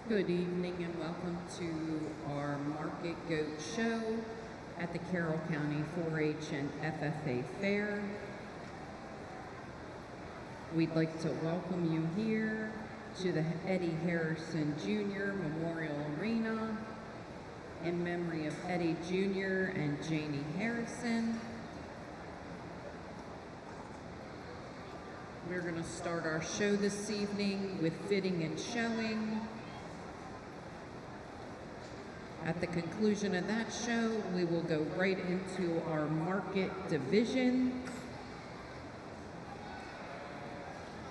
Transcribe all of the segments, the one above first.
Good evening and welcome to our Market Goat Show at the Carroll County 4-H and FFA Fair. We'd like to welcome you here to the Eddie Harrison Jr. Memorial Arena in memory of Eddie Jr. and Janie Harrison. We're going to start our show this evening with fitting and showing. At the conclusion of that show, we will go right into our market division.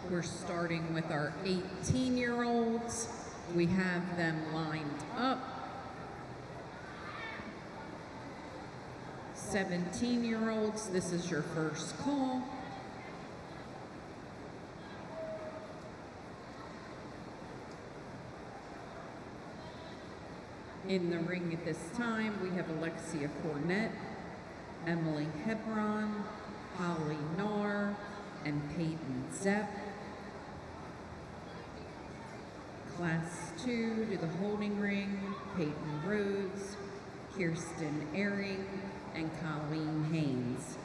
We're starting with our 18-year-olds. We have them lined up. 17-year-olds, this is your first call. In the ring at this time, we have Alexia Cornett, Emily Hebron, Holly Narr, and Peyton Zepp. Class 2 to the holding ring, Peyton Rhodes, Kirsten Ehring, and Colleen Haynes.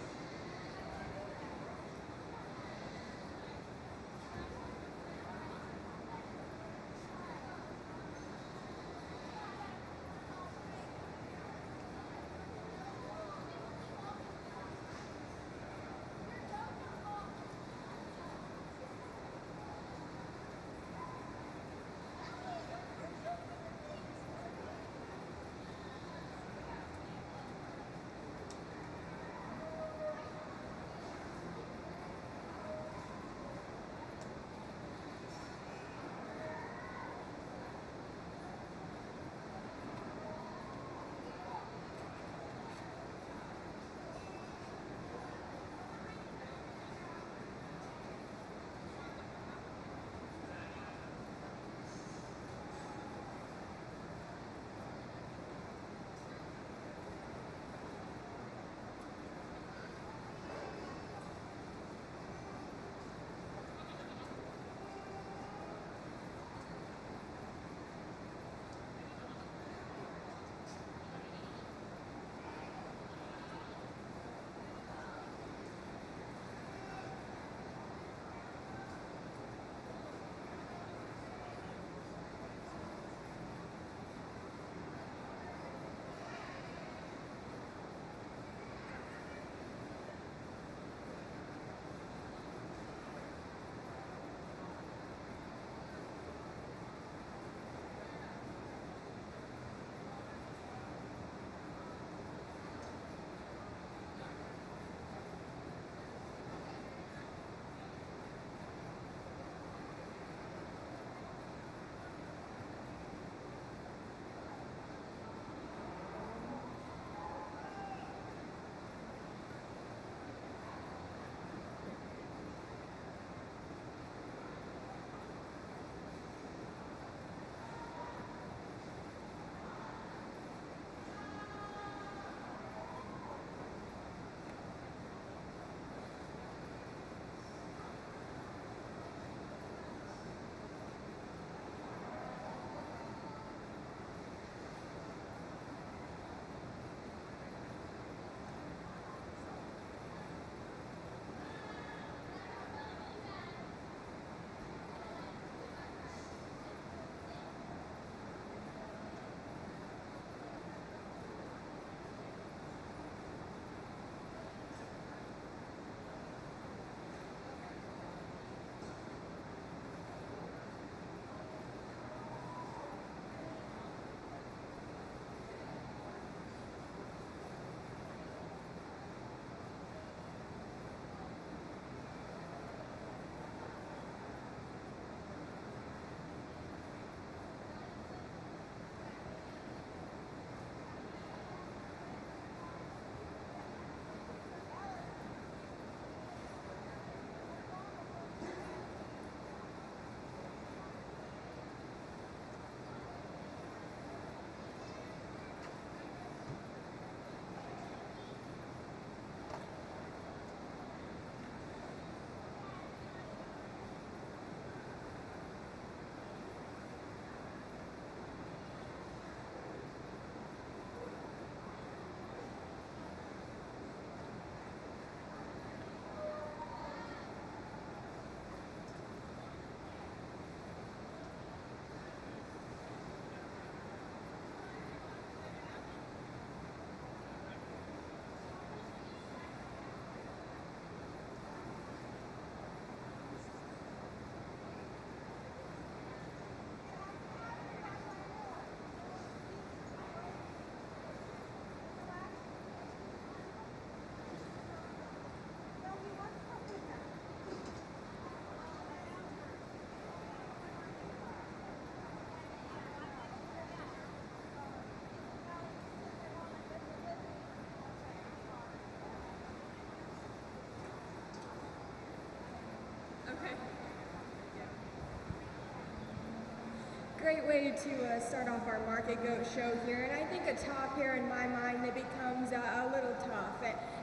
great way to start off our market goat show here, and I think a top here in my mind that becomes a little tough.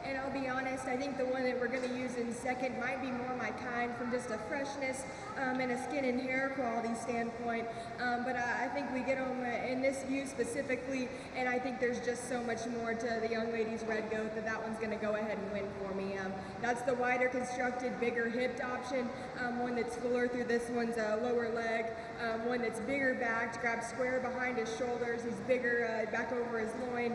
And I'll be honest, I think the one that we're going to use in second might be more my kind from just a freshness and a skin and hair quality standpoint. But I think we get them in this view specifically, and I think there's just so much more to the young lady's red goat that one's going to go ahead and win for me. That's the wider constructed, bigger hipped option, one that's fuller through this one's lower leg, one that's bigger backed, grabs square behind his shoulders, he's bigger back over his loin,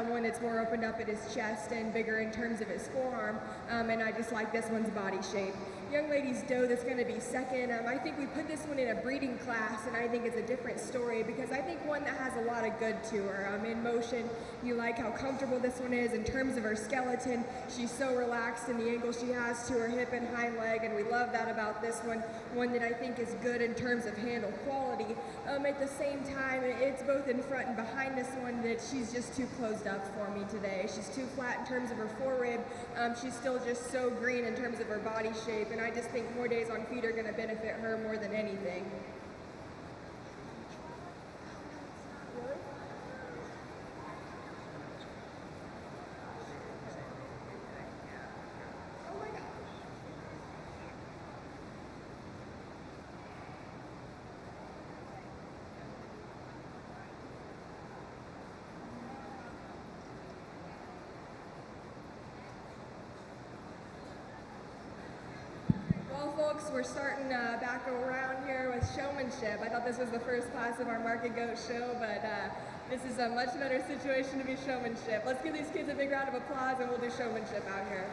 one that's more opened up at his chest and bigger in terms of his forearm, and I just like this one's body shape. Young lady's doe that's going to be second, I think we put this one in a breeding class, and I think it's a different story because I think one that has a lot of good to her. In motion, you like how comfortable this one is in terms of her skeleton. She's so relaxed in the angle she has to her hip and hind leg, and we love that about this one. One that I think is good in terms of handle quality. At the same time, it's both in front and behind this one that she's just too closed up for me today. She's too flat in terms of her forerib. She's still just so green in terms of her body shape, and I just think more days on feed are going to benefit her more than anything. Well, folks, we're starting back around here with Showmanship. I thought this was the first class of our Market Goat show, but this is a much better situation to be Showmanship. Let's give these kids a big round of applause and we'll do Showmanship out here.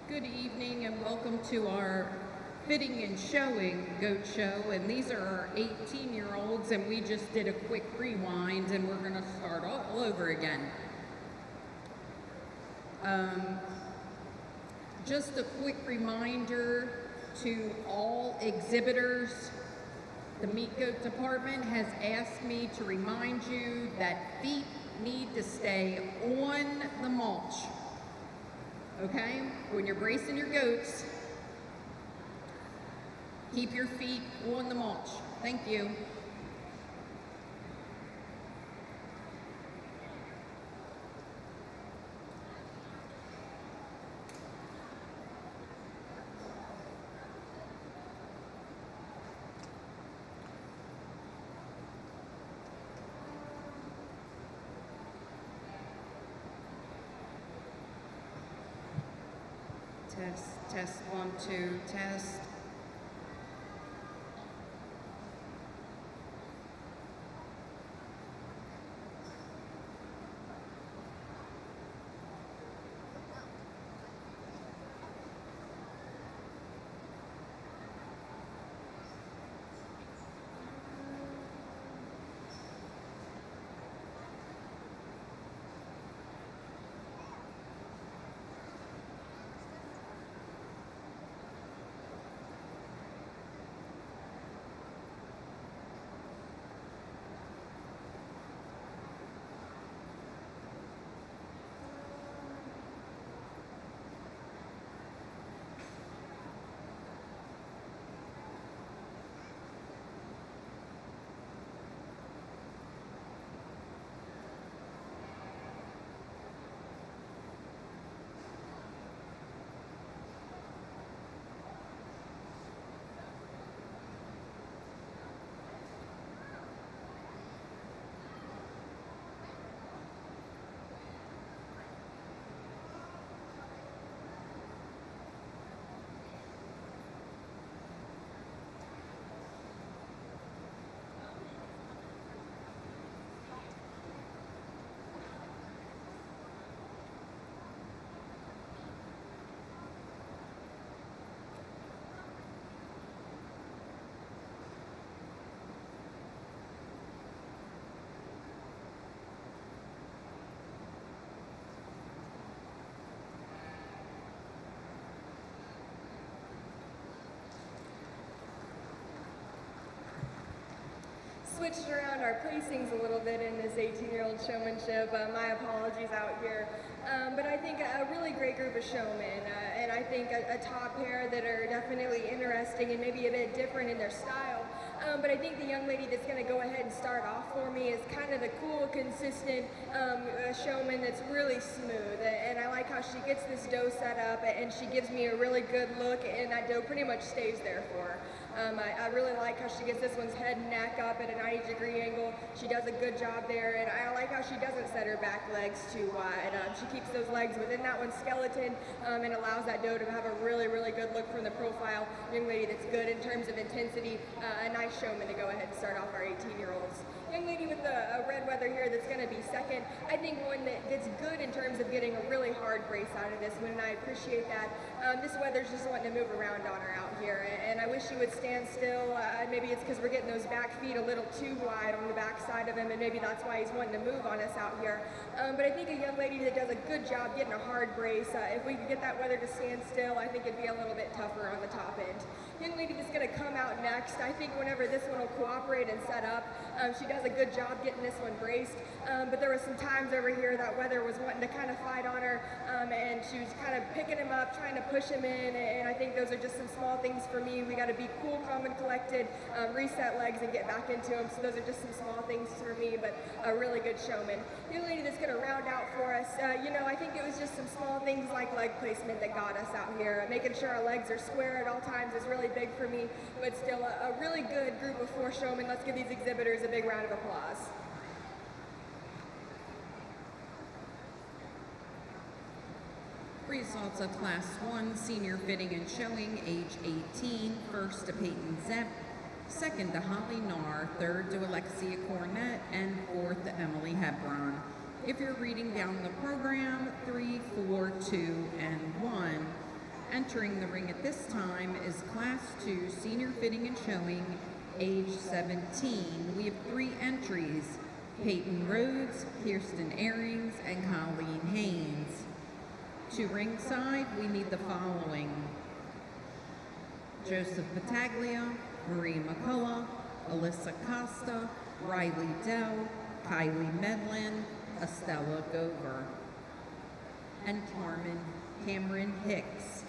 Good evening and welcome to our fitting and showing goat show, and these are our 18-year-olds, and we just did a quick rewind and we're going to start all over again. Just a quick reminder to all exhibitors, the meat goat department has asked me to remind you that feet need to stay on the mulch. Okay, when you're bracing your goats, keep your feet on the mulch. Thank you. Test, 1, 2, test. switched around our placings a little bit in this 18-year-old showmanship. My apologies out here. But I think a really great group of showmen, and I think a top pair that are definitely interesting and maybe a bit different in their style. But I think the young lady that's going to go ahead and start off for me is kind of the cool, consistent showman that's really smooth. And I like how she gets this dough set up and she gives me a really good look, and that dough pretty much stays there for her. I really like how she gets this one's head and neck up at a 90-degree angle. She does a good job there, and I like how she doesn't set her back legs too wide. She keeps those legs within that one's skeleton and allows that dough to have a really, really good look from the profile. Young lady that's good in terms of intensity, a nice showman to go ahead and start off our 18-year-olds. Young lady with the red weather here that's going to be second. I think one that's good in terms of getting a really hard brace out of this one, and I appreciate that. This weather's just wanting to move around on her out here, and I wish she would stand still. Maybe it's because we're getting those back feet a little too wide on the back side of him, and maybe that's why he's wanting to move on us out here. But I think a young lady that does a good job getting a hard brace, if we could get that weather to stand still, I think it'd be a little bit tougher on the top end. Young lady that's going to come out next, I think whenever this one will cooperate and set up, she does a good job getting this one braced, but there were some times over here that weather was wanting to kind of fight on her, and she was kind of picking him up, trying to push him in, and I think those are just some small things for me. We got to be cool, calm, and collected, reset legs and get back into them, so those are just some small things for me, but a really good showman. The young lady that's going to round out for us, I think it was just some small things like leg placement that got us out here. Making sure our legs are square at all times is really big for me, but still a really good group of 4 showmen. Let's give these exhibitors a big round of applause. Results of Class 1 Senior Fitting and Showing, age 18, first to Peyton Zepp, second to Holly Narr, third to Alexia Cornett, and fourth to Emily Hebron. If you're reading down the program, 3, 4, 2, and 1. Entering the ring at this time is Class 2 Senior Fitting and Showing, age 17. We have 3 entries: Peyton Rhodes, Kirsten Ahrings, and Colleen Haynes. To ringside, we need the following: Joseph Battaglia, Marie McCullough, Alyssa Costa, Riley Dell, Kylie Medlin, Estella Gover, and Cameron Hicks.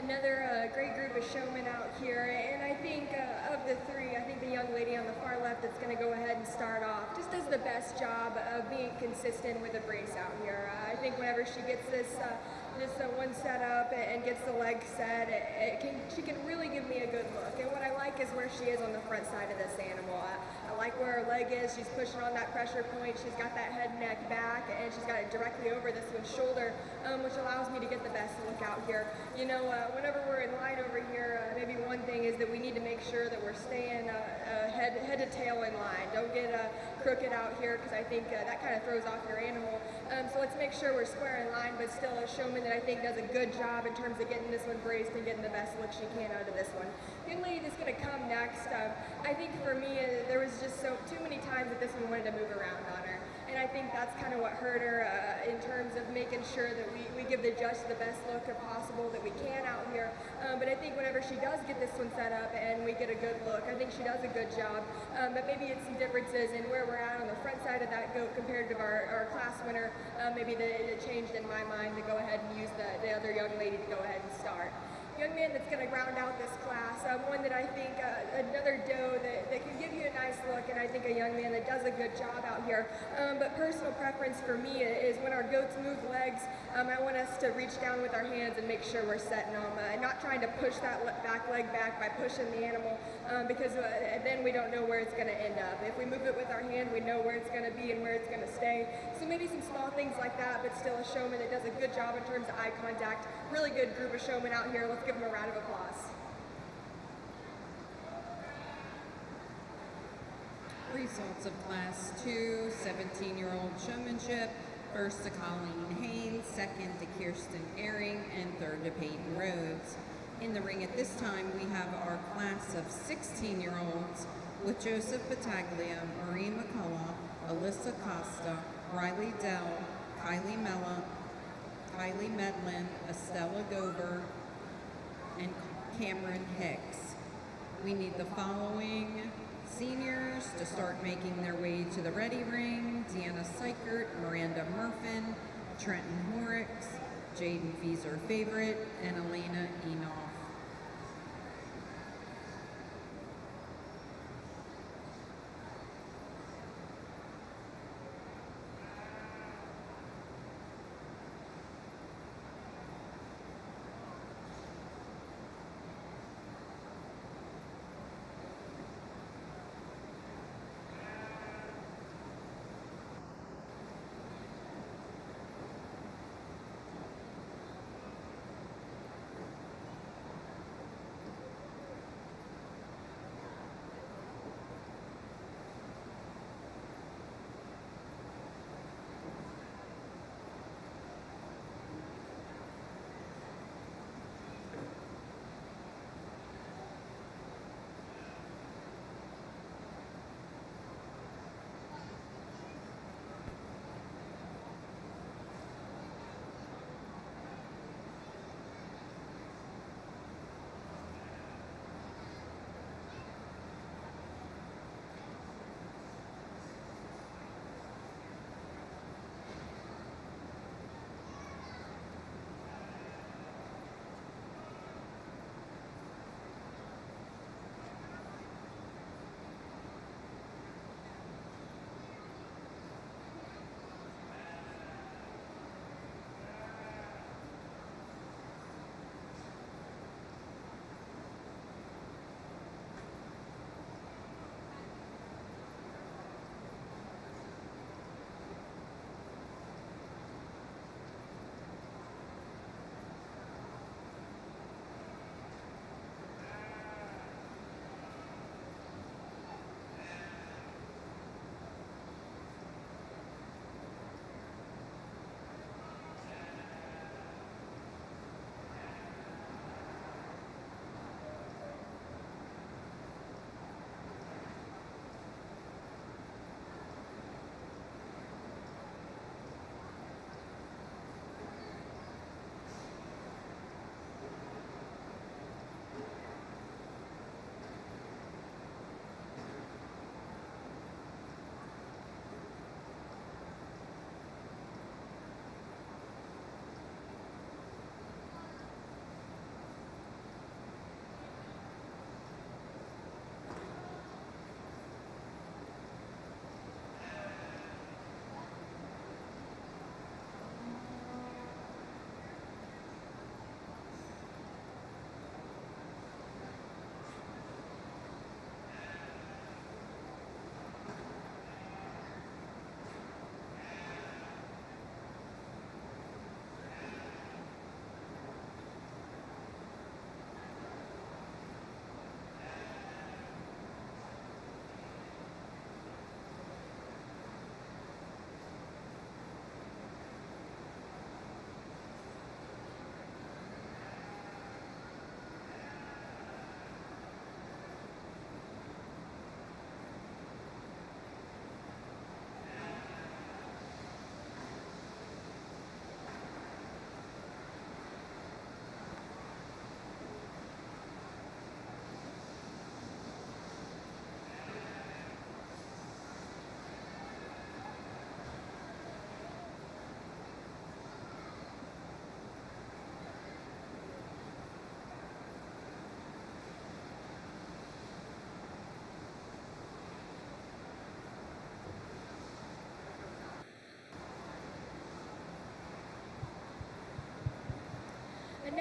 another great group of showmen out here, and I think of the three, I think the young lady on the far left that's going to go ahead and start off just does the best job of being consistent with the brace out here. I think whenever she gets this one set up and gets the leg set, she can really give me a good look. And what I like is where she is on the front side of this animal. I like where her leg is. She's pushing on that pressure point. She's got that head neck back, and she's got it directly over this one's shoulder, which allows me to get the best look out here. You know, whenever we're in line over here, maybe one thing is that we need to make sure that we're staying head to tail in line. Don't get crooked out here, because I think that kind of throws off your animal. So let's make sure we're square in line, but still a showman that I think does a good job in terms of getting this one braced and getting the best look she can out of this one. The young lady that's going to come next, I think for me, there was just too many times that this one wanted to move around on her. And I think that's kind of what hurt her in terms of making sure that we give the judge the best look possible that we can out here. But I think whenever she does get this one set up and we get a good look, I think she does a good job. But maybe it's some differences in where we're at on the front side of that goat compared to our class winner. Maybe it changed in my mind to go ahead and use the other young lady to go ahead and start. Young man that's going to round out this class, one that I think another doe that can give you a nice look, and I think a young man that does a good job out here. But personal preference for me is when our goats move legs, I want us to reach down with our hands and make sure we're setting them, not trying to push that back leg back by pushing the animal, because then we don't know where it's going to end up. If we move it with our hand, we know where it's going to be and where it's going to stay. So maybe some small things like that, but still a showman that does a good job in terms of eye contact. Really good group of showmen out here. Let's give them a round of applause. Results of Class 2, 17-year-old Showmanship. First to Colleen Haynes, second to Kirsten Ehring, and third to Peyton Rhodes. In the ring at this time, we have our class of 16-year-olds with Joseph Battaglia, Marie McCullough, Alyssa Costa, Riley Dell, Kylie Mella, Kylie Medlin, Estella Gover, and Cameron Hicks. We need the following seniors to start making their way to the ready ring: Deanna Seichert, Miranda Murfin, Trenton Horrocks, Jaden Fieser Favorite, and Elena Enoff.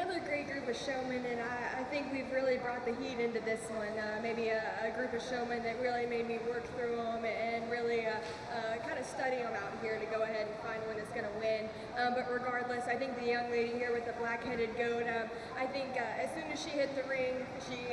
another great group of showmen, and I think we've really brought the heat into this one. Maybe a group of showmen that really made me work through them and really kind of study them out here to go ahead and find one that's going to win. But regardless, I think the young lady here with the black-headed goat, I think as soon as she hit the ring, she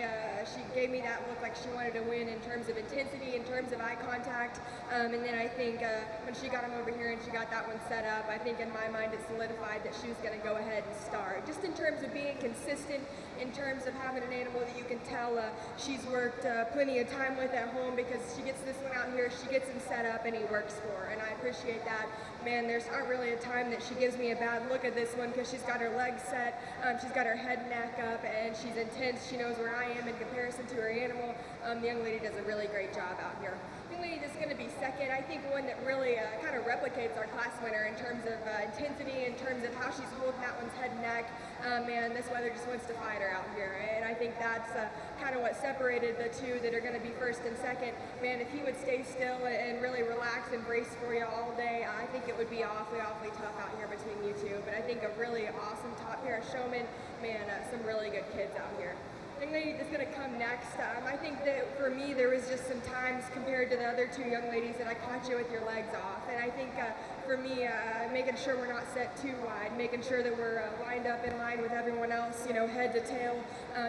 gave me that look like she wanted to win in terms of intensity, in terms of eye contact, and then I think when she got him over here and she got that one set up, I think in my mind it solidified that she was going to go ahead and start. Just in terms of being consistent, in terms of having an animal that you can tell she's worked plenty of time with at home, because she gets this one out here, she gets him set up, and he works for her, and I appreciate that. Man, there's not really a time that she gives me a bad look at this one, because she's got her legs set, she's got her head and neck up, and she's intense. She knows where I am in comparison to her animal. The young lady does a really great job out here. The young lady that's going to be second, I think one that really kind of replicates our class winner in terms of intensity, in terms of how she's holding that one's head and neck. Man, this weather just wants to fight her out here, and I think that's kind of what separated the two that are going to be first and second. Man, if he would stay still and really relax and brace for you all day, I think it would be awfully tough out here between you two. But I think a really awesome top pair of showmen, man, some really good kids out here. The young lady that's going to come next, I think that for me there was just some times compared to the other two young ladies that I caught you with your legs off, and I think for me, making sure we're not set too wide, making sure that we're lined up in line with everyone else, you know, head to tail,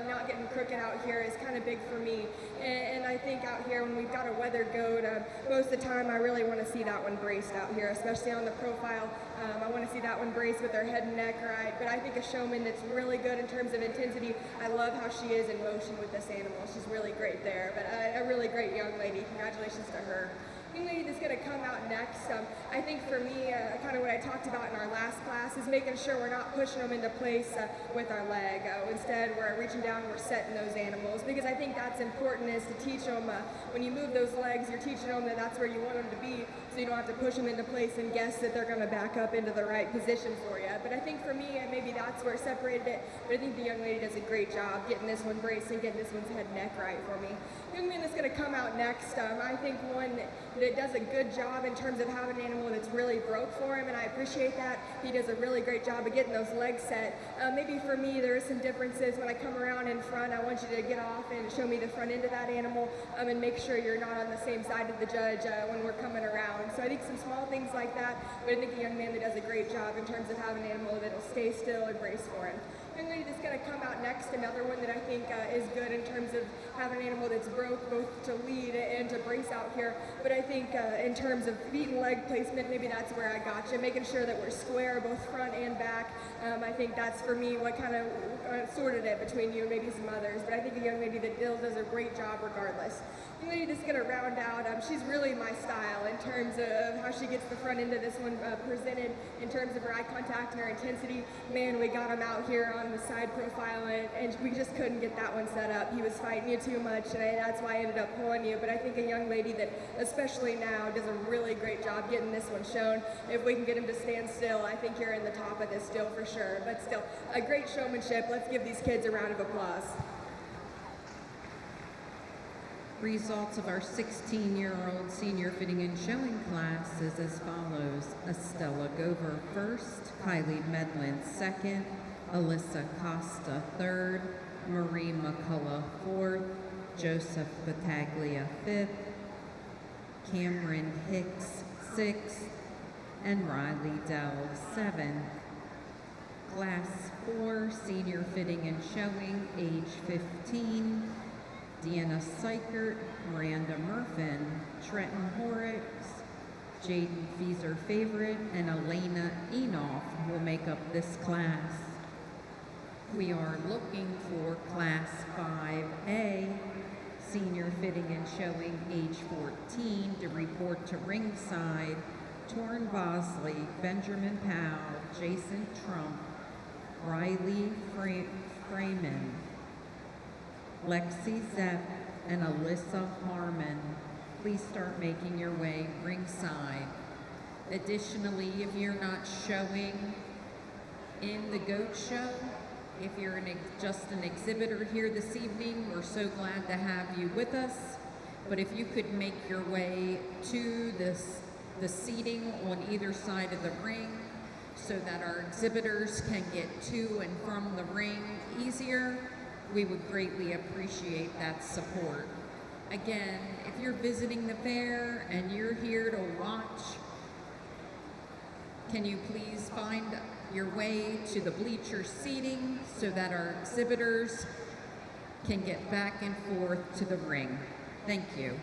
not getting crooked out here is kind of big for me. And I think out here when we've got a weathered goat, most of the time I really want to see that one braced out here, especially on the profile. I want to see that one braced with her head and neck right, but I think a showman that's really good in terms of intensity. I love how she is in motion with this animal. She's really great there, but a really great young lady. Congratulations to her. The young lady that's going to come out next, I think for me, kind of what I talked about in our last class is making sure we're not pushing them into place with our leg. Instead, we're reaching down, we're setting those animals, because I think that's important, is to teach them, when you move those legs, you're teaching them that that's where you want them to be, so you don't have to push them into place and guess that they're going to back up into the right position for you. But I think for me, maybe that's where it separated it, but I think the young lady does a great job getting this one braced and getting this one's head and neck right for me. The young man that's going to come out next, I think one that does a good job in terms of having an animal that's really broke for him, and I appreciate that. He does a really great job of getting those legs set. Maybe for me, there are some differences when I come around in front. I want you to get off and show me the front end of that animal, and make sure you're not on the same side of the judge when we're coming around. So I think some small things like that, but I think a young man that does a great job in terms of having an animal that'll stay still and brace for him. Young lady that's going to come out next, another one that I think is good in terms of having an animal that's broke both to lead and to brace out here. But I think in terms of feet and leg placement, maybe that's where I got you, making sure that we're square both front and back. I think that's for me what kind of sorted it between you and maybe some others. But I think a young lady that does a great job regardless. The young lady that's going to round out, she's really my style in terms of how she gets the front end of this one presented, in terms of her eye contact and her intensity. Man, we got him out here on the side profile, and we just couldn't get that one set up. He was fighting you too much, and that's why I ended up pulling you. But I think a young lady that, especially now, does a really great job getting this one shown. If we can get him to stand still, I think you're in the top of this still for sure. But still, a great showmanship. Let's give these kids a round of applause. Results of our 16-year-old senior fitting and showing class is as follows. Estella Gover first, Kylie Medlin second, Alyssa Costa third, Marie McCullough fourth, Joseph Battaglia fifth, Cameron Hicks sixth, and Riley Dell seventh. Class 4, senior fitting and showing, age 15, Deanna Seichert, Miranda Murfin, Trenton Horrocks, Jaden Feeser Favorite, and Elena Enoff will make up this class. We are looking for Class 5A, senior fitting and showing, age 14, to report to ringside. Torrin Bosley, Benjamin Powell, Jason Trump, Riley Freeman, Lexi Zepp, and Alyssa Harmon. Please start making your way ringside. Additionally, if you're not showing in the goat show, if you're just an exhibitor here this evening, we're so glad to have you with us. But if you could make your way to the seating on either side of the ring, so that our exhibitors can get to and from the ring easier, we would greatly appreciate that support. Again, if you're visiting the fair and you're here to watch, can you please find your way to the bleacher seating so that our exhibitors can get back and forth to the ring? Thank you.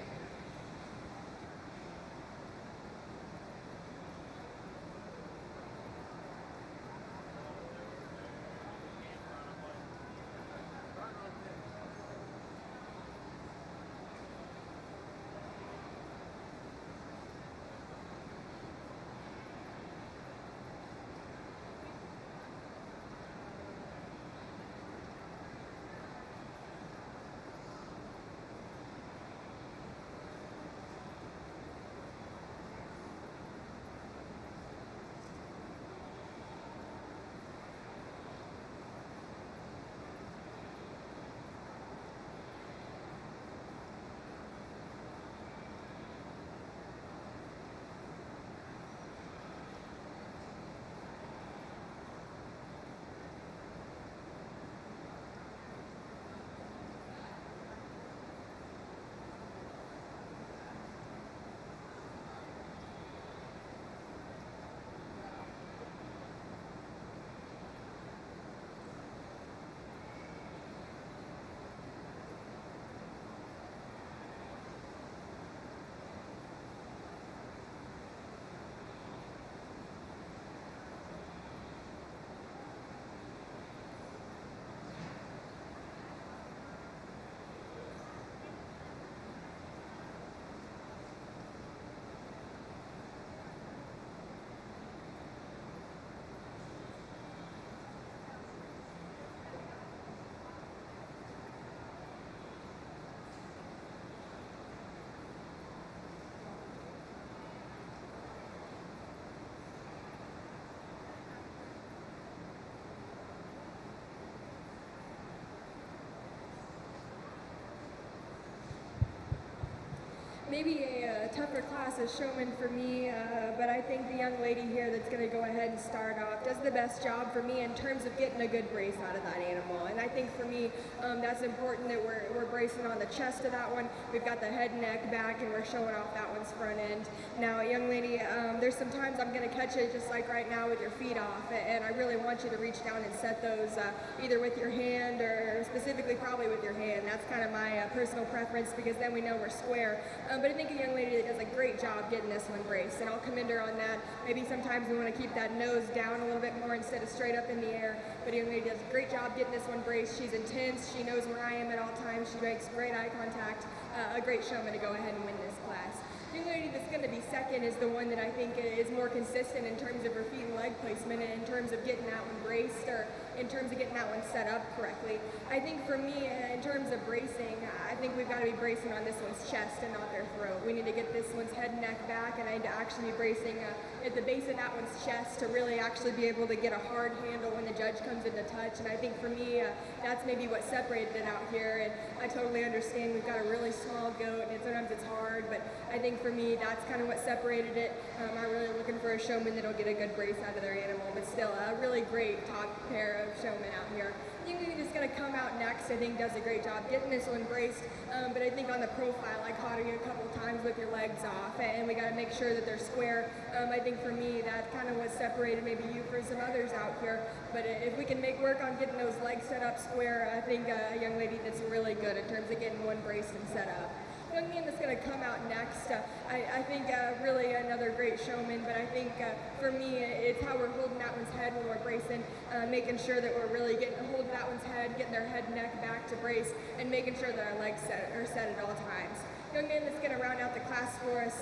Maybe a tougher class as showman for me, but I think the young lady here that's going to go ahead and start off does the best job for me in terms of getting a good brace out of that animal. And I think for me, that's important that we're bracing on the chest of that one. We've got the head, neck, back, and we're showing off that one's front end. Now, young lady, there's some times I'm going to catch it just like right now with your feet off, and I really want you to reach down and set those either with your hand or specifically probably with your hand. That's kind of my personal preference because then we know we're square. But I think a young lady that does a great job getting this one braced, and I'll commend her on that. Maybe sometimes we want to keep that nose down a little bit more instead of straight up in the air, but a young lady does a great job getting this one braced. She's intense, she knows where I am at all times, she makes great eye contact, a great showman to go ahead and win this class. The young lady that's going to be second is the one that I think is more consistent in terms of her feet and leg placement and in terms of getting that one braced or in terms of getting that one set up correctly. I think for me, in terms of bracing, I think we've got to be bracing on this one's chest and not their throat. We need to get this one's head and neck back, and I need to actually be bracing at the base of that one's chest to really actually be able to get a hard handle when the judge comes into touch. And I think for me, that's maybe what separated it out here. And I totally understand we've got a really small goat, and sometimes it's hard, but I think for me, that's kind of what separated it. I'm really looking for a showman that'll get a good brace out of their animal, but still a really great top pair of showmen out here. The young lady that's going to come out next, I think, does a great job getting this one braced, but I think on the profile, I caught you a couple times with your legs off, and we got to make sure that they're square. I think for me, that kind of what separated maybe you from some others out here, but if we can make work on getting those legs set up square, I think a young lady that's really good in terms of getting one braced and set up. Young man that's going to come out next, I think really another great showman, but I think for me it's how we're holding that one's head when we're bracing, making sure that we're really getting a hold of that one's head, getting their head and neck back to brace, and making sure that our legs are set at all times. Young man that's going to round out the class for us,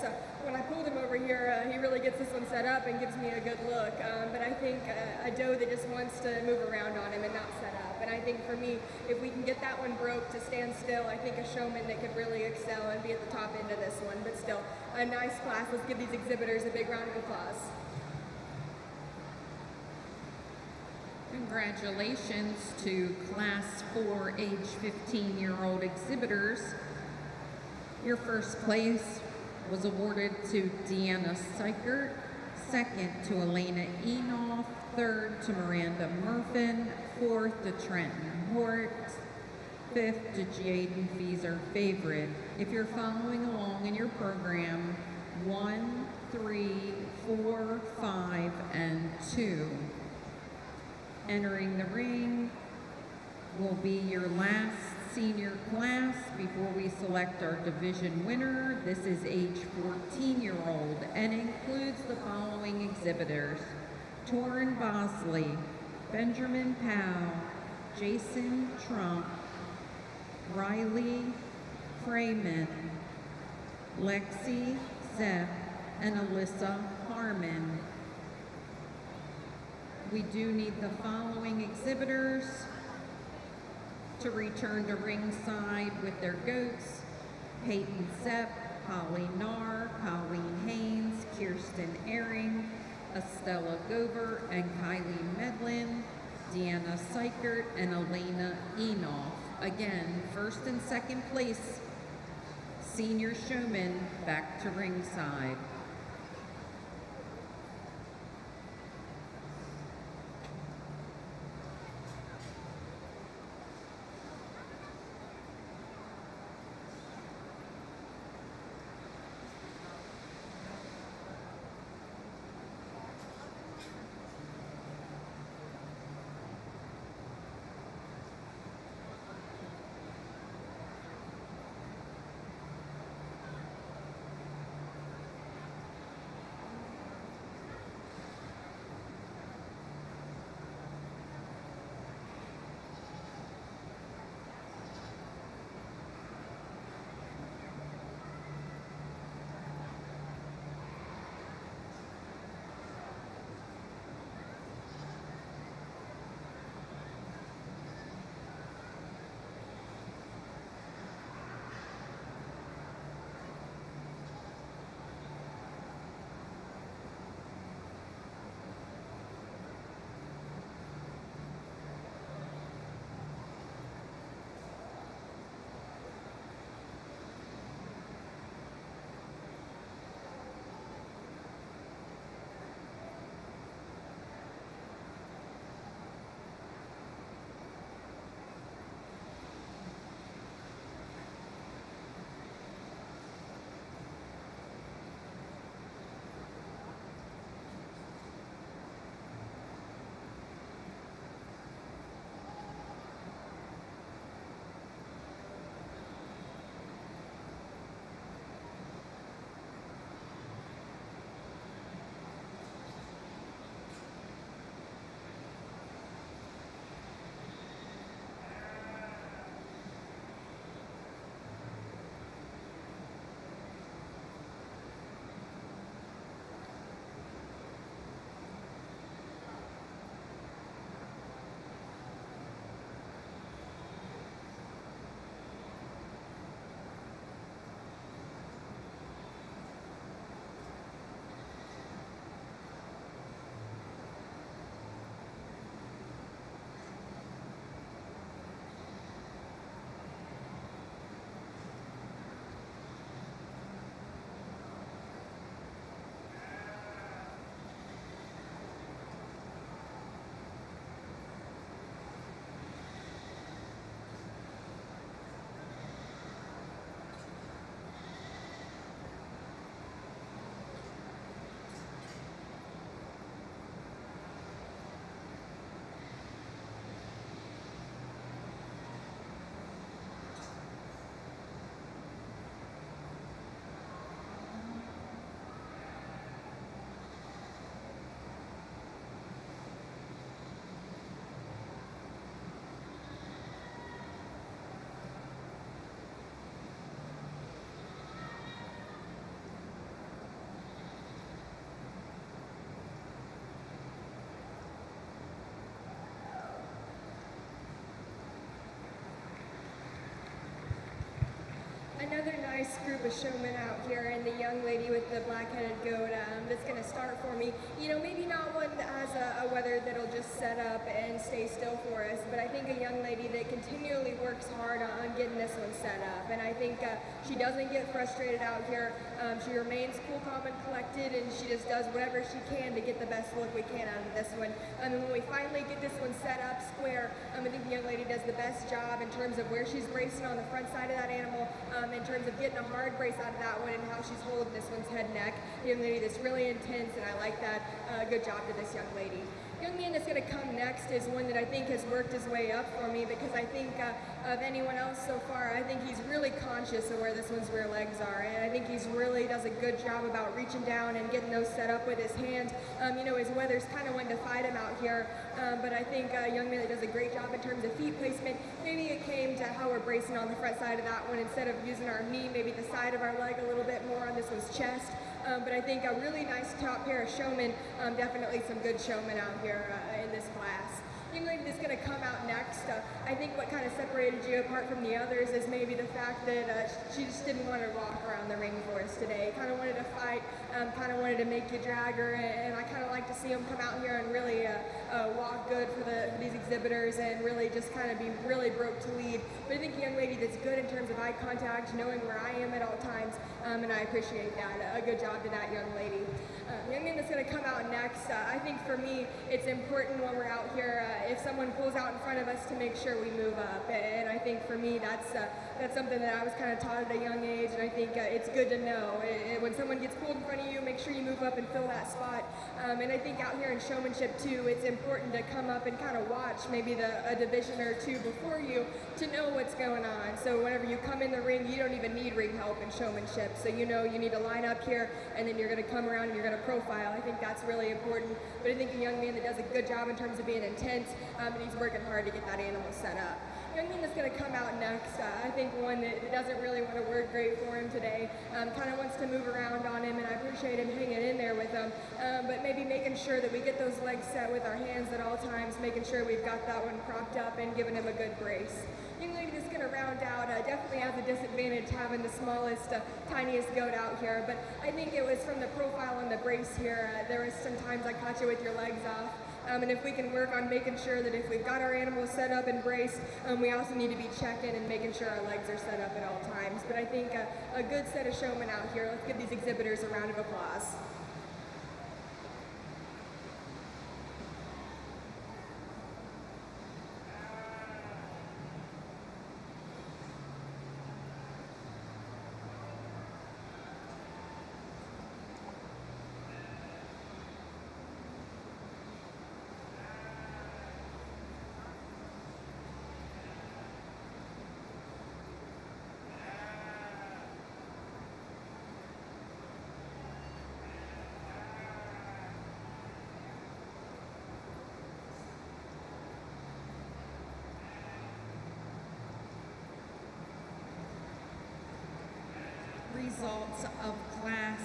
when I pulled him over here, he really gets this one set up and gives me a good look, but I think a doe that just wants to move around on him and not set up. And I think for me, if we can get that one broke to stand still, I think a showman that could really excel and be at the top end of this one. But still, a nice class. Let's give these exhibitors a big round of applause. Congratulations to Class 4 age 15-year-old exhibitors. Your first place was awarded to Deanna Seichert, second to Elena Enoff, third to Miranda Murfin, fourth to Trenton Hort, fifth to Jaden Feeser Favorite. If you're following along in your program, 1, 3, 4, 5, and 2. Entering the ring will be your last senior class before we select our division winner. This is age 14-year-old and includes the following exhibitors: Torrin Bosley, Benjamin Powell, Jason Trump, Riley Freeman, Lexi Zepp, and Alyssa Harmon. We do need the following exhibitors to return to ringside with their goats: Peyton Zepp, Holly Narr, Colleen Haynes, Kirsten Ehring, Estella Gover, and Kylie Medlin, Deanna Seichert, and Elena Enoff. Again, first and second place senior showmen back to ringside. Another nice group of showmen out here and the young lady with the black-headed goat that's going to start for me. You know, maybe not one that has a wether that'll just set up and stay still for us, but I think a young lady that continually works hard on getting this one set up. And I think she doesn't get frustrated out here. She remains cool, calm, and collected, and she just does whatever she can to get the best look we can out of this one. And when we finally get this one set up square, I think the young lady does the best job in terms of where she's bracing on the front side of that animal, in terms of getting a hard brace out of that one and how she's holding this one's head and neck. The young lady that's really intense, and I like that. Good job to this young lady. Young man that's going to come next is one that I think has worked his way up for me, because I think of anyone else so far, I think he's really conscious of where this one's rear legs are, and I think he's really does a good job about reaching down and getting those set up with his hand. You know, his weather's kind of one to fight him out here, but I think young man that does a great job in terms of feet placement. Maybe it came to how we're bracing on the front side of that one instead of using our knee, maybe the side of our leg a little bit more on this one's chest. But I think a really nice top pair of showmen, definitely some good showmen out here in this class. Young lady that's going to come out next, I think what kind of separated you apart from the others is maybe the fact that she just didn't want to walk around the ring for us today. Kind of wanted to fight, kind of wanted to make you drag her, and I kind of like to see them come out here and really walk good for these exhibitors and really just kind of be really broke to lead. But I think a young lady that's good in terms of eye contact, knowing where I am at all times, and I appreciate that. A good job to that young lady. Young man that's going to come out next, I think for me it's important when we're out here, if someone pulls out in front of us, to make sure we move up. And I think for me that's something that I was kind of taught at a young age, and I think it's good to know. When someone gets pulled in front of you, make sure you move up and fill that spot. And I think out here in showmanship too, it's important to come up and kind of watch maybe a division or two before you to know what's going on. So whenever you come in the ring, you don't even need ring help in showmanship. So you know you need to line up here, and then you're going to come around and you're going to profile. I think that's really important. But I think a young man that does a good job in terms of being intense, and he's working hard to get that animal set up. Young man that's going to come out next, I think one that doesn't really want to work great for him today, kind of wants to move around on him, and I appreciate him hanging in there with him, but maybe making sure that we get those legs set with our hands at all times, making sure we've got that one propped up and giving him a good brace. Young lady that's going to round out definitely has a disadvantage having the smallest, tiniest goat out here, but I think it was from the profile and the brace here. There was some times I caught you with your legs off. And if we can work on making sure that if we've got our animals set up and braced, we also need to be checking and making sure our legs are set up at all times. But I think a good set of showmen out here. Let's give these exhibitors a round of applause. Results of Class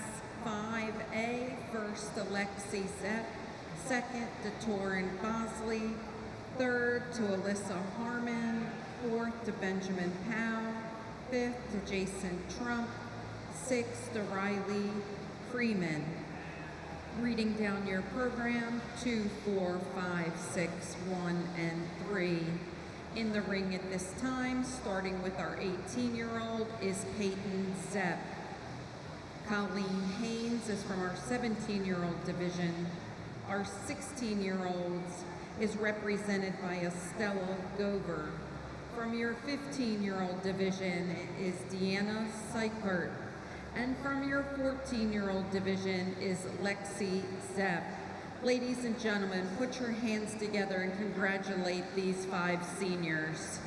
5A, first Alexi Zepp, second to Torin Bosley, third to Alyssa Harmon, fourth to Benjamin Powell, fifth to Jason Trump, sixth to Riley Freeman. Reading down your program, 2, 4, 5, 6, 1, and 3. In the ring at this time, starting with our 18-year-old, is Peyton Zepp. Colleen Haynes is from our 17-year-old division. Our 16-year-olds is represented by Estella Gover. From your 15-year-old division is Deanna Seikert. And from your 14-year-old division is Lexi Zepp. Ladies and gentlemen, put your hands together and congratulate these 5 seniors.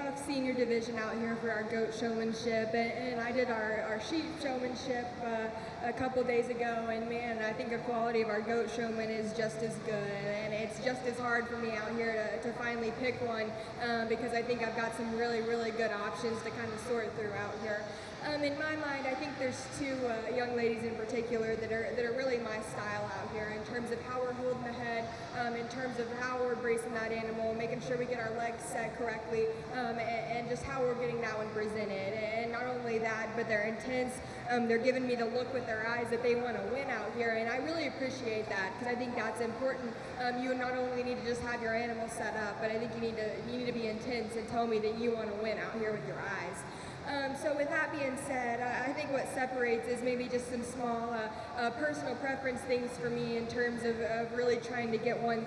tough senior division out here for our goat showmanship, and I did our sheep showmanship a couple days ago, and man, I think the quality of our goat showman is just as good, and it's just as hard for me out here to finally pick one because I think I've got some really, really good options to kind of sort through out here. In my mind, I think there's two young ladies in particular that are really my style out here in terms of how we're holding the head, in terms of how we're bracing that animal, making sure we get our legs set correctly, and just how we're getting that one presented. And not only that, but they're intense. They're giving me the look with their eyes that they want to win out here, and I really appreciate that because I think that's important. You not only need to just have your animal set up, but I think you need to be intense and tell me that you want to win out here with your eyes. So with that being said, I think what separates is maybe just some small personal preference things for me in terms of really trying to get one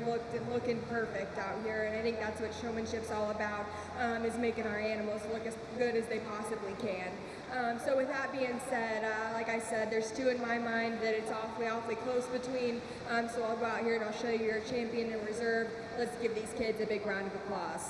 looking perfect out here, and I think that's what showmanship's all about, is making our animals look as good as they possibly can. So with that being said, like I said, there's two in my mind that it's awfully close between, so I'll go out here and I'll show you your champion in reserve. Let's give these kids a big round of applause.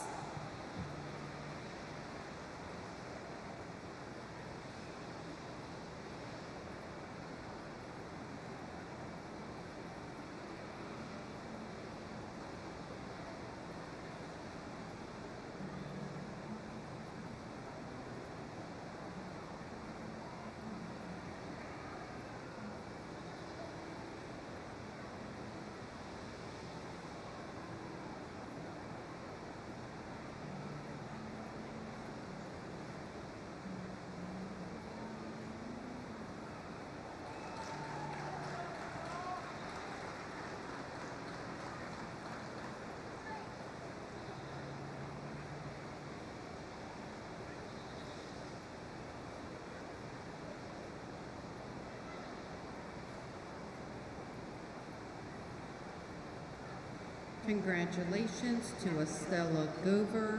Congratulations to Estella Gover.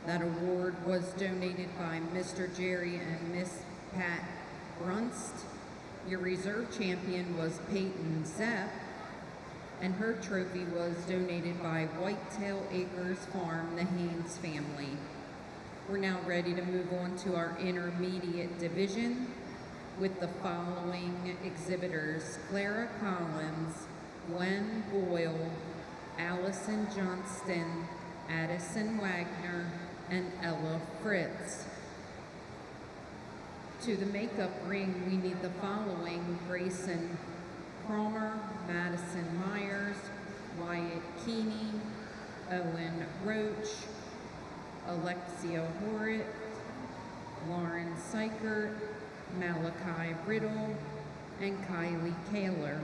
That award was donated by Mr. Jerry and Miss Pat Brunst. Your reserve champion was Peyton Zepp, and her trophy was donated by Whitetail Acres Farm, the Haynes family. We're now ready to move on to our intermediate division with the following exhibitors: Clara Collins, Gwen Boyle, Allison Johnston, Addison Wagner, and Ella Fritz. To the makeup ring, we need the following: Grayson Cromer, Madison Myers, Wyatt Keeney, Owen Roach, Alexia Horrit, Lauren Sykert, Malachi Riddle, and Kylie Kaler.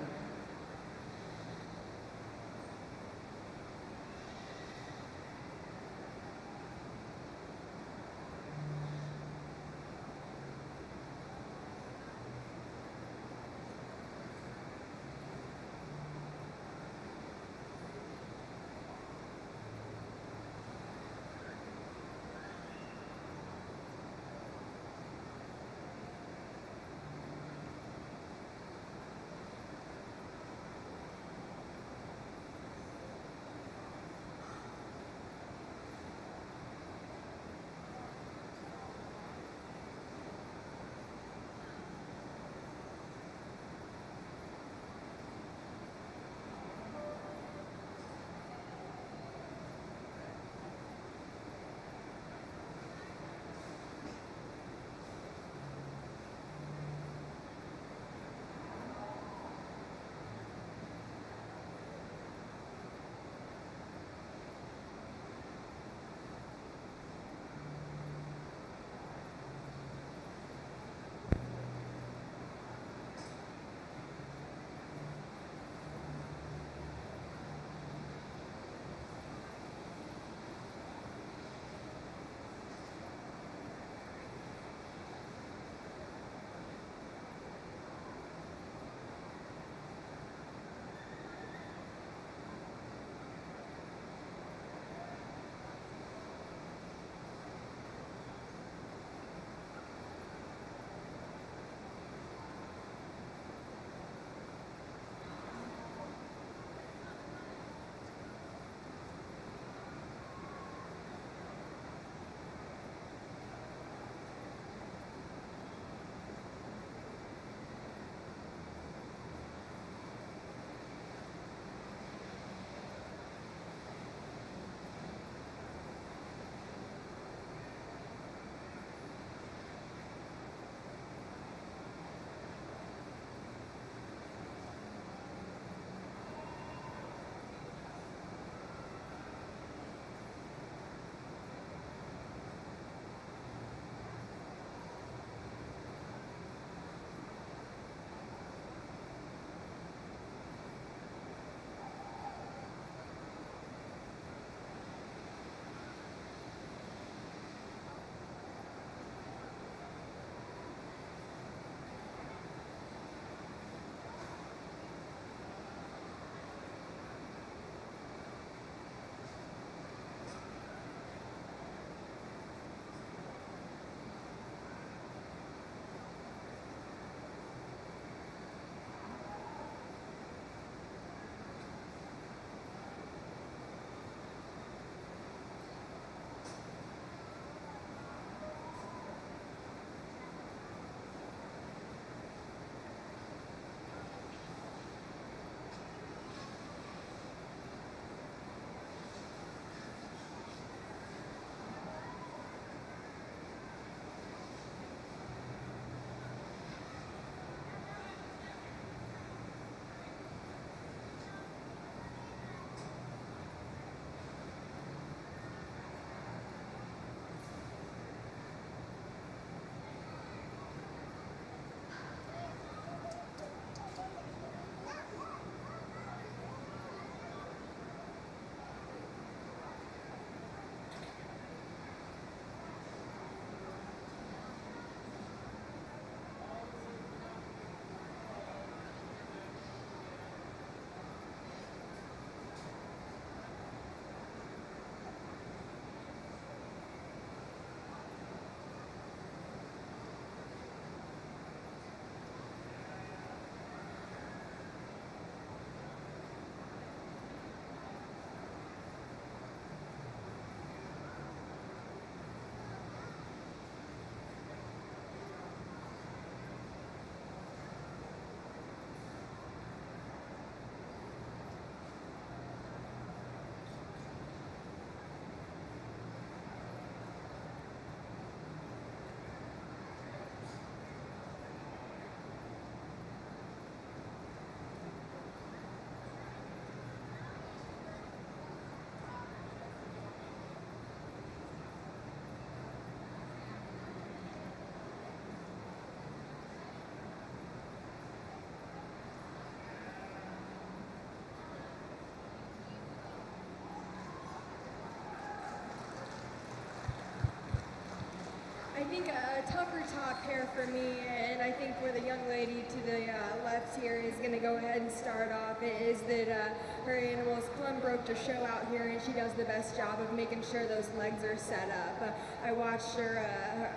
top pair for me, and I think where the young lady to the left here is going to go ahead and start off is that her animal's plumb broke to show out here, and she does the best job of making sure those legs are set up. I watched her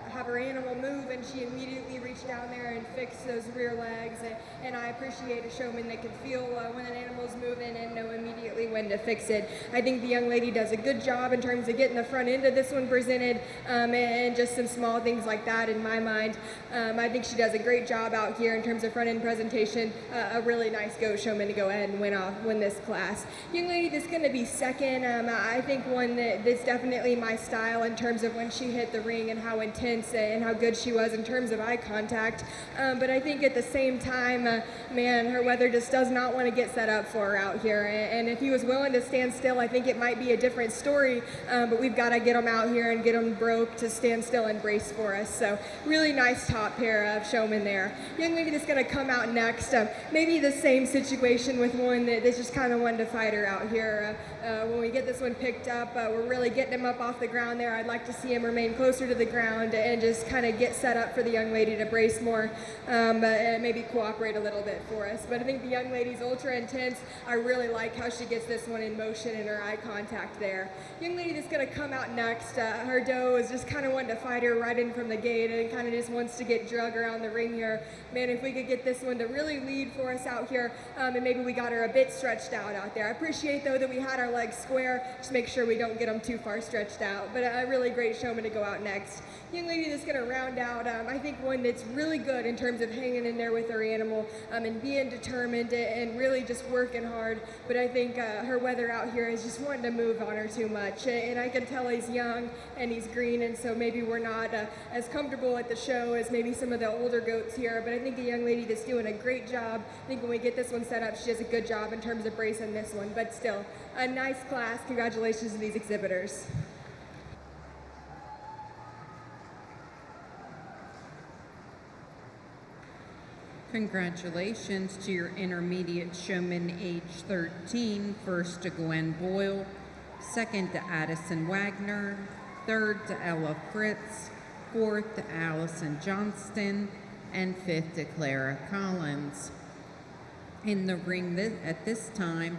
have her animal move, and she immediately reached down there and fixed those rear legs, and I appreciate a showman that can feel when an animal's moving and know immediately when to fix it. I think the young lady does a good job in terms of getting the front end of this one presented, and just some small things like that in my mind. I think she does a great job out here in terms of front end presentation. A really nice goat showman to go ahead and win this class. Young lady that's going to be second, I think one that's definitely my style in terms of when she hit the ring and how intense and how good she was in terms of eye contact. But I think at the same time, man, her weather just does not want to get set up for her out here. And if he was willing to stand still, I think it might be a different story. But we've got to get him out here and get him broke to stand still and brace for us. So really nice top pair of showmen there. Young lady that's going to come out next, maybe the same situation with one that's just kind of one to fight her out here. When we get this one picked up, we're really getting him up off the ground there. I'd like to see him remain closer to the ground and just kind of get set up for the young lady to brace more, and maybe cooperate a little bit for us. But I think the young lady's ultra intense. I really like how she gets this one in motion and her eye contact there. Young lady that's going to come out next, her doe is just kind of wanting to fight her right in from the gate and kind of just wants to get drug around the ring here. Man, if we could get this one to really lead for us out here, and maybe we got her a bit stretched out there. I appreciate, though, that we had our legs square. Just make sure we don't get them too far stretched out. But a really great showman to go out next. Young lady that's going to round out, I think one that's really good in terms of hanging in there with her animal, and being determined and really just working hard. But I think her weather out here is just wanting to move on her too much. And I can tell he's young and he's green, and so maybe we're not as comfortable at the show as maybe some of the older goats here. But I think the young lady that's doing a great job. I think when we get this one set up, she does a good job in terms of bracing this one. But still, a nice class. Congratulations to these exhibitors. Congratulations to your intermediate showman age 13, first to Gwen Boyle, second to Addison Wagner, third to Ella Fritz, fourth to Allison Johnston, and fifth to Clara Collins. In the ring at this time,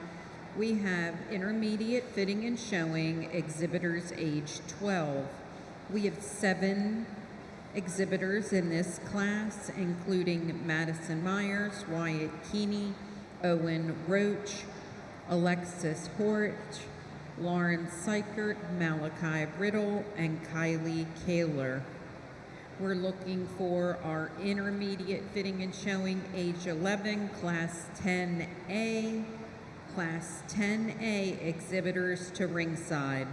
we have intermediate fitting and showing exhibitors age 12. We have 7 exhibitors in this class, including Madison Myers, Wyatt Keeney, Owen Roach, Alexis Hort, Lauren Seichert, Malachi Riddle, and Kylie Kaler. We're looking for our intermediate fitting and showing age 11, class 10A. Class 10A exhibitors to ringside.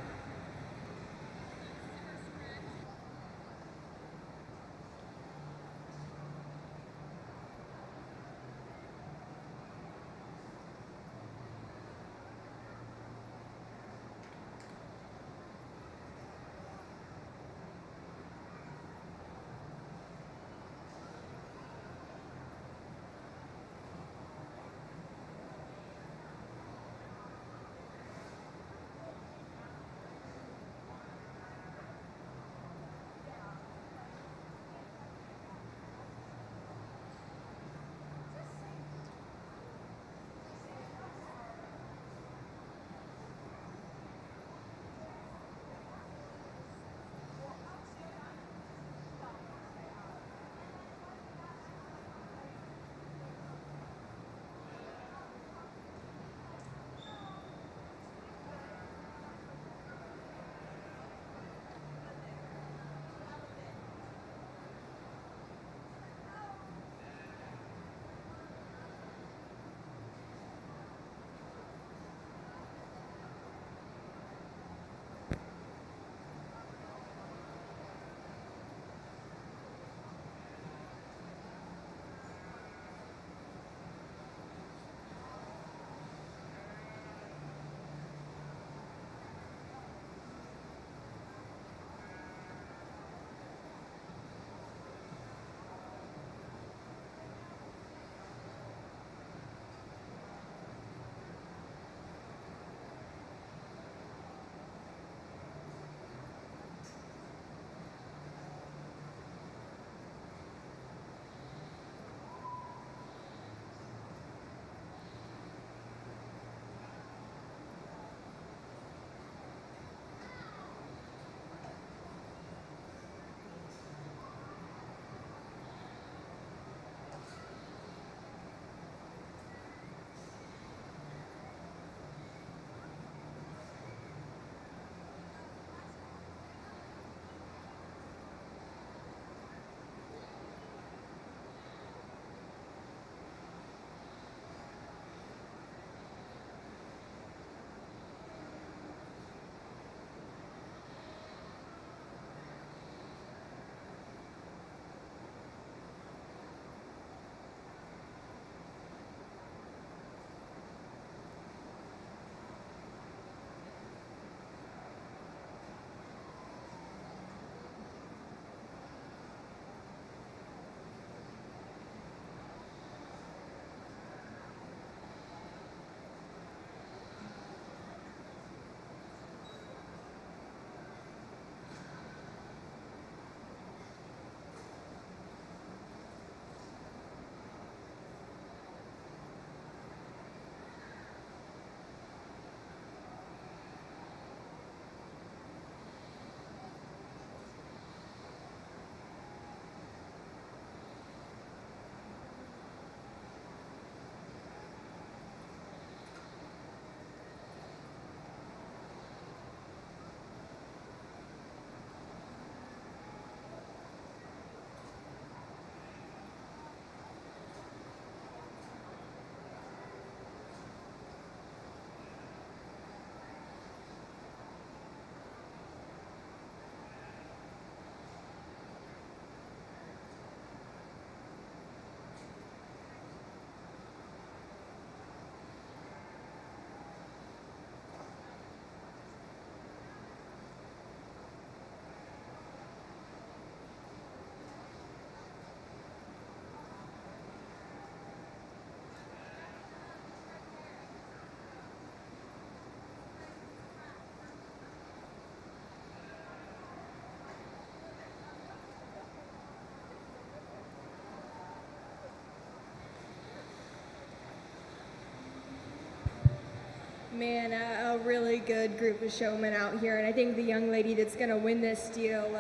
man, a really good group of showmen out here, and I think the young lady that's going to win this deal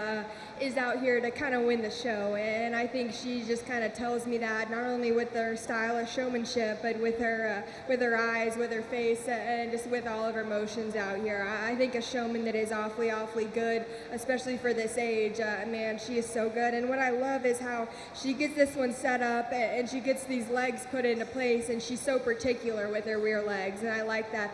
is out here to kind of win the show, and I think she just kind of tells me that not only with her style of showmanship, but with her eyes, with her face, and just with all of her motions out here. I think a showman that is awfully, awfully good, especially for this age, man, she is so good. And what I love is how she gets this one set up, and she gets these legs put into place, and she's so particular with her rear legs, and I like that.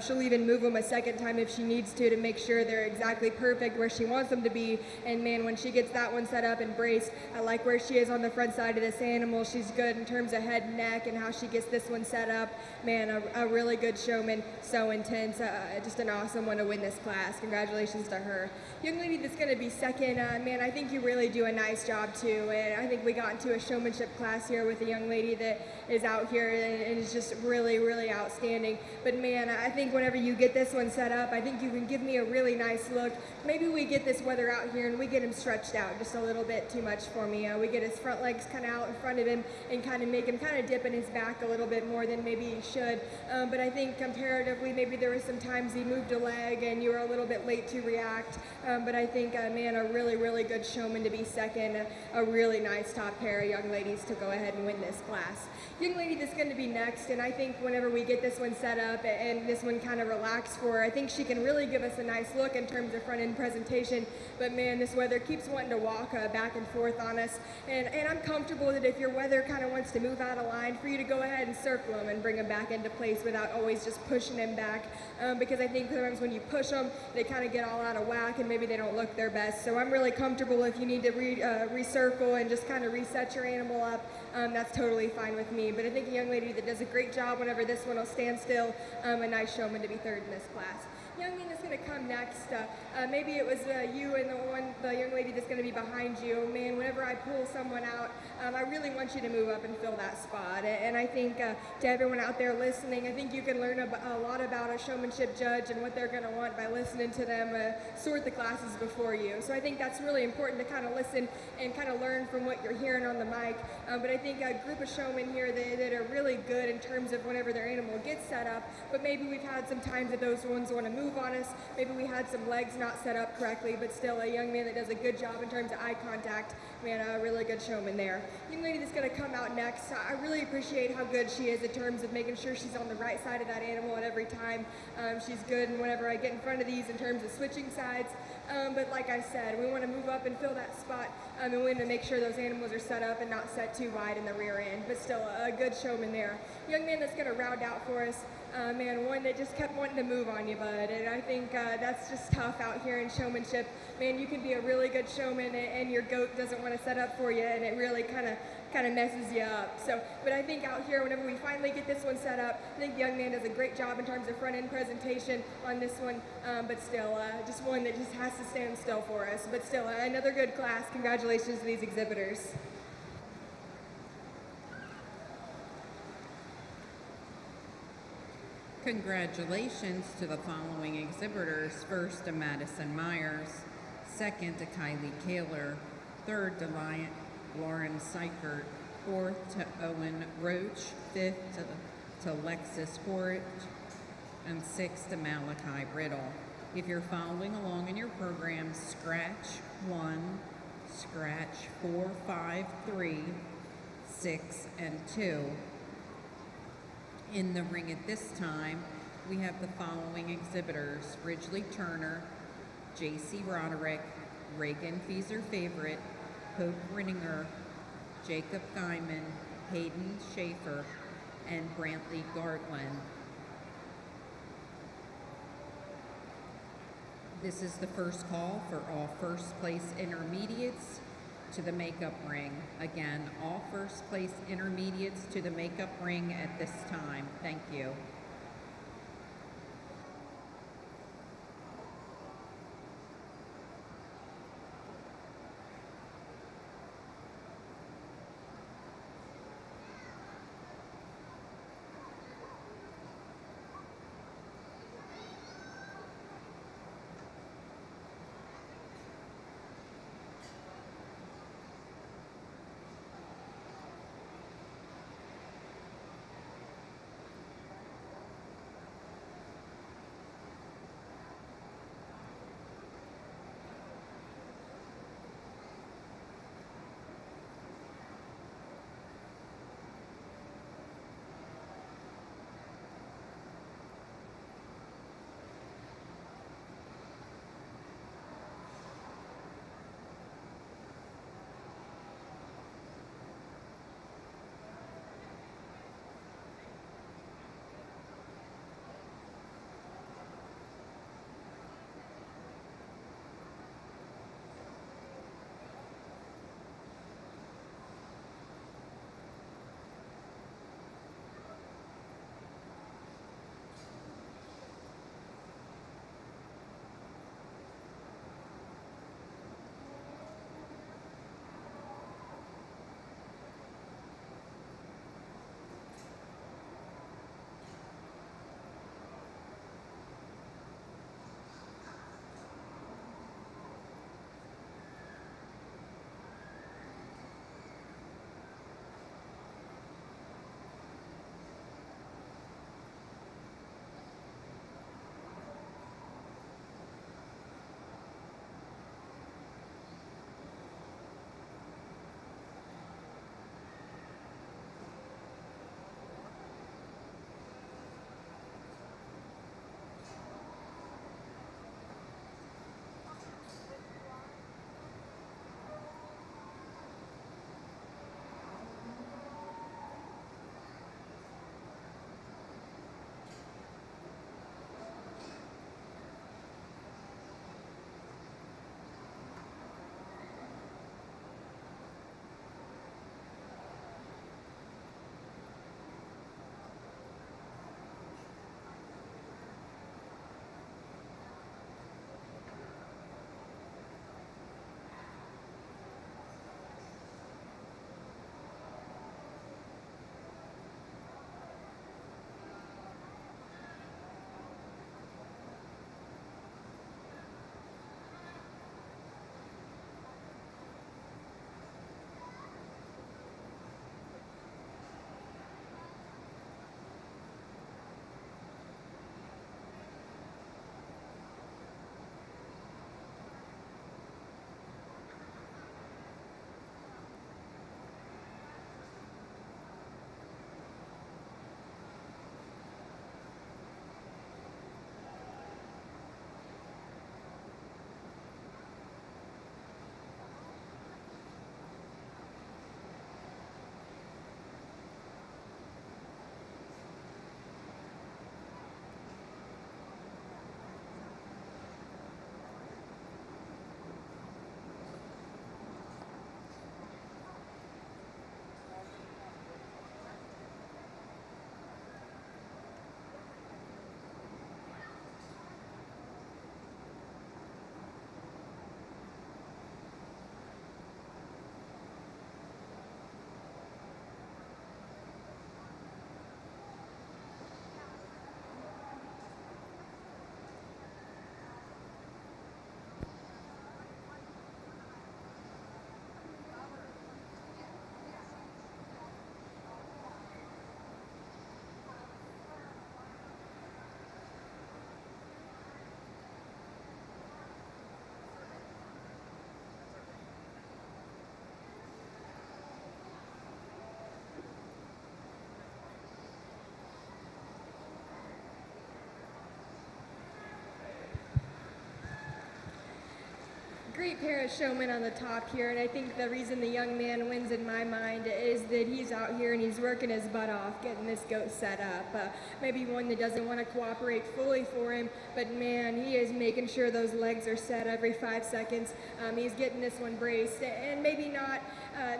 She'll even move them a second time if she needs to make sure they're exactly perfect where she wants them to be. And man, when she gets that one set up and braced, I like where she is on the front side of this animal. She's good in terms of head and neck and how she gets this one set up. Man, a really good showman, so intense, just an awesome one to win this class. Congratulations to her. Young lady that's going to be second, man, I think you really do a nice job too, and I think we got into a showmanship class here with a young lady that is out here and is just really, really outstanding. But man, I think whenever you get this one set up, I think you can give me a really nice look. Maybe we get this weather out here and we get him stretched out just a little bit too much for me. We get his front legs kind of out in front of him and kind of make him kind of dip in his back a little bit more than maybe he should. But I think comparatively, maybe there were some times he moved a leg and you were a little bit late to react. But I think, man, a really, really good showman to be second. A really nice top pair of young ladies to go ahead and win this class. Young lady that's going to be next, and I think whenever we get this one set up and this one kind of relaxed for her, I think she can really give us a nice look in terms of front end presentation. But man, this weather keeps wanting to walk back and forth on us, and I'm comfortable that if your weather kind of wants to move out of line, for you to go ahead and circle them and bring them back into place without always just pushing them back, because I think sometimes when you push them, they kind of get all out of whack and maybe they don't look their best. So I'm really comfortable if you need to recircle and just kind of reset your animal up. That's totally fine with me. But I think a young lady that does a great job whenever this one will stand still, a nice showman to be third in this class. Young man that's going to come next, maybe it was you and the young lady that's going to be behind you. Man, whenever I pull someone out, I really want you to move up and fill that spot. And I think to everyone out there listening, I think you can learn a lot about a showmanship judge and what they're going to want by listening to them sort the classes before you. So I think that's really important to kind of listen and kind of learn from what you're hearing on the mic. But I think a group of showmen here that are really good in terms of whenever their animal gets set up, but maybe we've had some times that those ones want to move on us. Maybe we had some legs not set up correctly, but still a young man that does a good job in terms of eye contact. Man, a really good showman there. Young lady that's going to come out next, I really appreciate how good she is in terms of making sure she's on the right side of that animal at every time. She's good and whenever I get in front of these in terms of switching sides. But like I said, we want to move up and fill that spot, and we want to make sure those animals are set up and not set too wide in the rear end, but still a good showman there. Young man that's going to round out for us, man, one that just kept wanting to move on you, bud, and I think that's just tough out here in showmanship. Man, you can be a really good showman and your goat doesn't want to set up for you, and it really kind of messes you up. So, but I think out here, whenever we finally get this one set up, I think the young man does a great job in terms of front end presentation on this one, but still, just one that just has to stand still for us. But still, another good class. Congratulations to these exhibitors. Congratulations to the following exhibitors. First to Madison Myers, second to Kylie Kaler, third to Lauren Seichert, fourth to Owen Roach, fifth to Lexus Horich, and sixth to Malachi Riddle. If you're following along in your program, scratch 1, scratch 4, 5, 3, 6, and 2. In the ring at this time, we have the following exhibitors: Ridgely Turner, J.C. Roderick, Reagan Fieser Favorite, Hope Rinninger, Jacob Guyman, Hayden Schaefer, and Brantley Gartland. This is the first call for all first place intermediates to the makeup ring. Again, all first place intermediates to the makeup ring at this time. Thank you. great pair of showmen on the top here, and I think the reason the young man wins in my mind is that he's out here and he's working his butt off getting this goat set up. Maybe one that doesn't want to cooperate fully for him, but man, he is making sure those legs are set every 5 seconds. He's getting this one braced, and maybe not,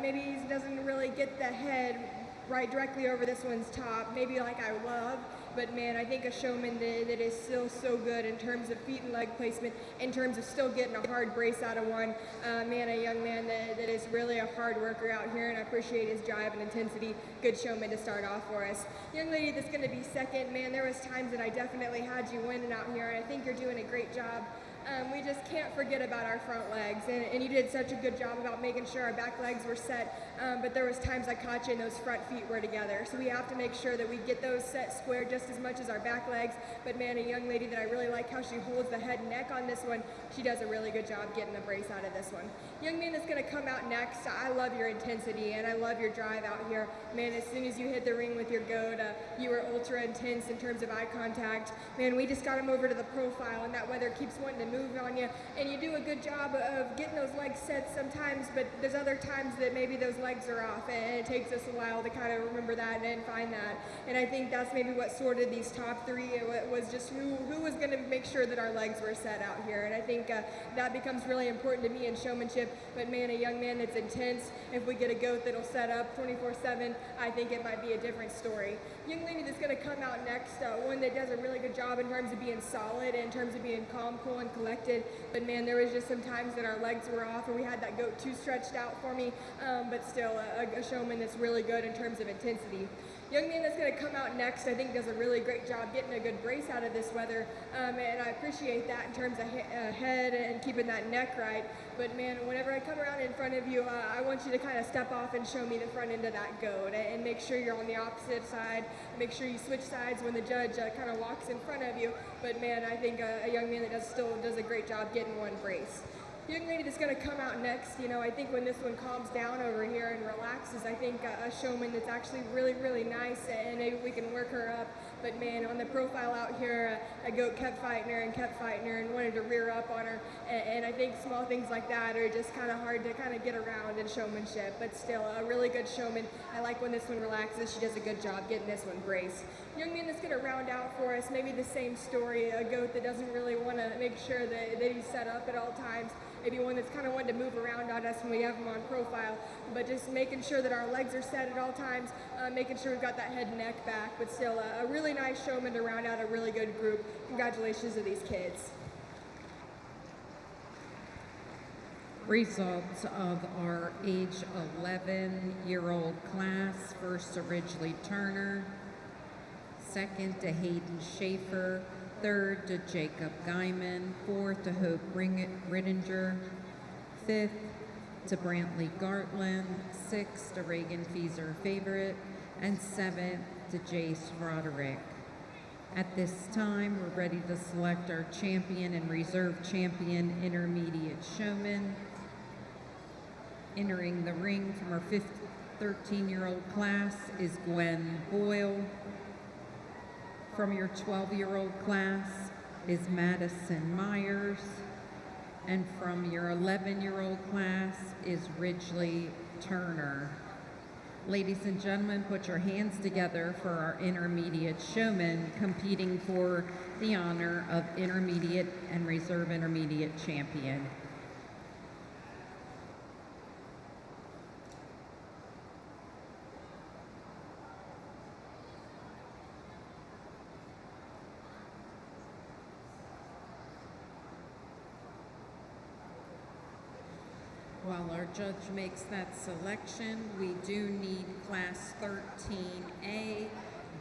maybe he doesn't really get the head right directly over this one's top, maybe like I love. But man, I think a showman that is still so good in terms of feet and leg placement, in terms of still getting a hard brace out of one. Man, a young man that is really a hard worker out here, and I appreciate his drive and intensity. Good showman to start off for us. Young lady that's going to be second, man, there was times that I definitely had you winning out here, and I think you're doing a great job. We just can't forget about our front legs, and you did such a good job about making sure our back legs were set, but there was times I caught you and those front feet were together. So we have to make sure that we get those set square just as much as our back legs. But man, a young lady that I really like how she holds the head and neck on this one, she does a really good job getting the brace out of this one. Young man that's going to come out next, I love your intensity and I love your drive out here. Man, as soon as you hit the ring with your goat, you were ultra intense in terms of eye contact. Man, we just got him over to the profile, and that weather keeps wanting to move on you, and you do a good job of getting those legs set sometimes, but there's other times that maybe those legs are off, and it takes us a while to kind of remember that and find that. And I think that's maybe what sorted these top three. It was just who was going to make sure that our legs were set out here, and I think that becomes really important to me in showmanship. But man, a young man that's intense, if we get a goat that'll set up 24/7, I think it might be a different story. Young lady that's going to come out next, one that does a really good job in terms of being solid, in terms of being calm, cool, and collected. But man, there was just some times that our legs were off, and we had that goat too stretched out for me. But still, a showman that's really good in terms of intensity. Young man that's going to come out next, I think, does a really great job getting a good brace out of this weather, and I appreciate that in terms of head and keeping that neck right. But man, whenever I come around in front of you, I want you to kind of step off and show me the front end of that goat, and make sure you're on the opposite side. Make sure you switch sides when the judge kind of walks in front of you. But man, I think a young man that still does a great job getting one brace. The young lady that's going to come out next, you know, I think when this one calms down over here and relaxes, I think a showman that's actually really, really nice, and maybe we can work her up. But man, on the profile out here, a goat kept fighting her and wanted to rear up on her. And I think small things like that are just kind of hard to kind of get around in showmanship. But still, a really good showman. I like when this one relaxes. She does a good job getting this one braced. Young man that's going to round out for us, maybe the same story, a goat that doesn't really want to make sure that he's set up at all times. Maybe one that's kind of wanting to move around on us when we have him on profile, but just making sure that our legs are set at all times, making sure we've got that head and neck back, but still a really nice showman to round out a really good group. Congratulations to these kids. Results of our age 11-year-old class: first to Ridgely Turner, second to Hayden Schaefer, third to Jacob Guyman, fourth to Hope Rittinger, fifth to Brantley Gartland, sixth to Reagan Feeser Favorite, and seventh to Jace Roderick. At this time, we're ready to select our champion and reserve champion intermediate showman. Entering the ring from our 13-year-old class is Gwen Boyle. From your 12-year-old class is Madison Myers. And from your 11-year-old class is Ridgely Turner. Ladies and gentlemen, put your hands together for our intermediate showman competing for the honor of intermediate and reserve intermediate champion. While our judge makes that selection, we do need Class 13A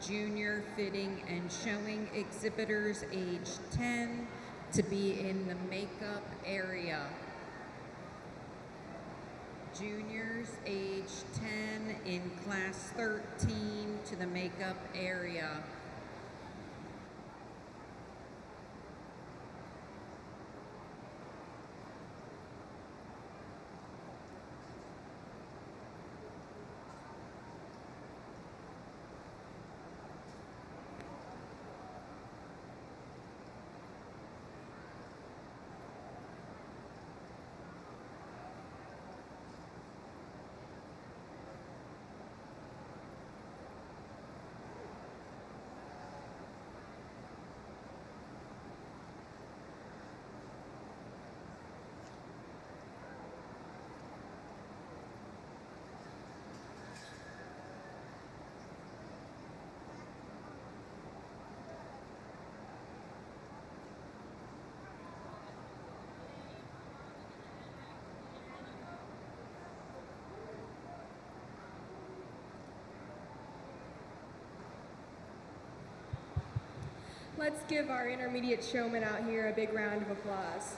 junior fitting and showing exhibitors age 10 to be in the makeup area. Juniors age 10 in Class 13 to the makeup area. Let's give our intermediate showman out here a big round of applause.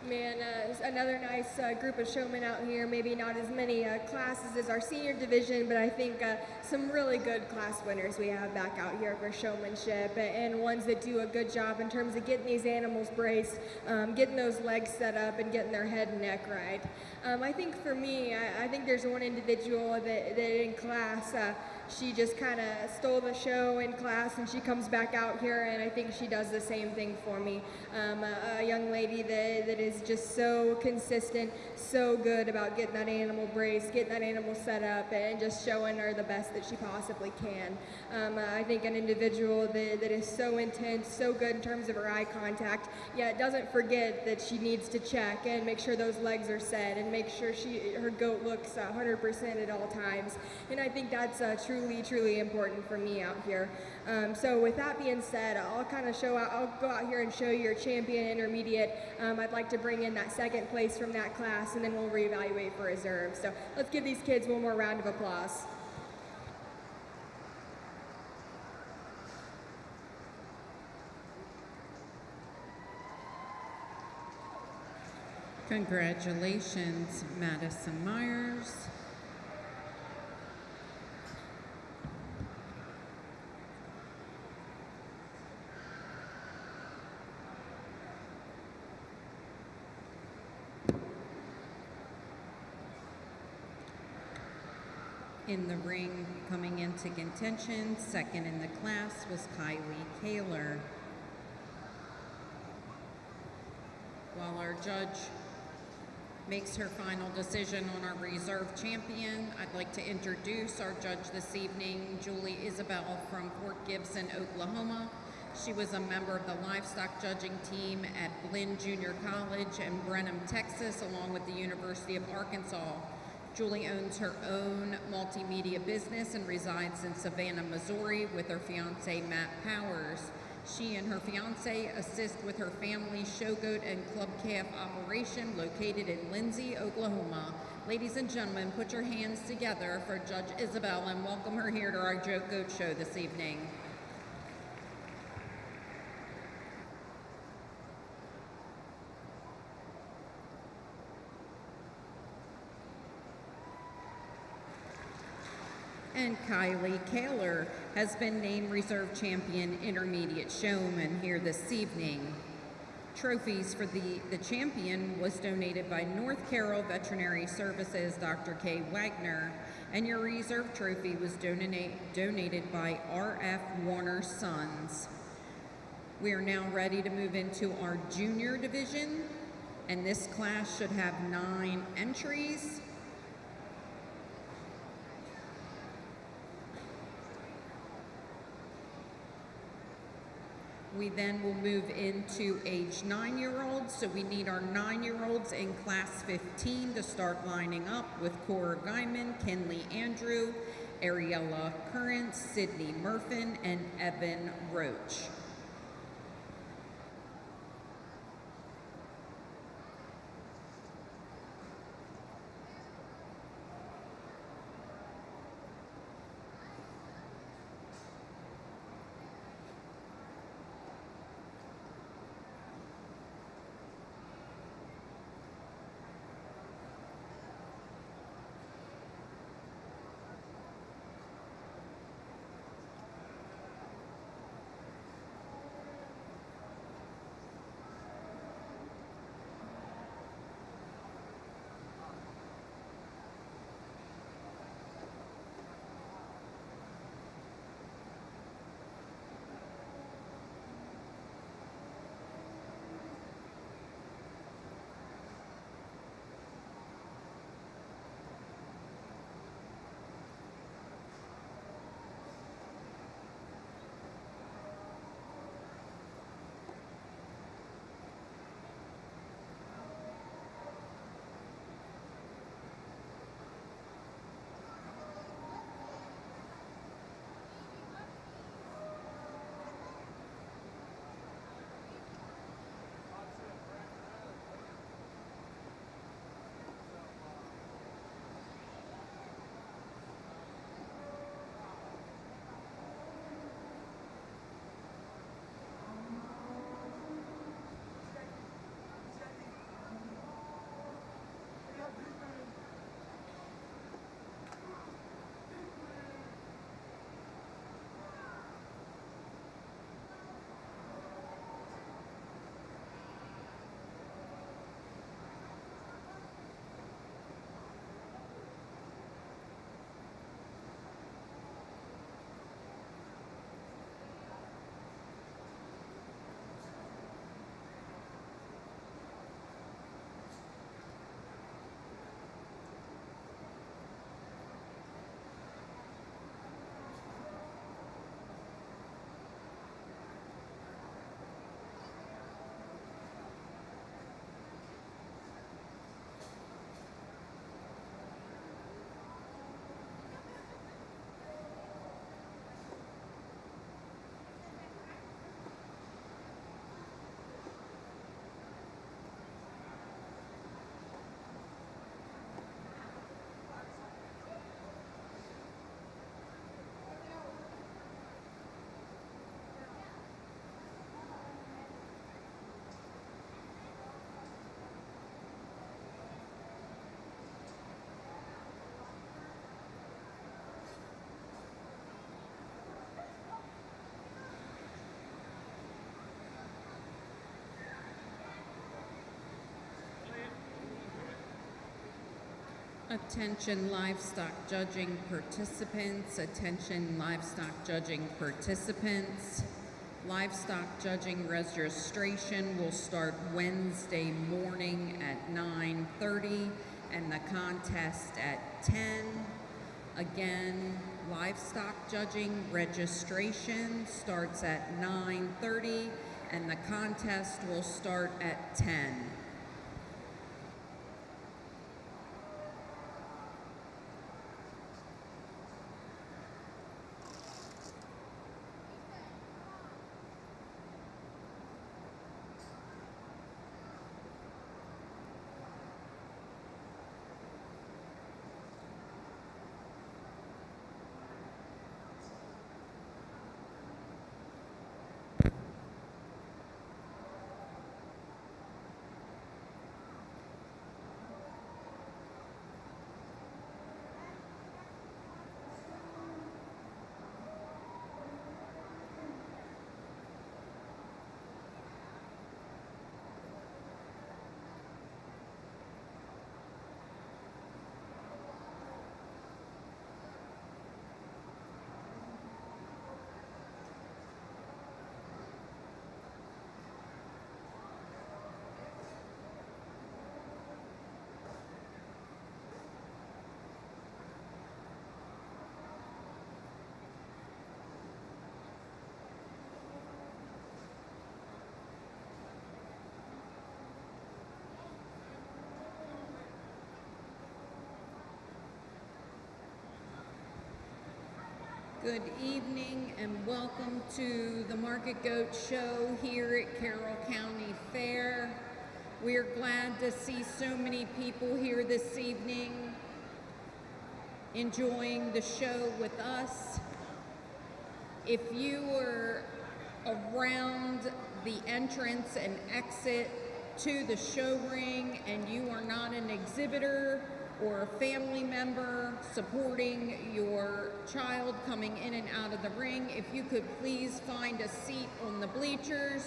Man, another nice group of showmen out here. Maybe not as many classes as our senior division, but I think some really good class winners we have back out here for showmanship, and ones that do a good job in terms of getting these animals braced, getting those legs set up, and getting their head and neck right. I think for me, I think there's one individual that in class, she just kind of stole the show in class, and she comes back out here, and I think she does the same thing for me. A young lady that is just so consistent, so good about getting that animal braced, getting that animal set up, and just showing her the best that she possibly can. I think an individual that is so intense, so good in terms of her eye contact, yet doesn't forget that she needs to check and make sure those legs are set and make sure her goat looks 100% at all times. And I think that's truly important for me out here. So with that being said, I'll go out here and show you your champion intermediate. I'd like to bring in that second place from that class, and then we'll reevaluate for reserve. So let's give these kids one more round of applause. Congratulations, Madison Myers. In the ring, coming into contention, second in the class was Kylie Kaler. While our judge makes her final decision on our reserve champion, I'd like to introduce our judge this evening, Julie Isabel from Fort Gibson, Oklahoma. She was a member of the livestock judging team at Blinn Junior College in Brenham, Texas, along with the University of Arkansas. Julie owns her own multimedia business and resides in Savannah, Missouri with her fiance, Matt Powers. She and her fiance assist with her family's show goat and club calf operation located in Lindsay, Oklahoma. Ladies and gentlemen, put your hands together for Judge Isabel and welcome her here to our goat show this evening. And Kylie Kaler has been named Reserve Champion Intermediate Showman here this evening. Trophies for the champion was donated by North Carroll Veterinary Services, Dr. K. Wagner, and your reserve trophy was donated by R.F. Warner Sons. We are now ready to move into our junior division, and this class should have 9 entries. We then will move into age 9-year-olds, so we need our 9-year-olds in class 15 to start lining up with Cora Guyman, Kinley Andrew, Ariella Current, Sydney Murfin, and Evan Roach. Attention livestock judging participants, attention livestock judging participants. Livestock judging registration will start Wednesday morning at 9:30 and the contest at 10. Again, livestock judging registration starts at 9:30 and the contest will start at 10. Good evening and welcome to the Market Goat Show here at Carroll County Fair. We're glad to see so many people here this evening enjoying the show with us. If you are around the entrance and exit to the show ring and you are not an exhibitor or a family member supporting your child coming in and out of the ring, if you could please find a seat on the bleachers.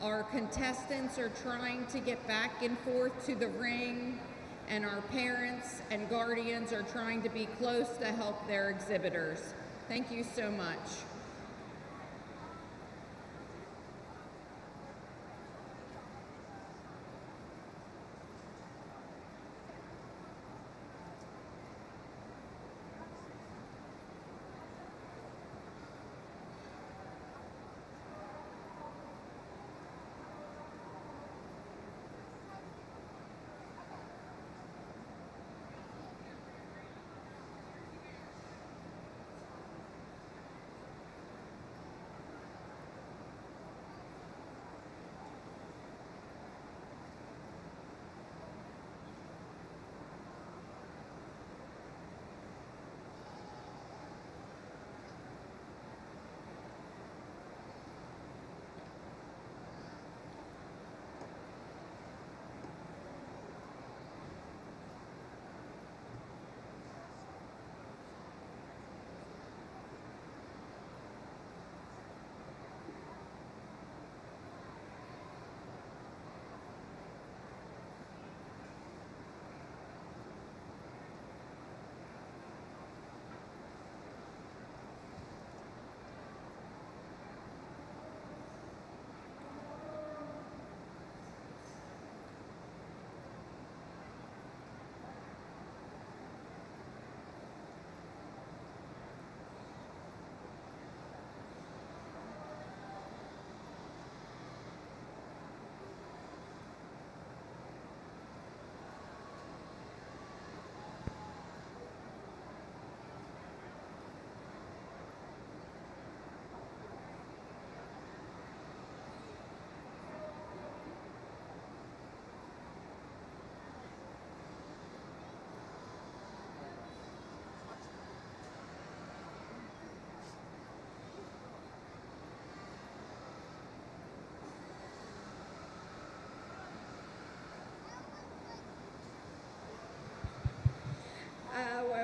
Our contestants are trying to get back and forth to the ring, and our parents and guardians are trying to be close to help their exhibitors. Thank you so much.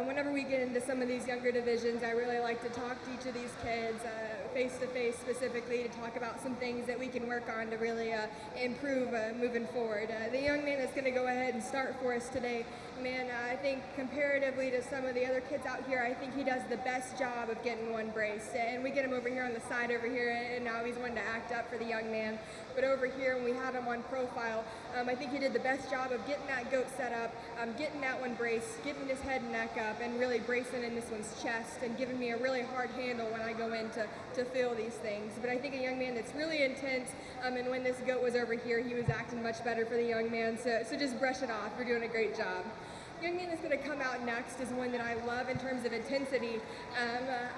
Whenever we get into some of these younger divisions, I really like to talk to each of these kids. face-to-face specifically to talk about some things that we can work on to really improve moving forward. The young man that's going to go ahead and start for us today, man, I think comparatively to some of the other kids out here, I think he does the best job of getting one brace. And we get him over here on the side over here, and now he's wanting to act up for the young man. But over here, when we had him on profile, I think he did the best job of getting that goat set up, getting that one brace, getting his head and neck up, and really bracing in this one's chest and giving me a really hard handle when I go in to feel these things. But I think a young man that's really intense, and when this goat was over here, he was acting much better for the young man. So just brush it off. You're doing a great job. Young man that's going to come out next is one that I love in terms of intensity.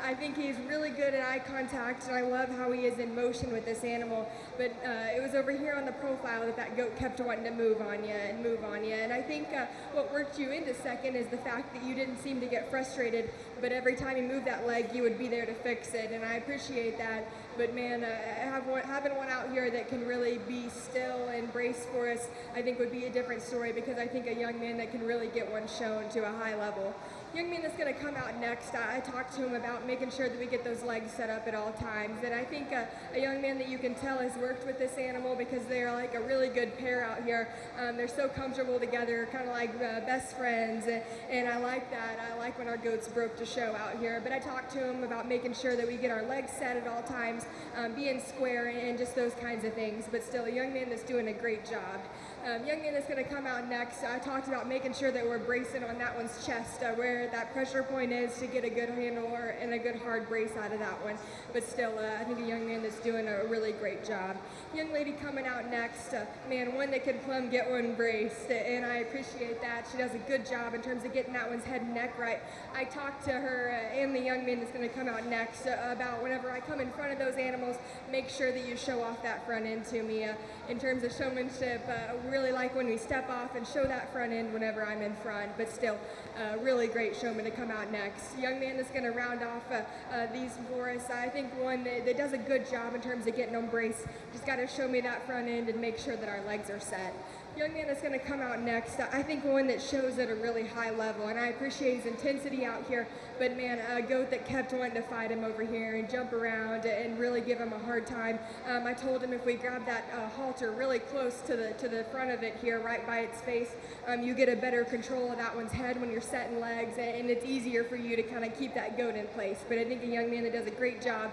I think he's really good at eye contact, and I love how he is in motion with this animal. But it was over here on the profile that goat kept wanting to move on you and move on you. And I think what worked you into second is the fact that you didn't seem to get frustrated, but every time you moved that leg, you would be there to fix it. And I appreciate that. But man, having one out here that can really be still and brace for us, I think would be a different story, because I think a young man that can really get one shown to a high level. Young man that's going to come out next, I talked to him about making sure that we get those legs set up at all times. And I think a young man that you can tell has worked with this animal, because they're like a really good pair out here. They're so comfortable together, kind of like best friends. And I like that. I like when our goats broke to show out here. But I talked to him about making sure that we get our legs set at all times, being square, and just those kinds of things. But still, a young man that's doing a great job. Young man that's going to come out next, I talked about making sure that we're bracing on that one's chest, where that pressure point is, to get a good handle and a good hard brace out of that one. But still, I think a young man that's doing a really great job. Young lady coming out next, man, one that can plumb get one braced, and I appreciate that. She does a good job in terms of getting that one's head and neck right. I talked to her and the young man that's going to come out next about whenever I come in front of those animals, make sure that you show off that front end to me. In terms of showmanship, really like when we step off and show that front end whenever I'm in front, but still, really great showman to come out next. Young man that's going to round off these for us. I think one that does a good job in terms of getting them braced. Just got to show me that front end and make sure that our legs are set. Young man that's going to come out next, I think one that shows at a really high level, and I appreciate his intensity out here, but man, a goat that kept wanting to fight him over here and jump around and really give him a hard time. I told him if we grab that halter really close to the front of it here, right by its face, you get a better control of that one's head when you're setting legs, and it's easier for you to kind of keep that goat in place. But I think a young man that does a great job.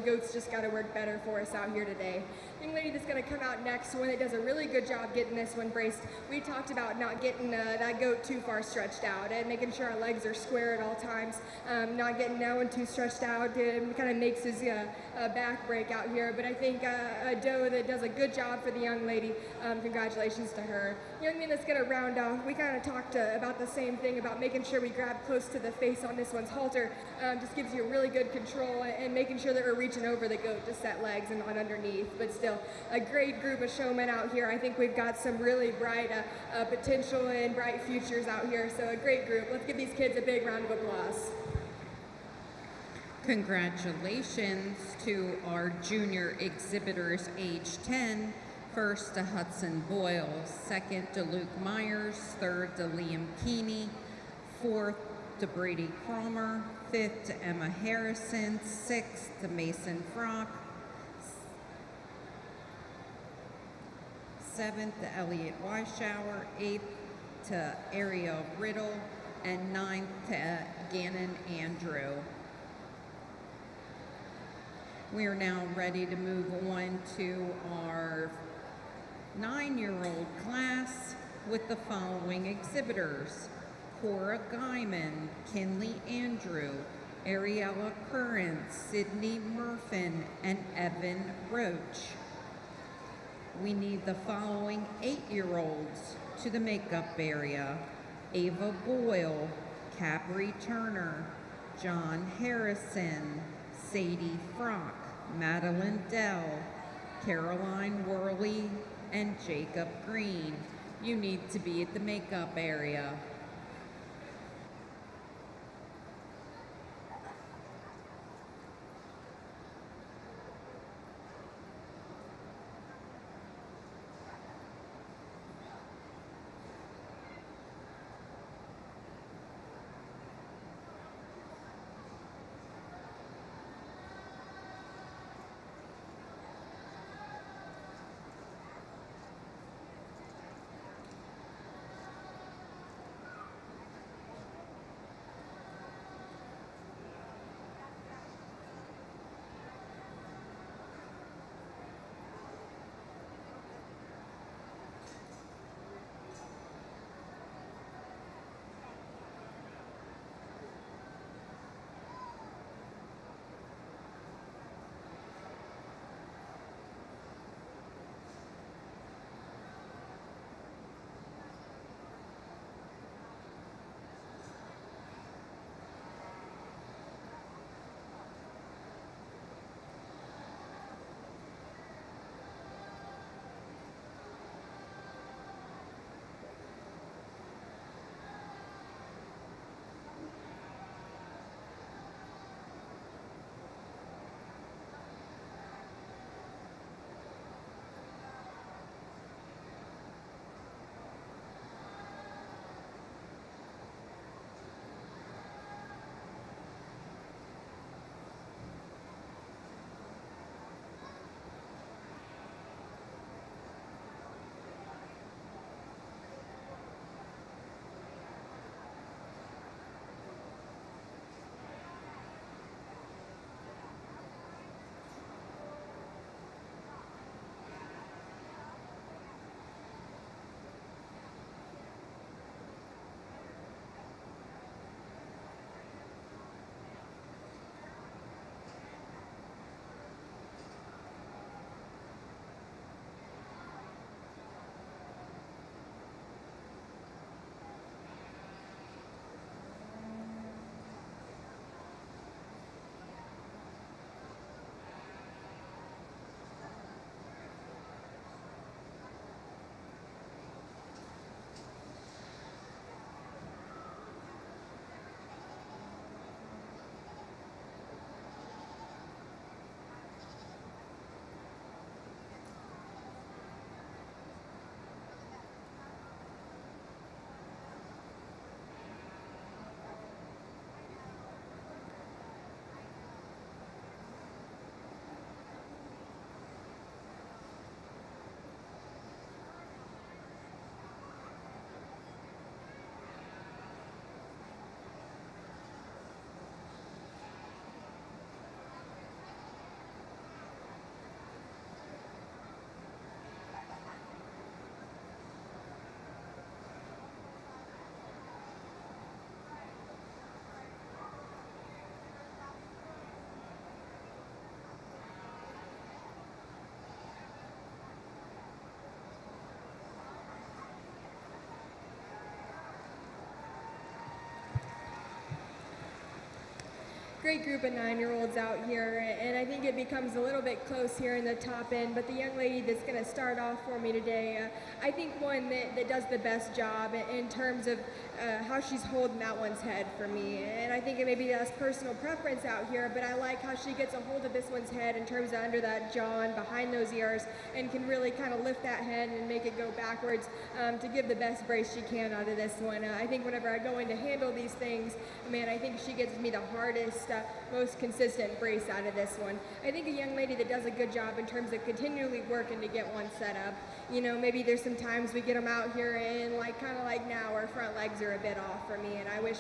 Goats just got to work better for us out here today. Young lady that's going to come out next, one that does a really good job getting this one braced. We talked about not getting that goat too far stretched out and making sure our legs are square at all times, not getting that one too stretched out. It kind of makes his back break out here. But I think a doe that does a good job for the young lady, congratulations to her. Young man that's going to round off, we kind of talked about the same thing, about making sure we grab close to the face on this one's halter. Just gives you really good control and making sure that we're reaching over the goat to set legs and not underneath. But still, a great group of showmen out here. I think we've got some really bright potential and bright futures out here. So a great group. Let's give these kids a big round of applause. Congratulations to our junior exhibitors age 10. First to Hudson Boyle, second to Luke Myers, third to Liam Keeney, fourth to Brady Cromer, fifth to Emma Harrison, sixth to Mason Frock, seventh to Elliot Weishauer, eighth to Ariel Riddle, and ninth to Gannon Andrew. We are now ready to move on to our 9-year-old class with the following exhibitors: Cora Guyman, Kinley Andrew, Ariella Curran, Sydney Murfin, and Evan Roach. We need the following 8-year-olds to the makeup area: Ava Boyle, Capri Turner, John Harrison, Sadie Frock, Madeline Dell, Caroline Worley, and Jacob Green. You need to be at the makeup area. great group of 9-year-olds out here, and I think it becomes a little bit close here in the top end, but the young lady that's going to start off for me today, I think one that does the best job in terms of how she's holding that one's head for me, and I think it maybe that's personal preference out here, but I like how she gets a hold of this one's head in terms of under that jaw and behind those ears, and can really kind of lift that head and make it go backwards to give the best brace she can out of this one. I think whenever I go in to handle these things, man, I think she gives me the hardest, most consistent brace out of this one. I think a young lady that does a good job in terms of continually working to get one set up. You know, maybe there's some times we get them out here and kind of like now, our front legs are a bit off for me, and I wish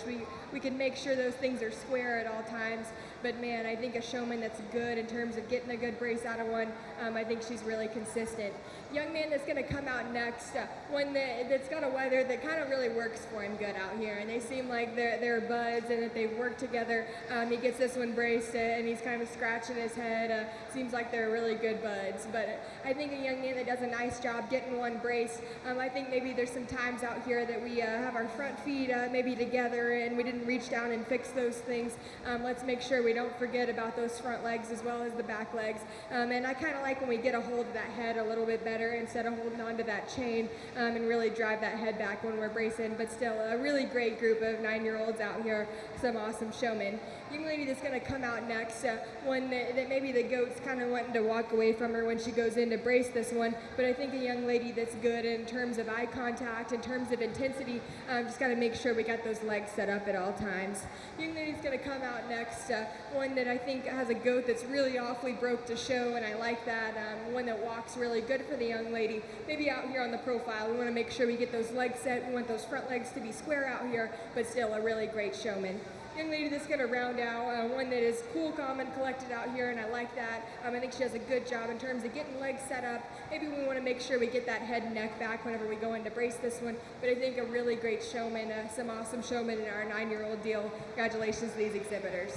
we could make sure those things are square at all times. But man, I think a showman that's good in terms of getting a good brace out of one, I think she's really consistent. Young man that's going to come out next, one that's got a weather that kind of really works for him good out here, and they seem like they're buds and that they work together. He gets this one braced and he's kind of scratching his head. Seems like they're really good buds, but I think a young man that does a nice job getting one braced. I think maybe there's some times out here that we have our front feet maybe together and we didn't reach down and fix those things. Let's make sure we don't forget about those front legs as well as the back legs. And I kind of like when we get a hold of that head a little bit better instead of holding onto that chain and really drive that head back when we're bracing. But still, a really great group of 9-year-olds out here, some awesome showmen. Young lady that's going to come out next, one that maybe the goat's kind of wanting to walk away from her when she goes in to brace this one, but I think a young lady that's good in terms of eye contact, in terms of intensity, just got to make sure we got those legs set up at all times. Young lady's going to come out next, one that I think has a goat that's really awfully broke to show, and I like that, one that walks really good for the young lady. Maybe out here on the profile, we want to make sure we get those legs set, we want those front legs to be square out here, but still a really great showman. Young lady that's going to round out, one that is cool, calm, and collected out here, and I like that. I think she does a good job in terms of getting legs set up. Maybe we want to make sure we get that head and neck back whenever we go in to brace this one, but I think a really great showman, some awesome showmen in our 9-year-old deal. Congratulations to these exhibitors.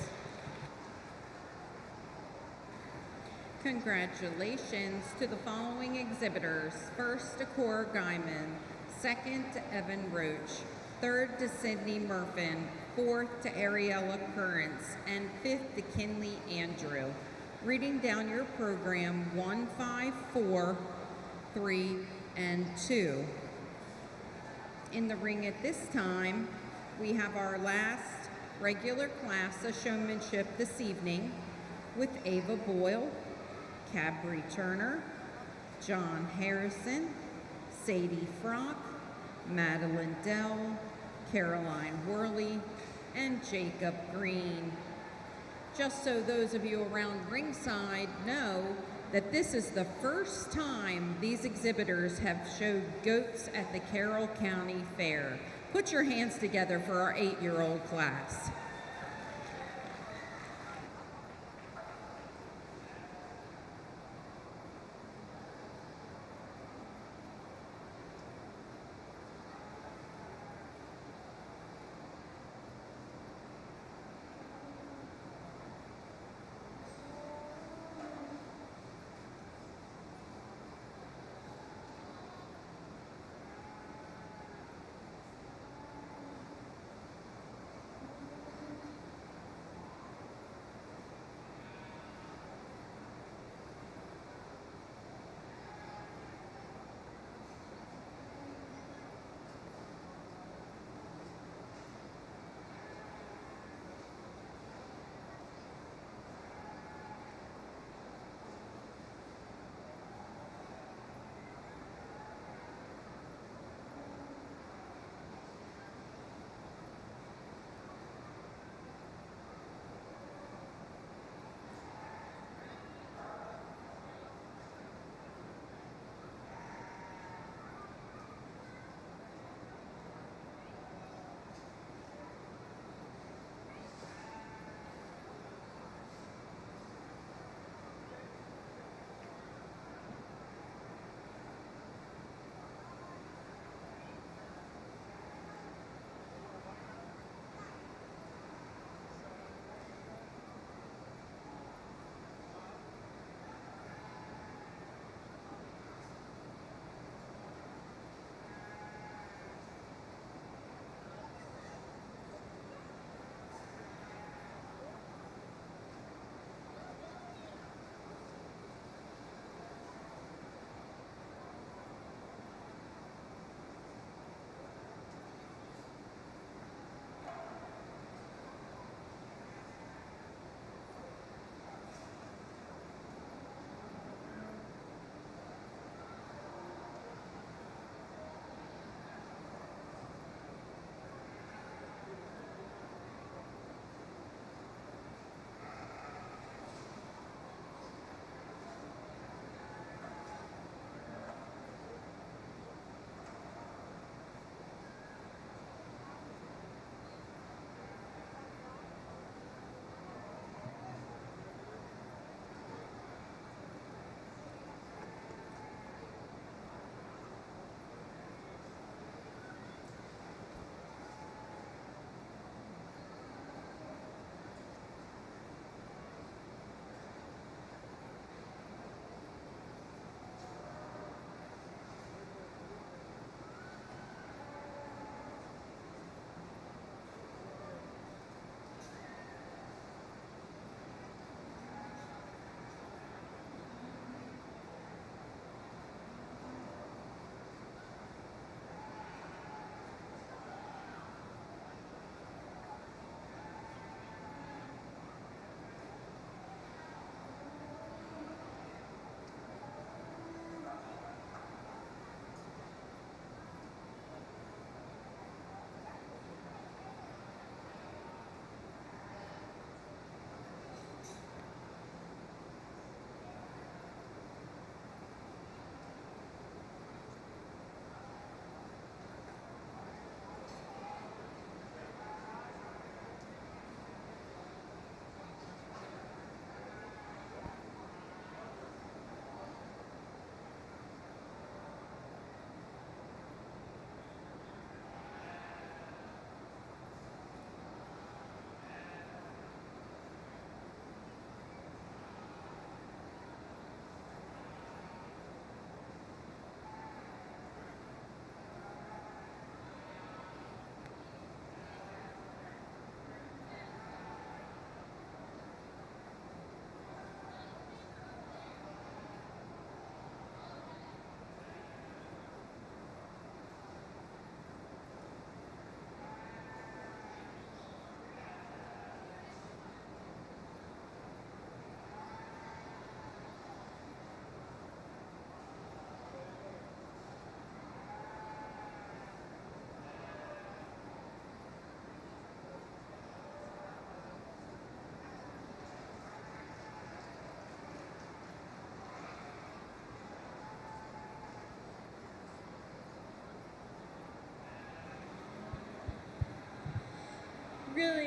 Congratulations to the following exhibitors. First to Cora Guyman, second to Evan Roach, third to Sydney Murfin, fourth to Ariella Currents, and fifth to Kinley Andrew. Reading down your program, 1, 5, 4, 3, and 2. In the ring at this time, we have our last regular class of showmanship this evening with Ava Boyle, Cabri Turner, John Harrison, Sadie Frock, Madeline Dell, Caroline Worley, and Jacob Green. Just so those of you around ringside know that this is the first time these exhibitors have showed goats at the Carroll County Fair. Put your hands together for our 8-year-old class.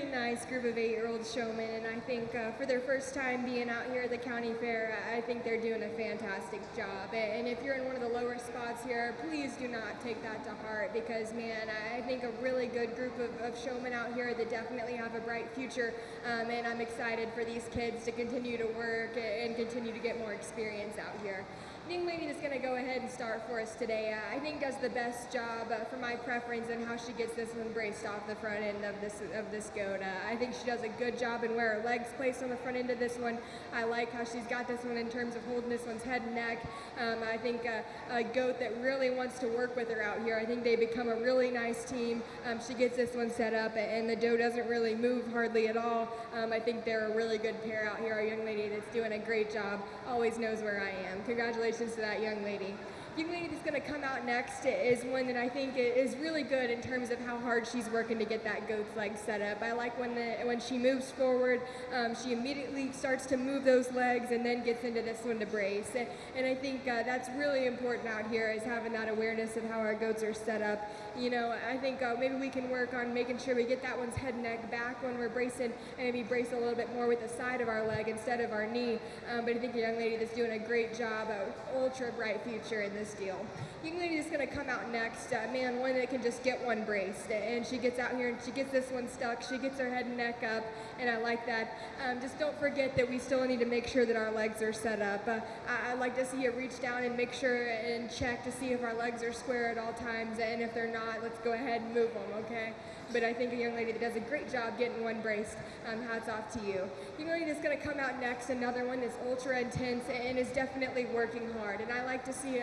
nice group of 8-year-old showmen, and I think for their first time being out here at the county fair, I think they're doing a fantastic job. And if you're in one of the lower spots here, please do not take that to heart, because man, I think a really good group of showmen out here that definitely have a bright future, and I'm excited for these kids to continue to work and continue to get more experience out here. The young lady that's going to go ahead and start for us today, I think does the best job for my preference in how she gets this one braced off the front end of this goat. I think she does a good job in where her legs placed on the front end of this one. I like how she's got this one in terms of holding this one's head and neck. I think a goat that really wants to work with her out here. I think they become a really nice team. She gets this one set up, and the doe doesn't really move hardly at all. I think they're a really good pair out here. Our young lady that's doing a great job always knows where I am. Congratulations to that young lady. The young lady that's going to come out next is one that I think is really good in terms of how hard she's working to get that goat's leg set up. I like when she moves forward, she immediately starts to move those legs and then gets into this one to brace. And I think that's really important out here, is having that awareness of how our goats are set up. You know, I think maybe we can work on making sure we get that one's head and neck back when we're bracing, and maybe brace a little bit more with the side of our leg instead of our knee. But I think the young lady that's doing a great job, ultra bright future in this deal. The young lady that's going to come out next, man, one that can just get one braced, and she gets out here and she gets this one stuck. She gets her head and neck up, and I like that. Just don't forget that we still need to make sure that our legs are set up. I like to see you reach down and make sure and check to see if our legs are square at all times, and if they're not, let's go ahead and move them, okay? But I think a young lady that does a great job getting one braced, hats off to you. The young lady that's going to come out next, another one that's ultra intense and is definitely working hard. And I like to see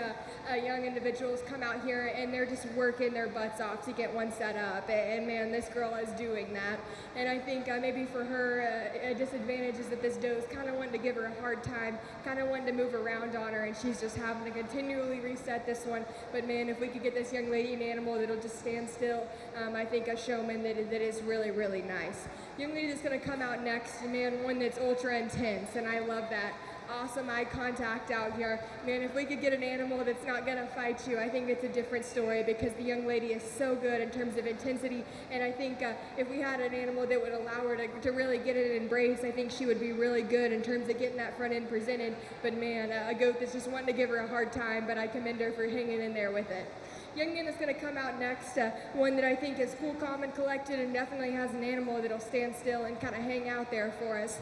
young individuals come out here and they're just working their butts off to get one set up. And man, this girl is doing that. And I think maybe for her, a disadvantage is that this doe is kind of wanting to give her a hard time, kind of wanting to move around on her, and she's just having to continually reset this one. But man, if we could get this young lady an animal that'll just stand still, I think a showman that is really, really nice. Young lady that's going to come out next, man, one that's ultra intense, and I love that. Awesome eye contact out here. Man, if we could get an animal that's not going to fight you, I think it's a different story, because the young lady is so good in terms of intensity, and I think if we had an animal that would allow her to really get an embrace, I think she would be really good in terms of getting that front end presented. But man, a goat that's just wanting to give her a hard time, but I commend her for hanging in there with it. Young man that's going to come out next, one that I think is cool, calm, and collected, and definitely has an animal that'll stand still and kind of hang out there for us.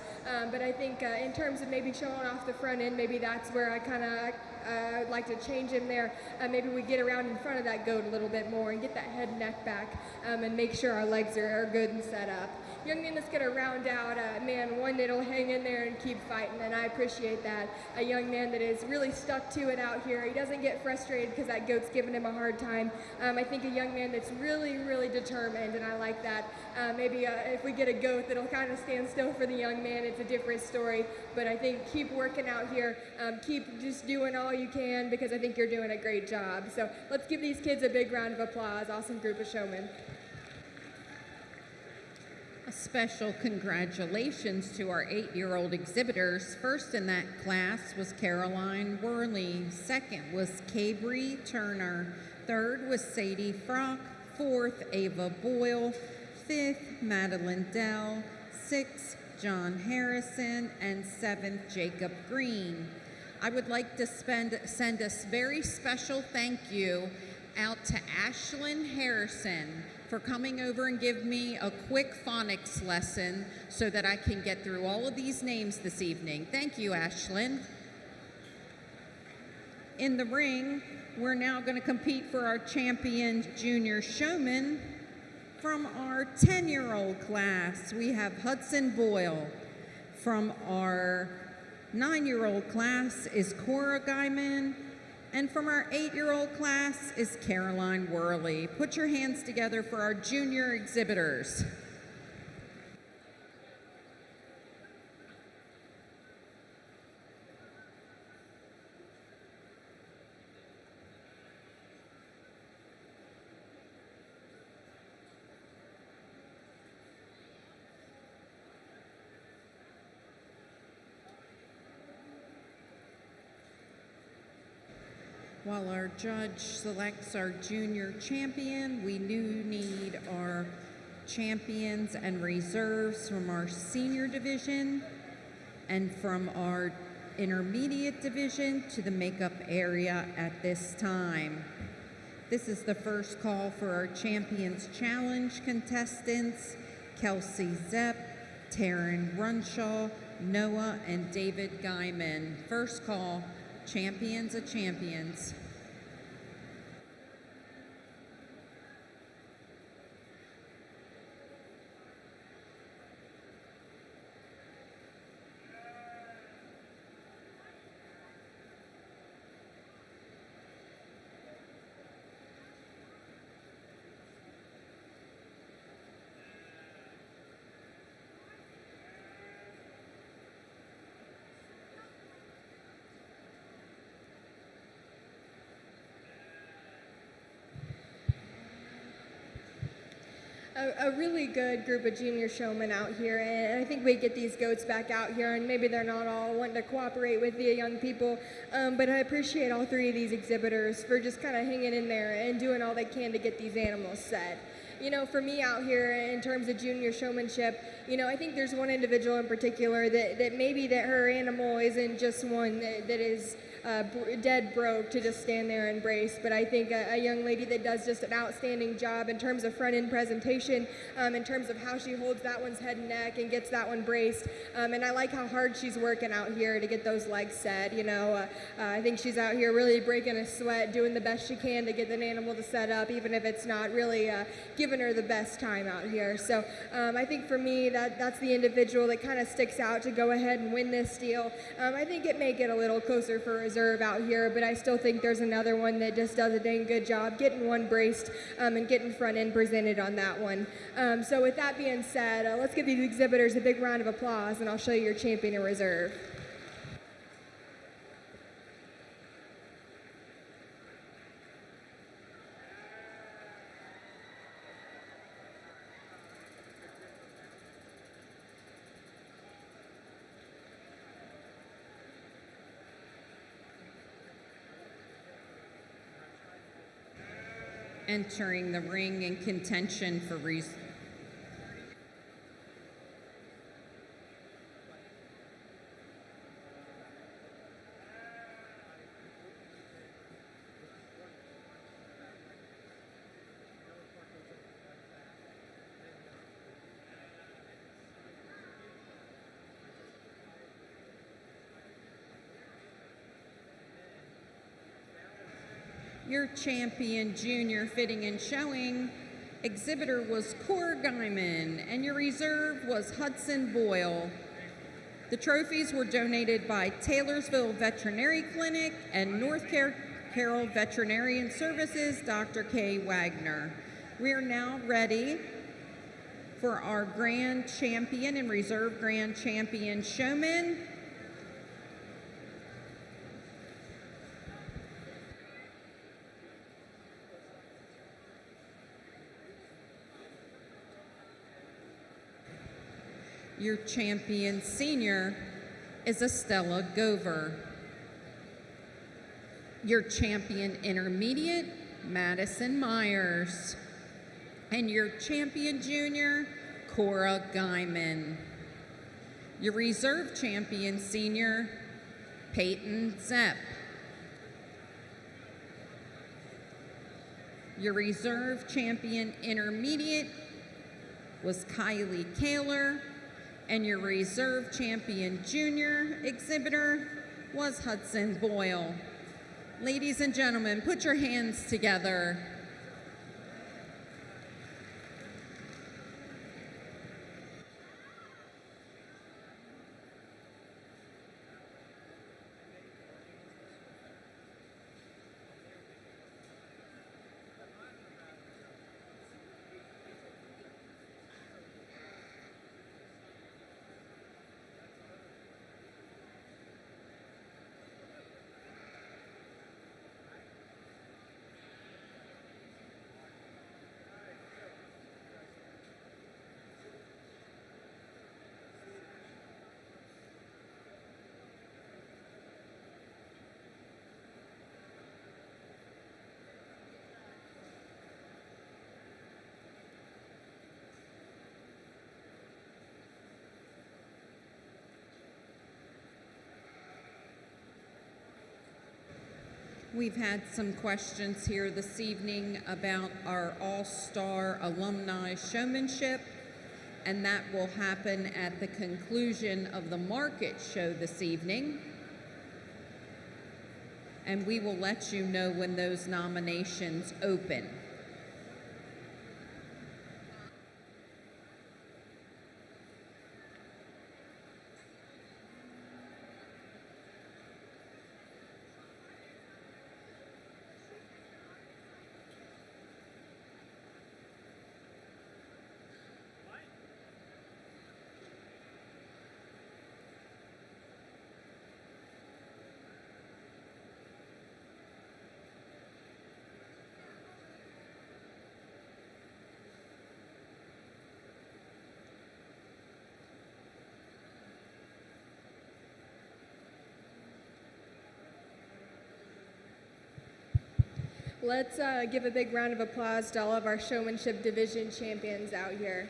But I think in terms of maybe showing off the front end, maybe that's where I kind of like to change him there. Maybe we get around in front of that goat a little bit more and get that head and neck back, and make sure our legs are good and set up. Young man that's going to round out, man, one that'll hang in there and keep fighting, and I appreciate that. A young man that is really stuck to it out here. He doesn't get frustrated because that goat's giving him a hard time. I think a young man that's really, really determined, and I like that. Maybe if we get a goat that'll kind of stand still for the young man, it's a different story. But I think keep working out here. Keep just doing all you can, because I think you're doing a great job. So let's give these kids a big round of applause. Awesome group of showmen. A special congratulations to our 8-year-old exhibitors. First in that class was Caroline Worley. Second was Cabry Turner. Third was Sadie Frock. Fourth, Ava Boyle. Fifth, Madeline Dell. Sixth, John Harrison. And seventh, Jacob Green. I would like to send a very special thank you out to Ashlyn Harrison for coming over and give me a quick phonics lesson so that I can get through all of these names this evening. Thank you, Ashlyn. In the ring, we're now going to compete for our champion junior showman. From our 10-year-old class, we have Hudson Boyle. From our 9-year-old class is Cora Guyman. And from our 8-year-old class is Caroline Worley. Put your hands together for our junior exhibitors. While our judge selects our junior champion, we do need our champions and reserves from our senior division and from our intermediate division to the makeup area at this time. This is the first call for our Champions Challenge contestants, Kelsey Zepp, Taryn Runshaw, Noah, and David Guyman. First call, Champions of Champions. A really good group of junior showmen out here, and I think we get these goats back out here, and maybe they're not all wanting to cooperate with the young people, but I appreciate all three of these exhibitors for just kind of hanging in there and doing all they can to get these animals set. You know, for me out here in terms of junior showmanship, you know, I think there's one individual in particular that maybe that her animal isn't just one that is dead broke to just stand there and brace, but I think a young lady that does just an outstanding job in terms of front end presentation, in terms of how she holds that one's head and neck and gets that one braced, and I like how hard she's working out here to get those legs set. You know, I think she's out here really breaking a sweat, doing the best she can to get an animal to set up, even if it's not really giving her the best time out here. So I think for me that's the individual that kind of sticks out to go ahead and win this deal. I think it may get a little closer for reserve out here, but I still think there's another one that just does a dang good job getting one braced and getting front end presented on that one. So with that being said, let's give these exhibitors a big round of applause, and I'll show you your champion in reserve. Entering the ring in contention for your champion junior fitting and showing exhibitor was Cora Guyman, and your reserve was Hudson Boyle. The trophies were donated by Taylorsville Veterinary Clinic and North Carroll Veterinarian Services, Dr. Kay Wagner. We are now ready for our grand champion and reserve grand champion showman. Your champion senior is Estella Gover. Your champion intermediate, Madison Myers. And your champion junior, Cora Guyman. Your reserve champion senior, Peyton Zepp. Your reserve champion intermediate was Kylie Kaler. And your reserve champion junior exhibitor was Hudson Boyle. Ladies and gentlemen, put your hands together. We've had some questions here this evening about our All-Star Alumni Showmanship, and that will happen at the conclusion of the market show this evening. And we will let you know when those nominations open. Let's give a big round of applause to all of our Showmanship Division champions out here.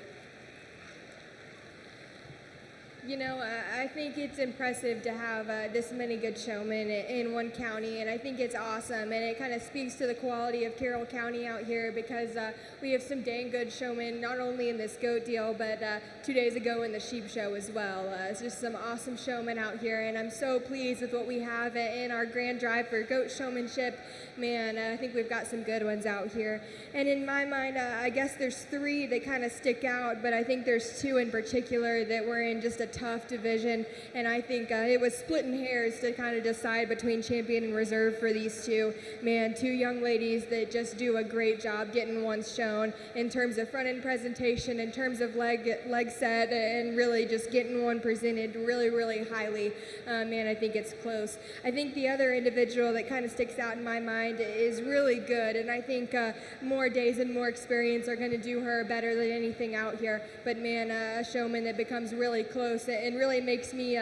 You know, I think it's impressive to have this many good showmen in one county, and I think it's awesome, and it kind of speaks to the quality of Carroll County out here because we have some dang good showmen, not only in this goat deal, but 2 days ago in the sheep show as well. It's just some awesome showmen out here, and I'm so pleased with what we have in our grand drive for goat showmanship. Man, I think we've got some good ones out here. And in my mind, I guess there's 3 that kind of stick out, but I think there's 2 in particular that were in just a tough division, and I think it was splitting hairs to kind of decide between champion and reserve for these 2. Man, 2 young ladies that just do a great job getting one shown in terms of front end presentation, in terms of leg set, and really just getting one presented really, really highly. Man, I think it's close. I think the other individual that kind of sticks out in my mind is really good, and I think more days and more experience are going to do her better than anything out here. But man, a showman that becomes really close and really makes me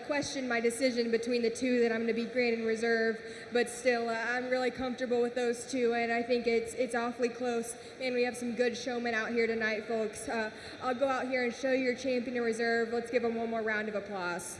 question my decision between the 2 that I'm going to be grand and reserve. But still, I'm really comfortable with those 2, and I think it's awfully close. And we have some good showmen out here tonight, folks. I'll go out here and show you your champion and reserve. Let's give them one more round of applause.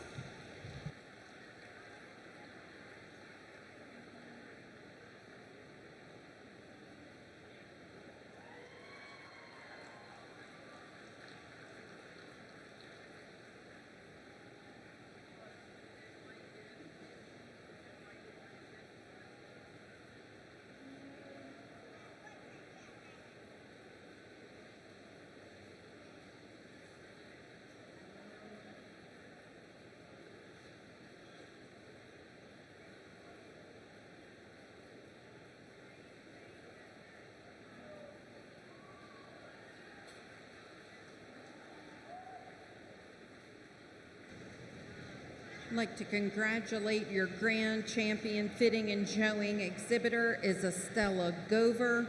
I'd like to congratulate your grand champion fitting and showing exhibitor is Estella Gover.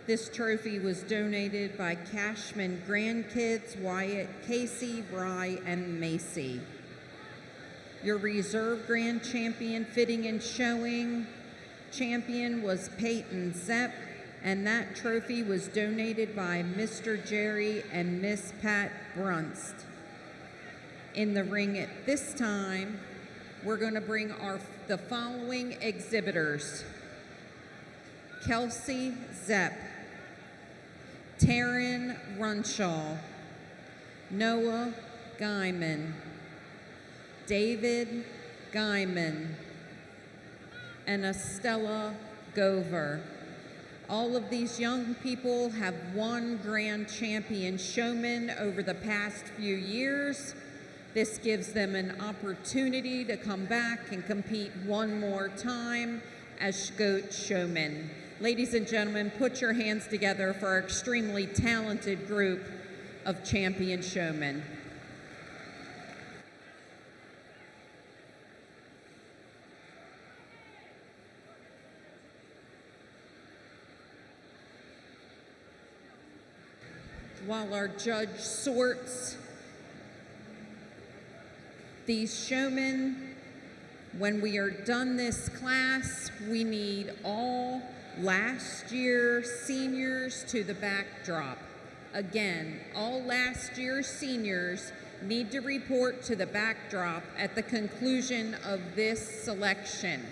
This trophy was donated by Cashman grandkids Wyatt, Casey, Rye, and Macy. Your reserve grand champion fitting and showing champion was Peyton Zepp, and that trophy was donated by Mr. Jerry and Miss Pat Brunst. In the ring at this time, we're going to bring the following exhibitors: Kelsey Zepp, Taryn Runshaw, Noah Guyman, David Guyman, and Estella Gover. All of these young people have won grand champion showmen over the past few years. This gives them an opportunity to come back and compete one more time as goat showmen. Ladies and gentlemen, put your hands together for our extremely talented group of champion showmen. While our judge sorts these showmen, when we are done this class, we need all last year seniors to the backdrop. Again, all last year seniors need to report to the backdrop at the conclusion of this selection.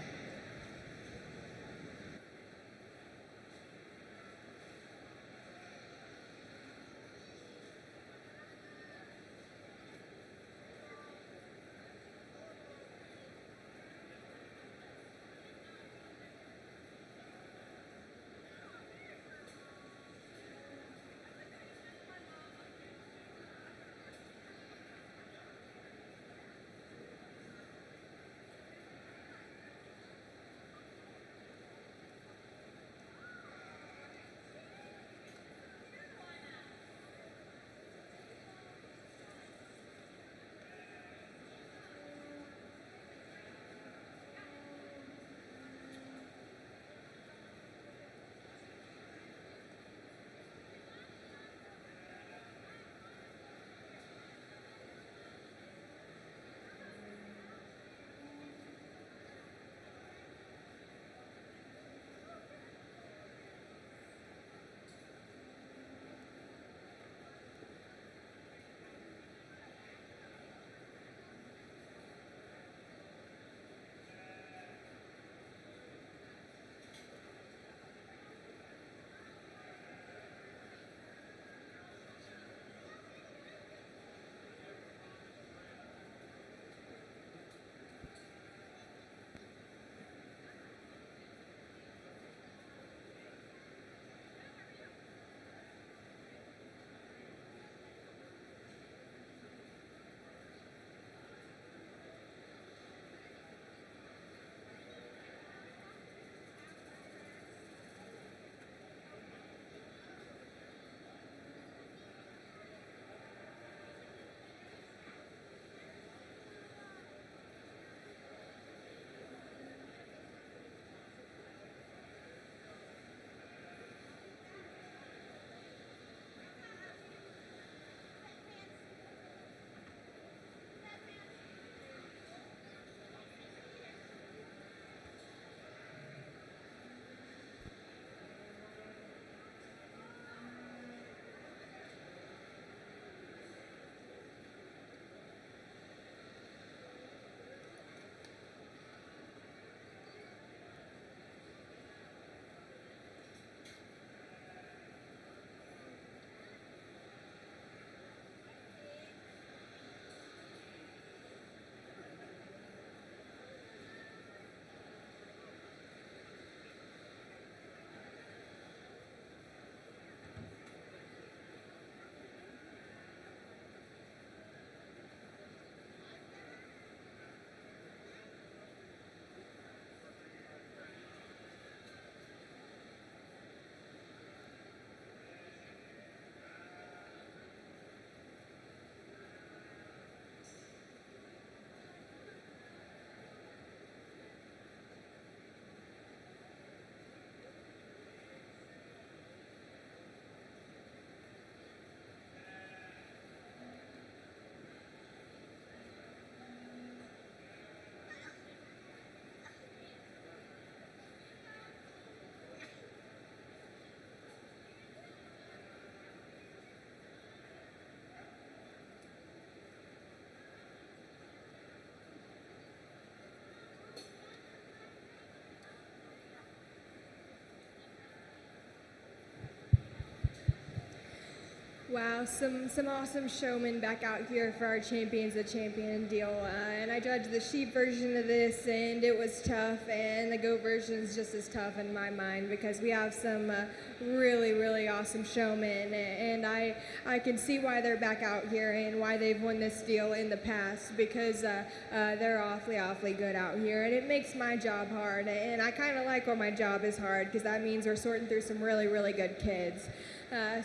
Wow, some awesome showmen back out here for our Champions of Champion deal. And I judged the sheep version of this, and it was tough, and the goat version is just as tough in my mind because we have some really, really awesome showmen, and I can see why they're back out here and why they've won this deal in the past because they're awfully good out here, and it makes my job hard, and I kind of like when my job is hard because that means we're sorting through some really, really good kids.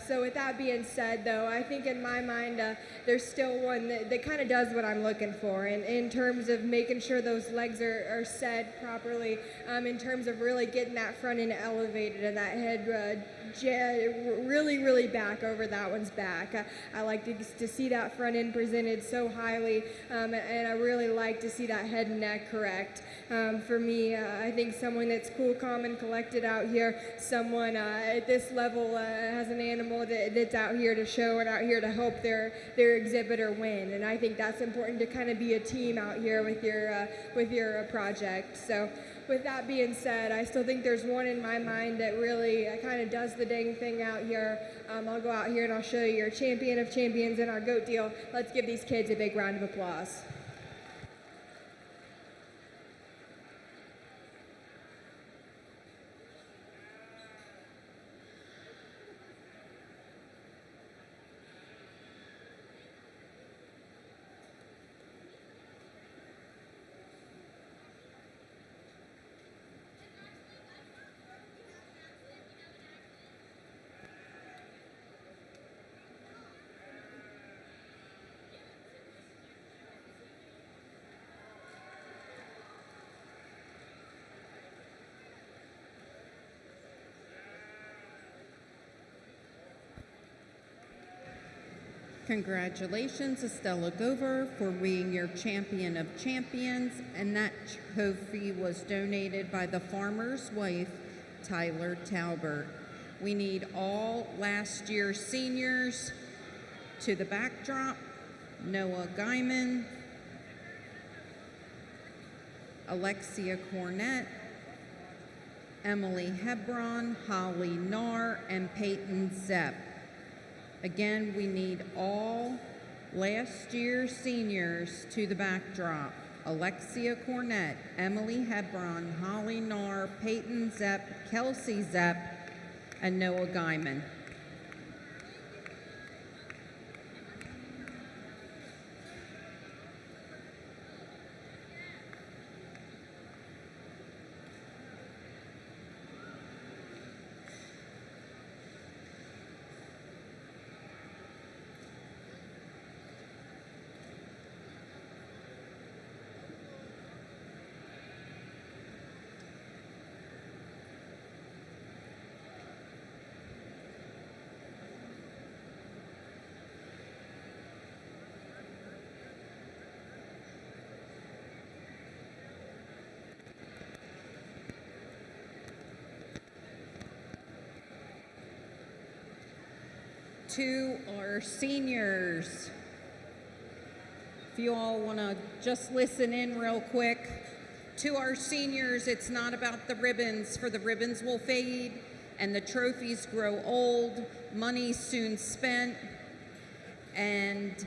So with that being said, though, I think in my mind there's still one that kind of does what I'm looking for in terms of making sure those legs are set properly, in terms of really getting that front end elevated and that head really, really back over that one's back. I like to see that front end presented so highly, and I really like to see that head and neck correct. For me, I think someone that's cool, calm, and collected out here, someone at this level has an animal that's out here to show and out here to help their exhibitor win. And I think that's important to kind of be a team out here with your project. So with that being said, I still think there's one in my mind that really kind of does the dang thing out here. I'll go out here and I'll show you your champion of champions in our goat deal. Let's give these kids a big round of applause. Congratulations, Estella Gover, for being your champion of champions, and that trophy was donated by the farmer's wife, Tyler Talbert. We need all last year's seniors to the backdrop. Noah Guyman, Alexia Cornett, Emily Hebron, Holly Narr, and Peyton Zepp. Again, we need all last year's seniors to the backdrop. Alexia Cornett, Emily Hebron, Holly Narr, Peyton Zepp, Kelsey Zepp, and Noah Guyman. To our seniors, if you all want to just listen in real quick. To our seniors, it's not about the ribbons, for the ribbons will fade and the trophies grow old, money soon spent, and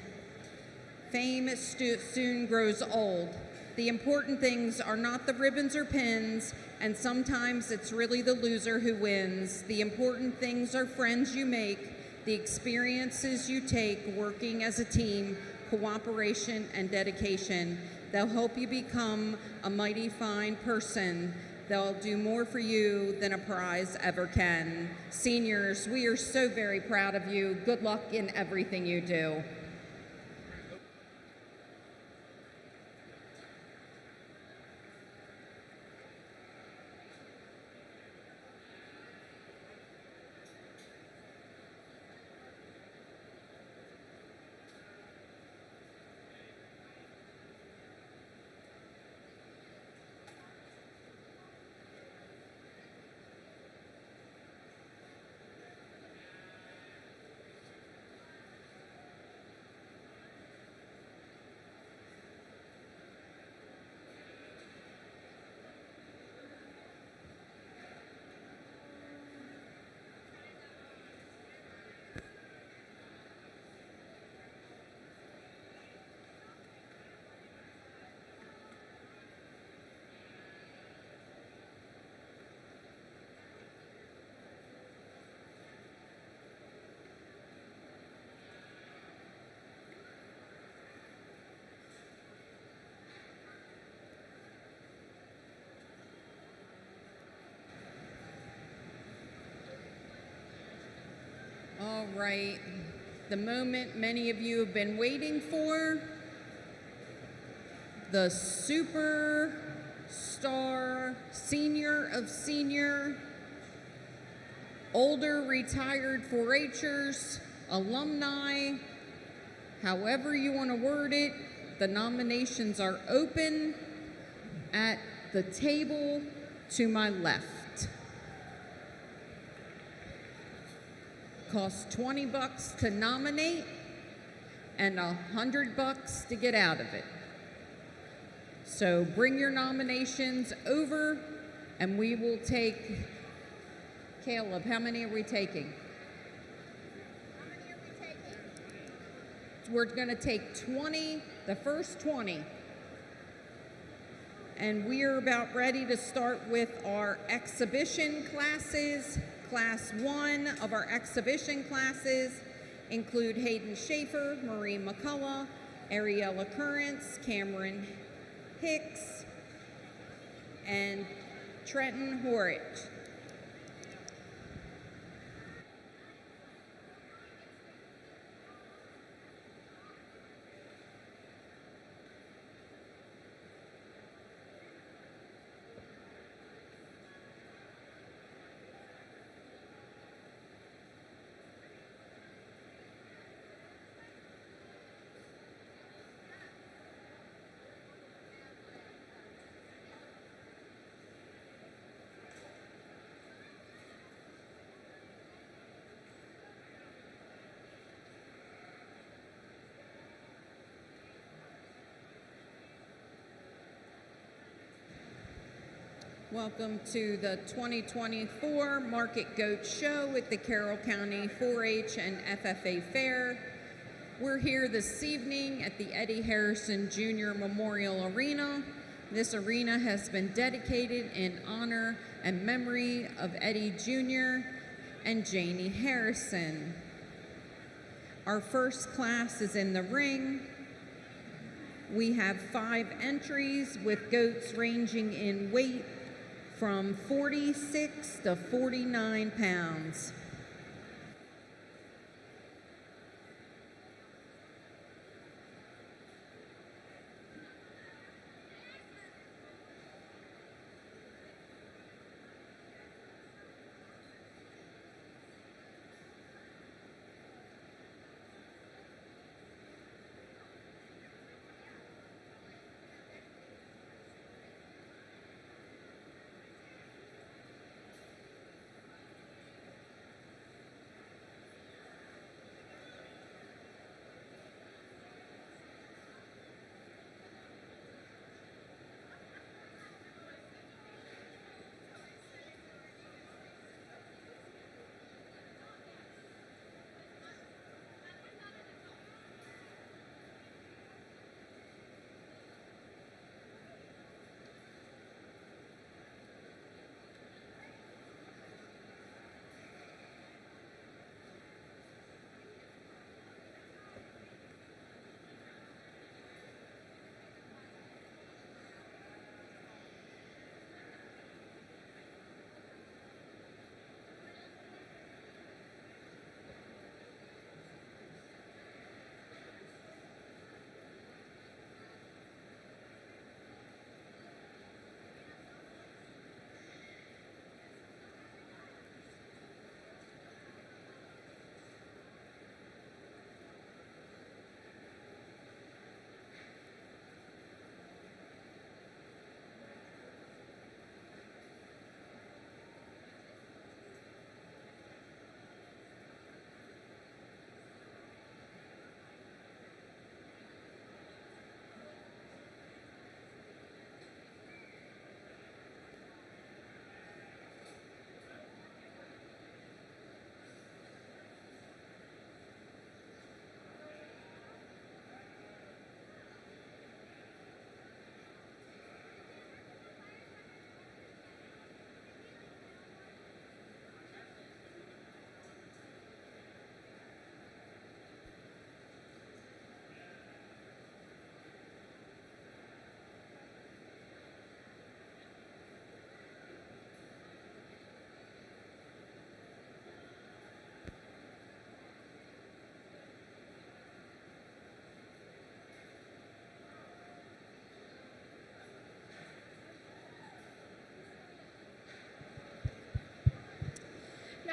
fame soon grows old. The important things are not the ribbons or pins, and sometimes it's really the loser who wins. The important things are friends you make, the experiences you take working as a team, cooperation, and dedication. They'll help you become a mighty fine person. They'll do more for you than a prize ever can. Seniors, we are so very proud of you. Good luck in everything you do. All right, the moment many of you have been waiting for, the superstar senior of senior, older retired 4-Hers, alumni, however you want to word it. The nominations are open at the table to my left. Costs $20 to nominate and $100 to get out of it. So bring your nominations over and we will take, Caleb, how many are we taking? How many are we taking? We're going to take 20, the first 20. And we are about ready to start with our exhibition classes. Class 1 of our exhibition classes include Hayden Schaefer, Marie McCullough, Ariella Currents, Cameron Hicks, and Trenton Horich. Welcome to the 2024 Market Goat Show at the Carroll County 4-H and FFA Fair. We're here this evening at the Eddie Harrison Jr. Memorial Arena. This arena has been dedicated in honor and memory of Eddie Jr. and Janie Harrison. Our first class is in the ring. We have 5 entries with goats ranging in weight from 46 to 49 pounds.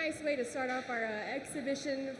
nice way to start off our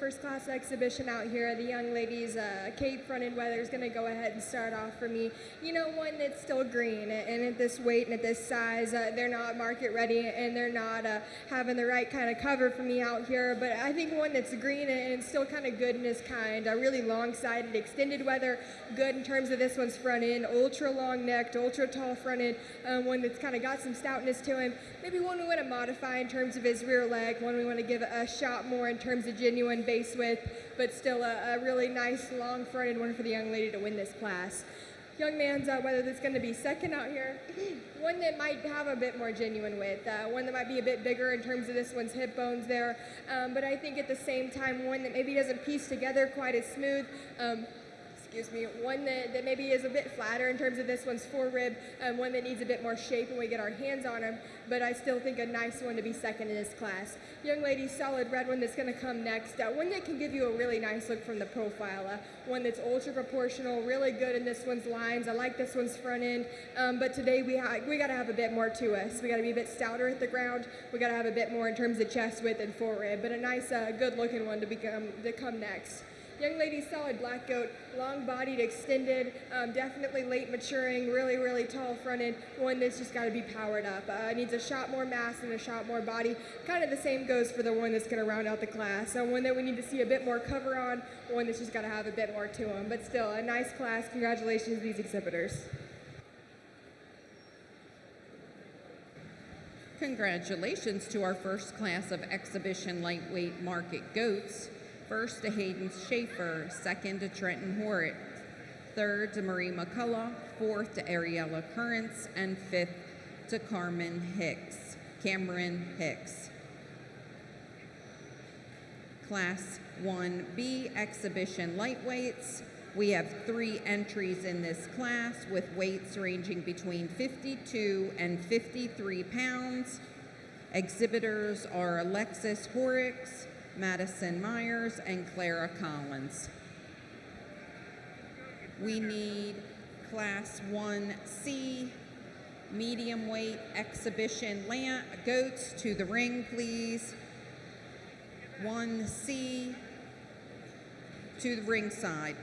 first class exhibition out here. The young ladies' cape fronted weather is going to go ahead and start off for me. You know, one that's still green, and at this weight and at this size, they're not market ready, and they're not having the right kind of cover for me out here. But I think one that's green and still kind of good in its kind. Really long-sided, extended weather, good in terms of this one's front end, ultra long-necked, ultra tall fronted, one that's kind of got some stoutness to him. Maybe one we want to modify in terms of his rear leg, one we want to give a shot more in terms of genuine base width, but still a really nice long-fronted one for the young lady to win this class. Young man's whether that's going to be second out here, one that might have a bit more genuine width, one that might be a bit bigger in terms of this one's hip bones there, but I think at the same time one that maybe doesn't piece together quite as smooth. One that maybe is a bit flatter in terms of this one's forerib, one that needs a bit more shape when we get our hands on him, but I still think a nice one to be second in this class. Young lady, solid red one that's going to come next, one that can give you a really nice look from the profile, one that's ultra proportional, really good in this one's lines. I like this one's front end, but today we got to have a bit more to us. We got to be a bit stouter at the ground. We got to have a bit more in terms of chest width and forerib, but a nice, good looking one to come next. Young lady, solid black goat, long-bodied, extended, definitely late maturing, really, really tall fronted, one that's just got to be powered up. Needs a shot more mass and a shot more body. Kind of the same goes for the one that's going to round out the class. One that we need to see a bit more cover on, one that's just got to have a bit more to them. But still, a nice class. Congratulations to these exhibitors. Congratulations to our first class of exhibition lightweight market goats. First to Hayden Schaefer, second to Trenton Hort, third to Marie McCullough, fourth to Ariella Currents, and fifth to Cameron Hicks. Class 1B exhibition lightweights. We have 3 entries in this class with weights ranging between 52 and 53 pounds. Exhibitors are Alexis Horrocks, Madison Myers, and Clara Collins. We need Class 1C, medium weight exhibition goats to the ring, please. 1C to the ring side.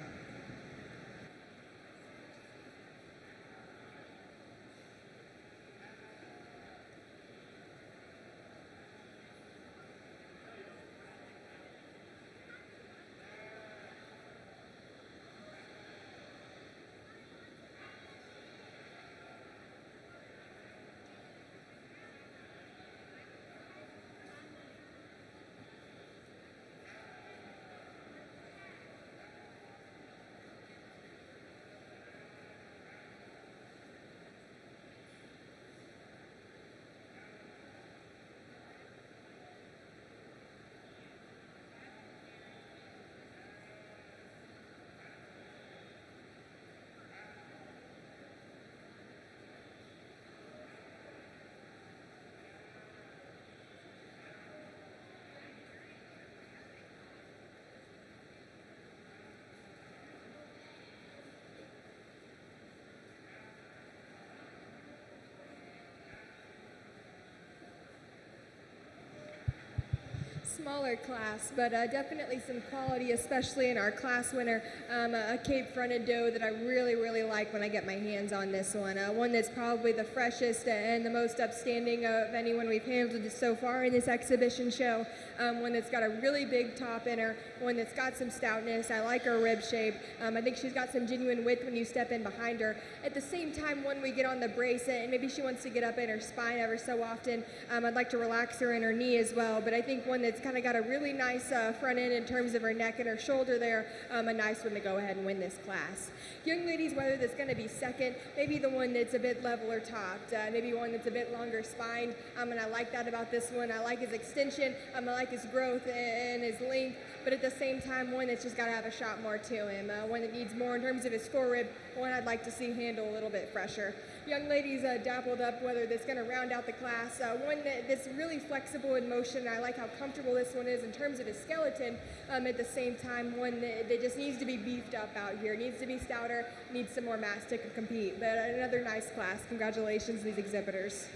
Smaller class, but definitely some quality, especially in our class winner, a cape fronted doe that I really, really like when I get my hands on this one. One that's probably the freshest and the most upstanding of anyone we've handled so far in this exhibition show. One that's got a really big top in her, one that's got some stoutness. I like her rib shape. I think she's got some genuine width when you step in behind her. At the same time, when we get on the brace and maybe she wants to get up in her spine ever so often, I'd like to relax her in her knee as well, but I think one that's kind of got a really nice front end in terms of her neck and her shoulder there, a nice one to go ahead and win this class. Young ladies, whether that's going to be second, maybe the one that's a bit leveler topped, maybe one that's a bit longer spined, and I like that about this one. I like his extension, I like his growth and his length, but at the same time, one that's just got to have a shot more to him, one that needs more in terms of his forerib, one I'd like to see handle a little bit fresher. Young ladies dappled up, whether that's going to round out the class, one that's really flexible in motion. I like how comfortable this one is in terms of his skeleton. At the same time, one that just needs to be beefed up out here, needs to be stouter, needs some more mass to compete. But another nice class. Congratulations to these exhibitors.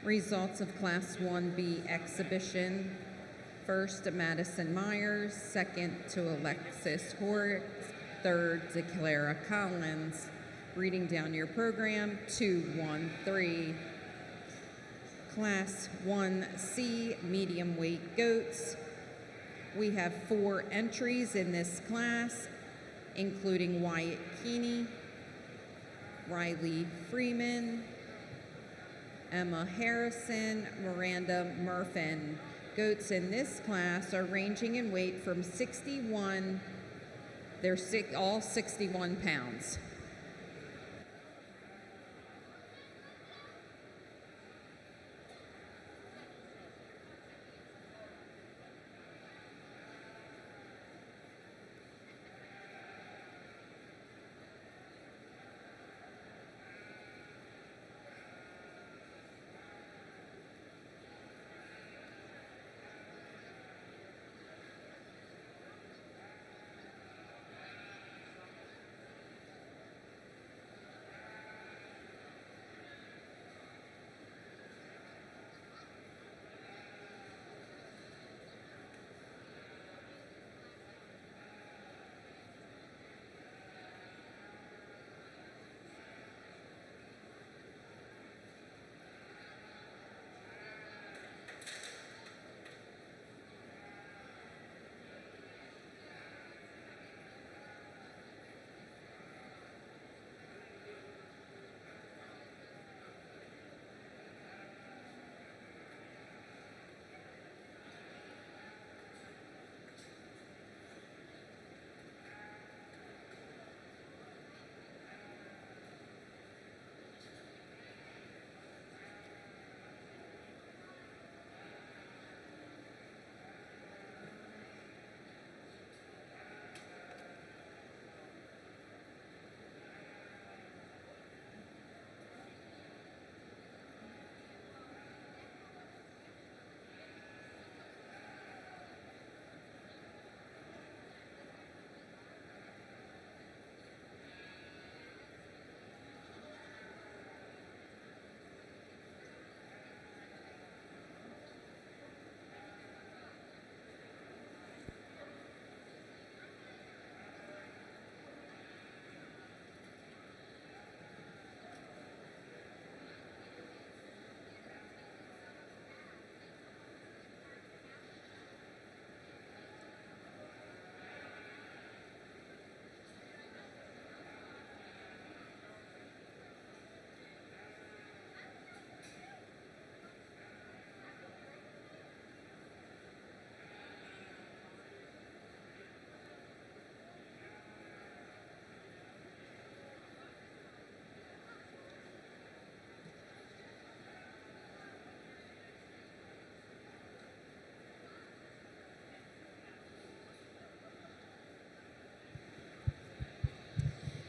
Results of Class 1B exhibition. First to Madison Myers, second to Alexis Horrocks, third to Clara Collins. Reading down your program, 213. Class 1C medium weight goats. We have 4 entries in this class, including Wyatt Keeney, Riley Freeman, Emma Harrison, Miranda Murfin. Goats in this class are ranging in weight from 61, they're all 61 pounds.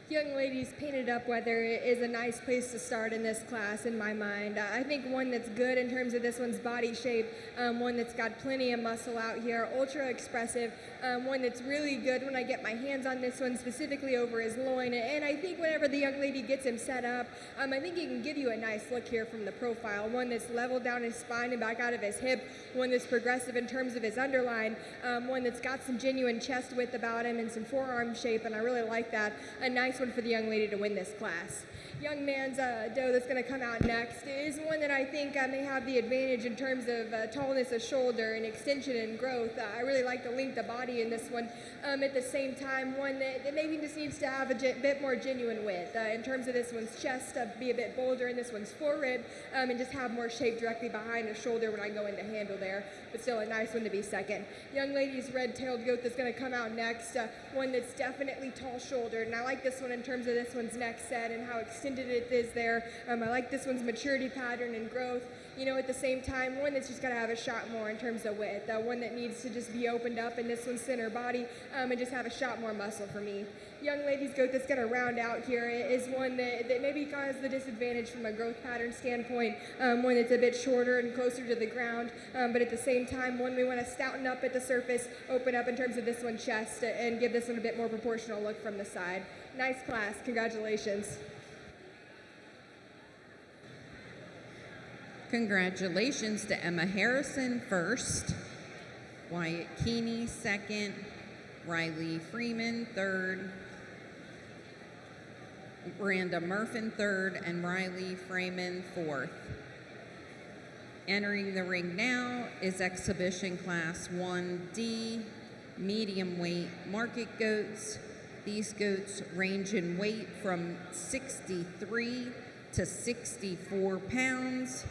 Young ladies, painted up weather is a nice place to start in this class in my mind. I think one that's good in terms of this one's body shape, one that's got plenty of muscle out here, ultra expressive, one that's really good when I get my hands on this one, specifically over his loin. And I think whenever the young lady gets him set up, I think he can give you a nice look here from the profile, one that's level down his spine and back out of his hip, one that's progressive in terms of his underline, one that's got some genuine chest width about him and some forearm shape, and I really like that. A nice one for the young lady to win this class. Young man's doe that's going to come out next is one that I think may have the advantage in terms of tallness of shoulder and extension and growth. I really like the length of body in this one. At the same time, one that maybe just needs to have a bit more genuine width. In terms of this one's chest, be a bit bolder, and this one's forerib, and just have more shape directly behind the shoulder when I go into handle there. But still a nice one to be second. Young lady's red-tailed goat that's going to come out next, one that's definitely tall-shouldered, and I like this one in terms of this one's neck set and how extended it is there. I like this one's maturity pattern and growth. You know, at the same time, one that's just got to have a shot more in terms of width. One that needs to just be opened up in this one's center body and just have a shot more muscle for me. Young lady's goat that's going to round out here is one that maybe caused the disadvantage from a growth pattern standpoint, one that's a bit shorter and closer to the ground, but at the same time, one we want to stouten up at the surface, open up in terms of this one's chest, and give this one a bit more proportional look from the side. Nice class. Congratulations. Congratulations to Emma Harrison first, Wyatt Keeney second, Riley Freeman third, Miranda Murfin third, and Riley Freeman fourth. Entering the ring now is exhibition class 1D, medium weight market goats. These goats range in weight from 63 to 64 pounds.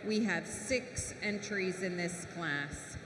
We have 6 entries in this class.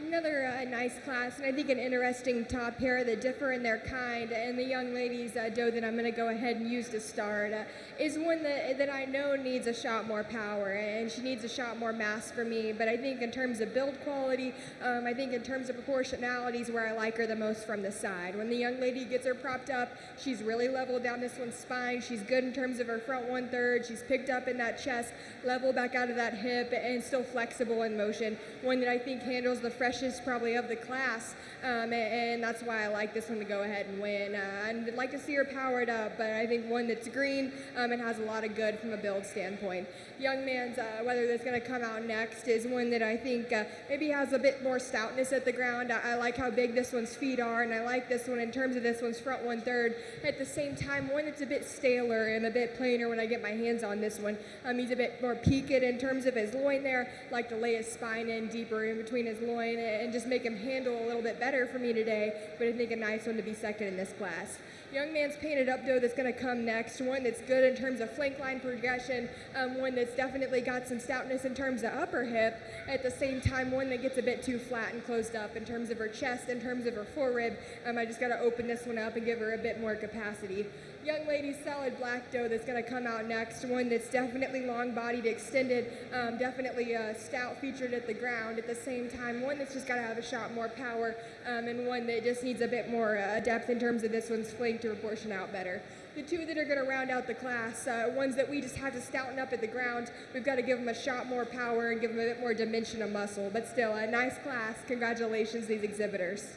Another nice class, and I think an interesting top pair that differ in their kind, and the young lady's doe that I'm going to go ahead and use to start is one that I know needs a shot more power, and she needs a shot more mass for me, but I think in terms of build quality, I think in terms of proportionalities where I like her the most from the side. When the young lady gets her propped up, she's really level down this one's spine, she's good in terms of her front 1/3, she's picked up in that chest, level back out of that hip, and still flexible in motion. One that I think handles the freshest probably of the class, and that's why I like this one to go ahead and win. I'd like to see her powered up, but I think one that's green and has a lot of good from a build standpoint. Young man's, whether that's going to come out next, is one that I think maybe has a bit more stoutness at the ground. I like how big this one's feet are, and I like this one in terms of this one's front 1/3. At the same time, one that's a bit staler and a bit plainer when I get my hands on this one. He's a bit more peaked in terms of his loin there. Like to lay his spine in deeper in between his loin and just make him handle a little bit better for me today, but I think a nice one to be second in this class. Young man's painted up doe that's going to come next, one that's good in terms of flank line progression, one that's definitely got some stoutness in terms of upper hip, at the same time one that gets a bit too flat and closed up in terms of her chest, in terms of her forerib. I just got to open this one up and give her a bit more capacity. young lady solid black doe that's going to come out next, one that's definitely long-bodied, extended, definitely stout featured at the ground. At the same time, one that's just got to have a shot more power, and one that just needs a bit more depth in terms of this one's flank to proportion out better. The two that are going to round out the class, ones that we just have to stouten up at the ground, we've got to give them a shot more power and give them a bit more dimension of muscle. But still, a nice class. Congratulations, these exhibitors.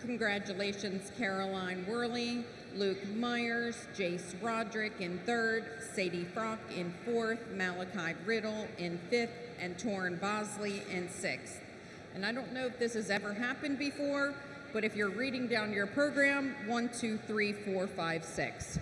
Congratulations, Caroline Worley, Luke Myers, Jace Roderick in third, Sadie Frock in fourth, Malachi Riddle in fifth, and Torrin Bosley in sixth. And I don't know if this has ever happened before, but if you're reading down your program, 1, 2, 3, 4, 5, 6.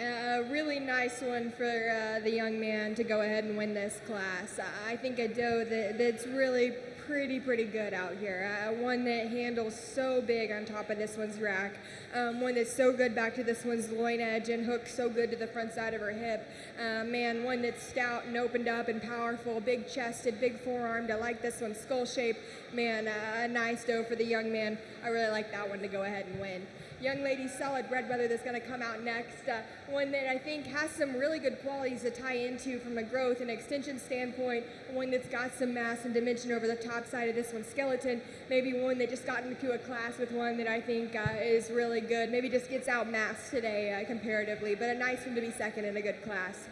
A really nice one for the young man to go ahead and win this class. I think a doe that's really pretty good out here. One that handles so big on top of this one's rack. One that's so good back to this one's loin edge and hooks so good to the front side of her hip. Man, one that's stout and opened up and powerful, big chested, big forearmed. I like this one's skull shape. Man, a nice doe for the young man. I really like that one to go ahead and win. Young lady solid red brother that's going to come out next. One that I think has some really good qualities to tie into from a growth and extension standpoint. One that's got some mass and dimension over the top side of this one's skeleton. Maybe one that just got into a class with one that I think is really good. Maybe just gets out massed today comparatively, but a nice one to be second in a good class.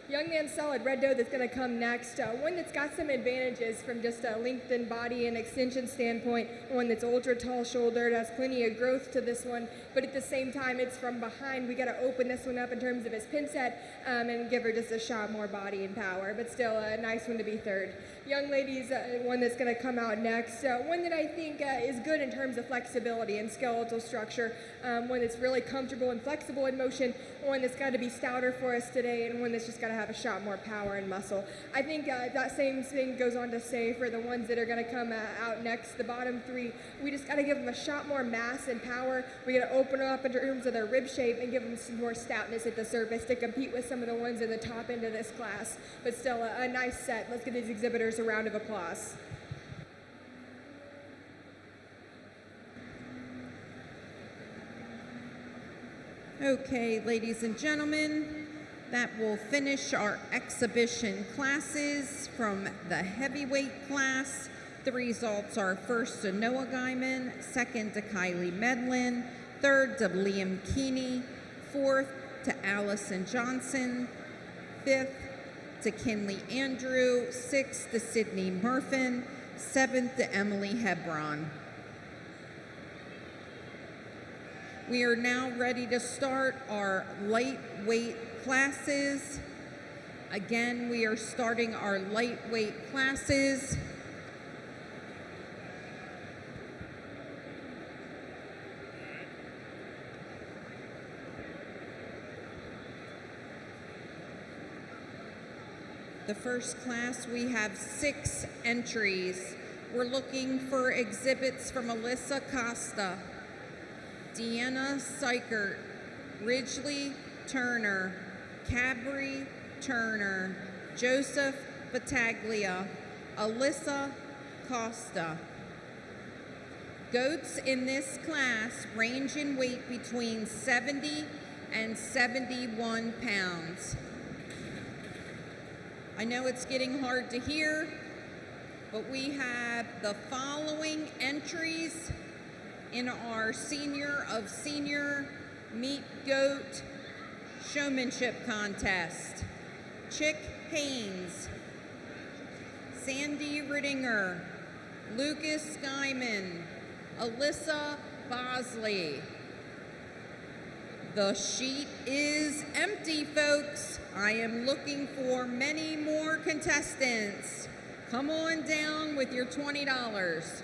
Young man solid red doe that's going to come next. One that's got some advantages from just a lengthened body and extension standpoint. One that's ultra tall shouldered, has plenty of growth to this one, but at the same time it's from behind. We got to open this one up in terms of his pin set and give her just a shot more body and power, but still a nice one to be third. Young lady's one that's going to come out next. One that I think is good in terms of flexibility and skeletal structure. One that's really comfortable and flexible in motion. One that's got to be stouter for us today, and one that's just got to have a shot more power and muscle. I think that same thing goes on to say for the ones that are going to come out next, the bottom three. We just got to give them a shot more mass and power. We got to open them up in terms of their rib shape and give them some more stoutness at the surface to compete with some of the ones in the top end of this class. But still a nice set. Let's give these exhibitors a round of applause. Okay, ladies and gentlemen, that will finish our exhibition classes from the heavyweight class. The results are first to Noah Guyman, second to Kylie Medlin, third to Liam Keeney, fourth to Allison Johnson, fifth to Kinley Andrew, sixth to Sydney Murfin, seventh to Emily Hebron. We are now ready to start our lightweight classes. Again, we are starting our lightweight classes. The first class, we have 6 entries. We're looking for exhibits from Alyssa Costa, Deanna Sykert, Ridgely Turner, Cabri Turner, Joseph Battaglia, Alyssa Costa. Goats in this class range in weight between 70 and 71 pounds. I know it's getting hard to hear, but we have the following entries in our Senior of Senior Meat Goat Showmanship Contest. Chick Haynes, Sandy Rittinger, Lucas Guyman, Alyssa Bosley. The sheet is empty, folks. I am looking for many more contestants. Come on down with your $20.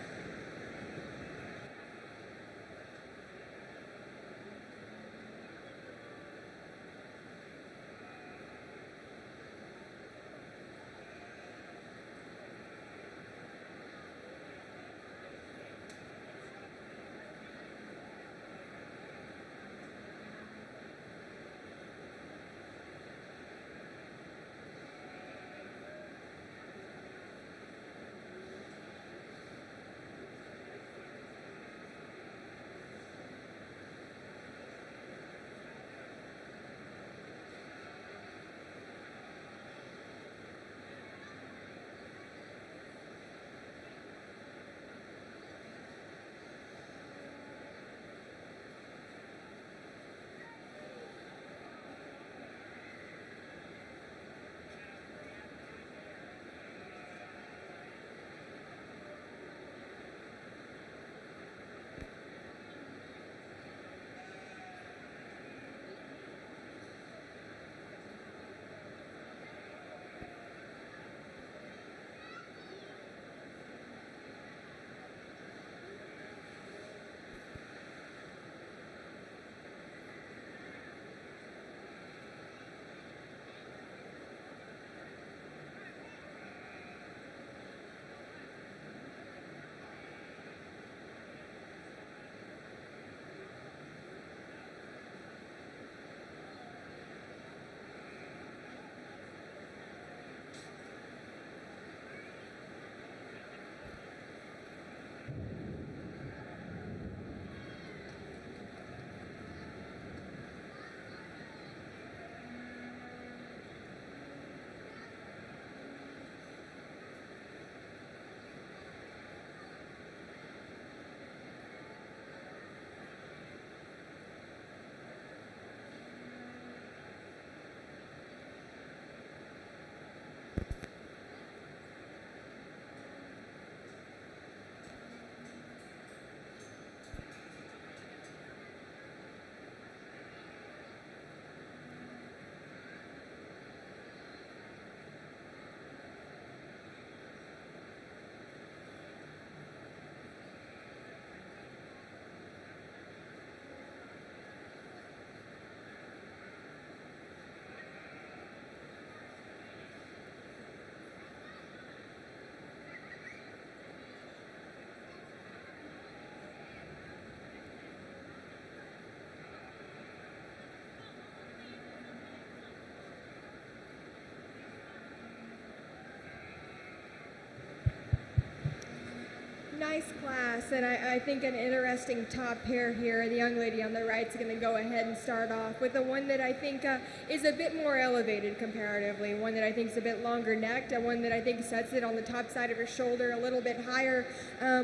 nice class, and I think an interesting top pair here. The young lady on the right is going to go ahead and start off with the one that I think is a bit more elevated comparatively, one that I think is a bit longer necked, and one that I think sets it on the top side of her shoulder a little bit higher,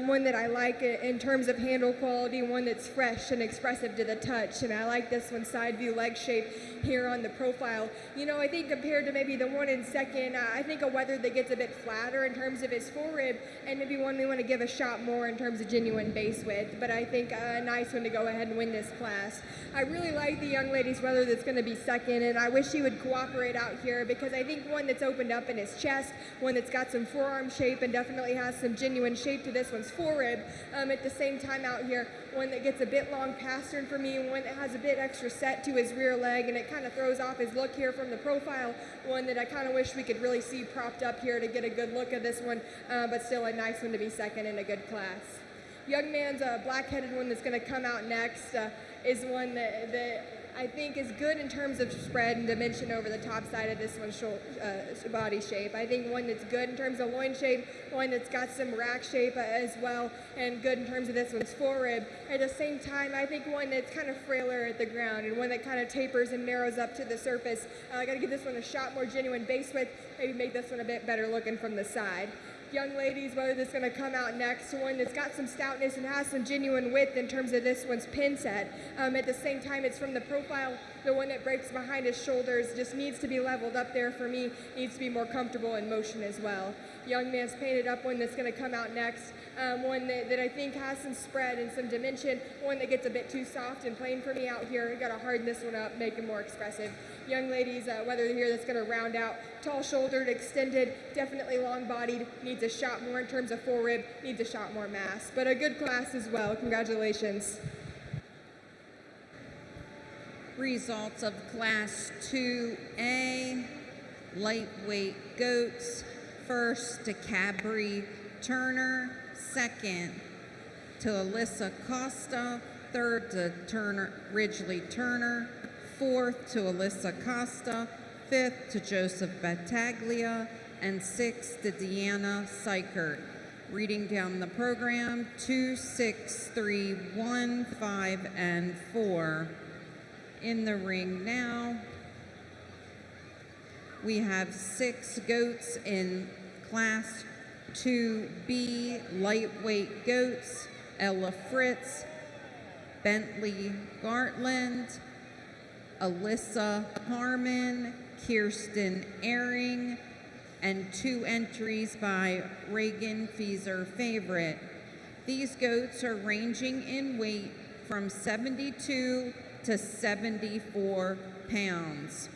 one that I like in terms of handle quality, one that's fresh and expressive to the touch, and I like this one side view leg shape here on the profile. You know, I think compared to maybe the one in second, I think a Weather that gets a bit flatter in terms of his forerib, and maybe one we want to give a shot more in terms of genuine base width, but I think a nice one to go ahead and win this class. I really like the young lady's Weather that's going to be second, and I wish she would cooperate out here because I think one that's opened up in his chest, one that's got some forearm shape and definitely has some genuine shape to this one's forerib. At the same time out here, one that gets a bit long pastern for me, one that has a bit extra set to his rear leg, and it kind of throws off his look here from the profile, one that I kind of wish we could really see propped up here to get a good look at this one, but still a nice one to be second in a good class. Young man's black-headed one that's going to come out next is one that I think is good in terms of spread and dimension over the top side of this one's body shape. I think one that's good in terms of loin shape, one that's got some rack shape as well, and good in terms of this one's forerib. At the same time, I think one that's kind of frailer at the ground and one that kind of tapers and narrows up to the surface. I got to give this one a shot more genuine base width, maybe make this one a bit better looking from the side. Young ladies, Weather that's going to come out next, one that's got some stoutness and has some genuine width in terms of this one's pin set. At the same time, it's from the profile, the one that breaks behind his shoulders just needs to be leveled up there for me, needs to be more comfortable in motion as well. Young man's painted up one that's going to come out next, one that I think has some spread and some dimension, one that gets a bit too soft and plain for me out here. Got to harden this one up, make it more expressive. Young ladies, Weather here that's going to round out, tall-shouldered, extended, definitely long-bodied, needs a shot more in terms of forerib, needs a shot more mass, but a good class as well. Congratulations. Results of Class 2A, lightweight goats. First to Cabri Turner, second to Alyssa Costa, third to Ridgely Turner, fourth to Alyssa Costa, fifth to Joseph Battaglia, and sixth to Deanna Sykert. Reading down the program, 2, 6, 3, 1, 5, and 4. In the ring now, we have 6 goats in Class 2B, lightweight goats. Ella Fritz, Bentley Gartland, Alyssa Harmon, Kirsten Ehring, and 2 entries by Reagan Feeser Favorite. These goats are ranging in weight from 72 to 74 pounds.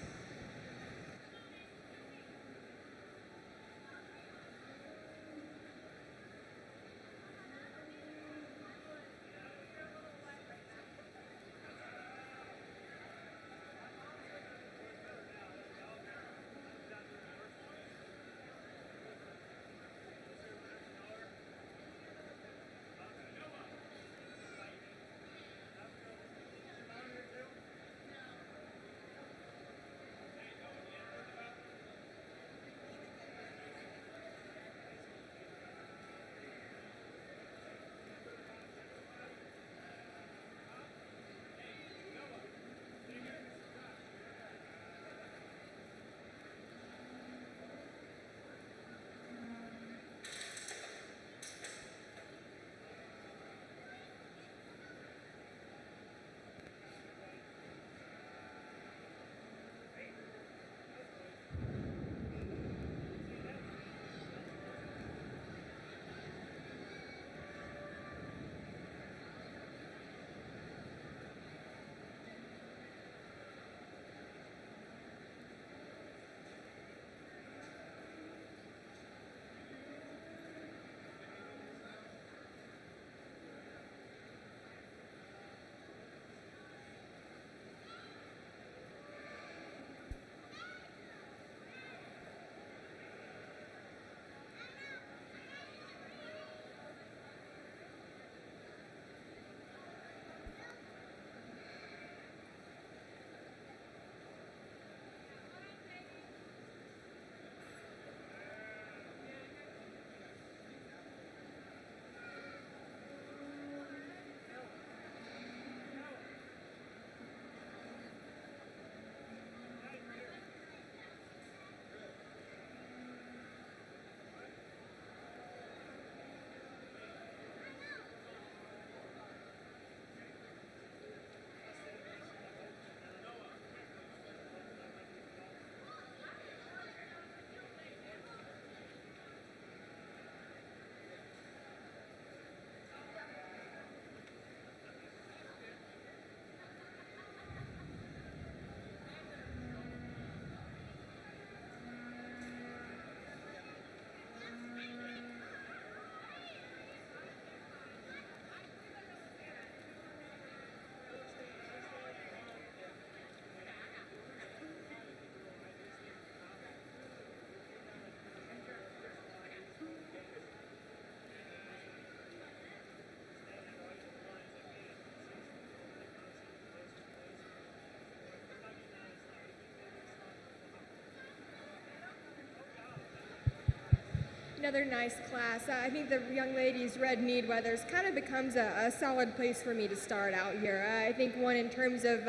Another nice class. I think the young ladies' red mead weathers kind of becomes a solid place for me to start out here. I think one in terms of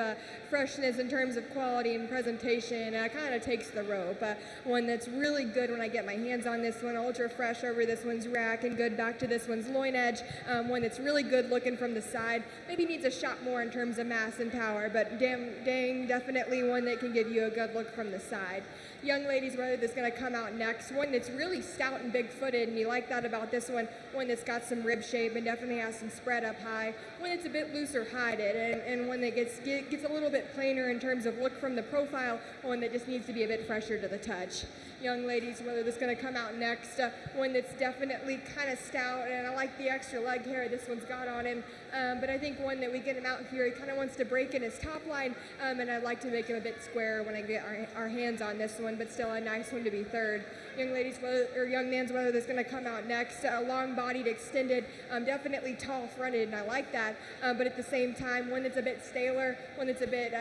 freshness, in terms of quality and presentation, kind of takes the rope. One that's really good when I get my hands on this one, ultra fresh over this one's rack and good back to this one's loin edge. One that's really good looking from the side. Maybe needs a shot more in terms of mass and power, but dang, definitely one that can give you a good look from the side. Young ladies' weather that's going to come out next, one that's really stout and big-footed, and you like that about this one, one that's got some rib shape and definitely has some spread up high, one that's a bit looser hided, and one that gets a little bit plainer in terms of look from the profile, one that just needs to be a bit fresher to the touch. Young ladies' weather that's going to come out next, one that's definitely kind of stout, and I like the extra leg hair this one's got on him, but I think one that we get him out here, he kind of wants to break in his top line, and I'd like to make him a bit square when I get our hands on this one, but still a nice one to be third. Young ladies' weather, or young man's weather that's going to come out next, long-bodied, extended, definitely tall-fronted, and I like that, but at the same time, one that's a bit staler, one that's a bit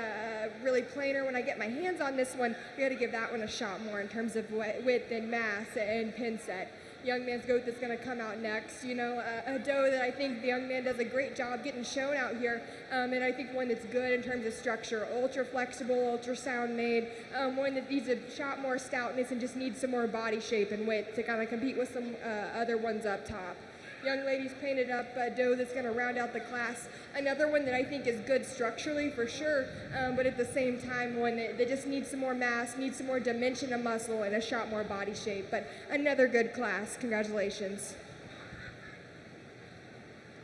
really plainer. When I get my hands on this one, I got to give that one a shot more in terms of width and mass and pin set. Young man's goat that's going to come out next. You know, a doe that I think the young man does a great job getting shown out here, and I think one that's good in terms of structure, ultra flexible, ultra sound made, one that needs a shot more stoutness and just needs some more body shape and width to kind of compete with some other ones up top. Young ladies painted up a doe that's going to round out the class. Another one that I think is good structurally for sure, but at the same time one that just needs some more mass, needs some more dimension of muscle and a shot more body shape. But another good class. Congratulations.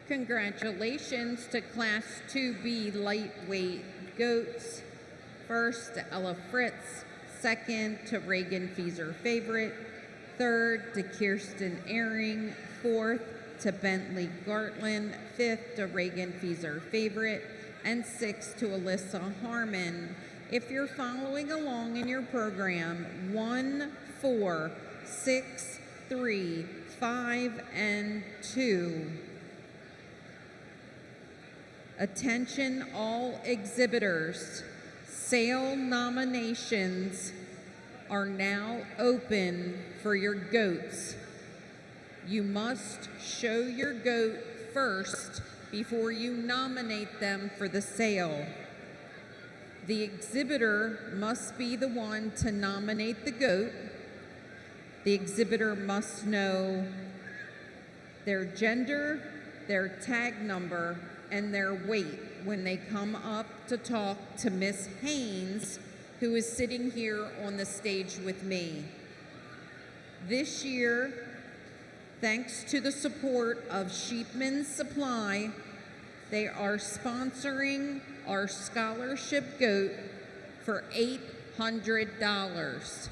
Congratulations to Class 2B lightweight goats. First to Ella Fritz, second to Reagan Fieser Favorite, third to Kirsten Ehring, fourth to Bentley Gartland, fifth to Reagan Fieser Favorite, and sixth to Alyssa Harmon. If you're following along in your program, 1, 4, 6, 3, 5, and 2. Attention all exhibitors. Sale nominations are now open for your goats. You must show your goat first before you nominate them for the sale. The exhibitor must be the one to nominate the goat. The exhibitor must know their gender, their tag number, and their weight when they come up to talk to Miss Haynes, who is sitting here on the stage with me. This year, thanks to the support of Sheepman's Supply, they are sponsoring our scholarship goat for $800.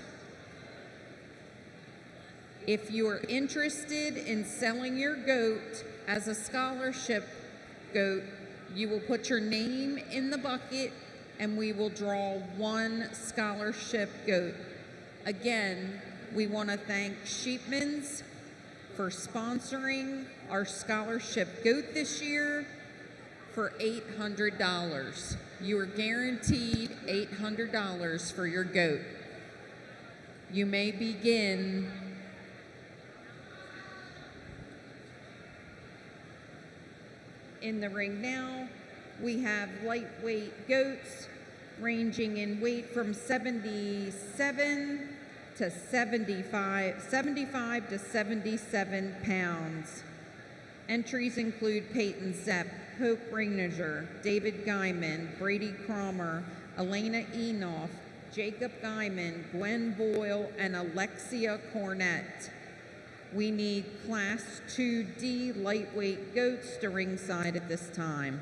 If you are interested in selling your goat as a scholarship goat, you will put your name in the bucket and we will draw one scholarship goat. Again, we want to thank Sheepman's for sponsoring our scholarship goat this year for $800. You are guaranteed $800 for your goat. You may begin. In the ring now, we have lightweight goats ranging in weight from 77 to 75 to 77 pounds. Entries include Peyton Zepp, Hope Reininger, David Guyman, Brady Cromer, Elena Enoff, Jacob Guyman, Gwen Boyle, and Alexia Cornett. We need Class 2D lightweight goats to ringside at this time.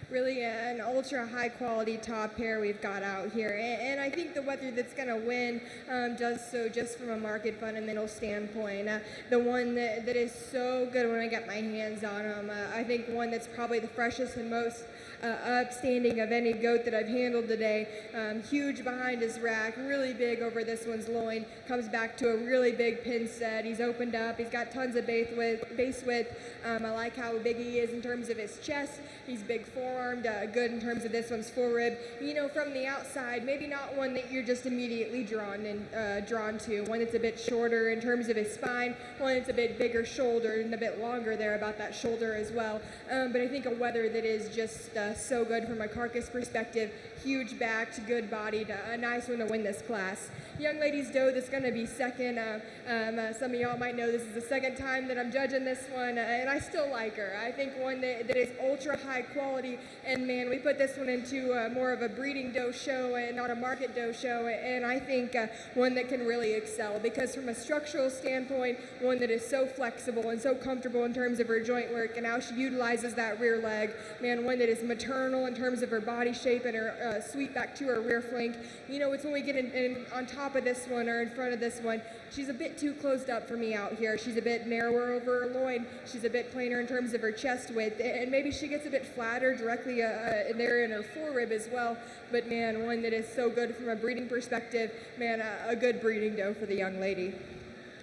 really an ultra high quality top pair we've got out here. And I think the whether that's going to win does so just from a market fundamental standpoint. The one that is so good when I get my hands on them, I think one that's probably the freshest and most upstanding of any goat that I've handled today. Huge behind his rack, really big over this one's loin, comes back to a really big pin set. He's opened up, he's got tons of base width. I like how big he is in terms of his chest. He's big forearmed, good in terms of this one's forerib. You know, from the outside, maybe not one that you're just immediately drawn to. One that's a bit shorter in terms of his spine, one that's a bit bigger shoulder and a bit longer there about that shoulder as well. But I think a wether that is just so good from a carcass perspective, huge backed, good bodied, a nice one to win this class. Young lady's doe that's going to be second. Some of y'all might know this is the second time that I'm judging this one, and I still like her. I think one that is ultra high quality, and man, we put this one into more of a breeding doe show and not a market doe show, and I think one that can really excel, because from a structural standpoint, one that is so flexible and so comfortable in terms of her joint work and how she utilizes that rear leg. Man, one that is maternal in terms of her body shape and her sweep back to her rear flank. You know, it's when we get in on top of this one or in front of this one, she's a bit too closed up for me out here. She's a bit narrower over her loin. She's a bit plainer in terms of her chest width, and maybe she gets a bit flatter directly there in her forerib as well. But man, one that is so good from a breeding perspective. Man, a good breeding doe for the young lady.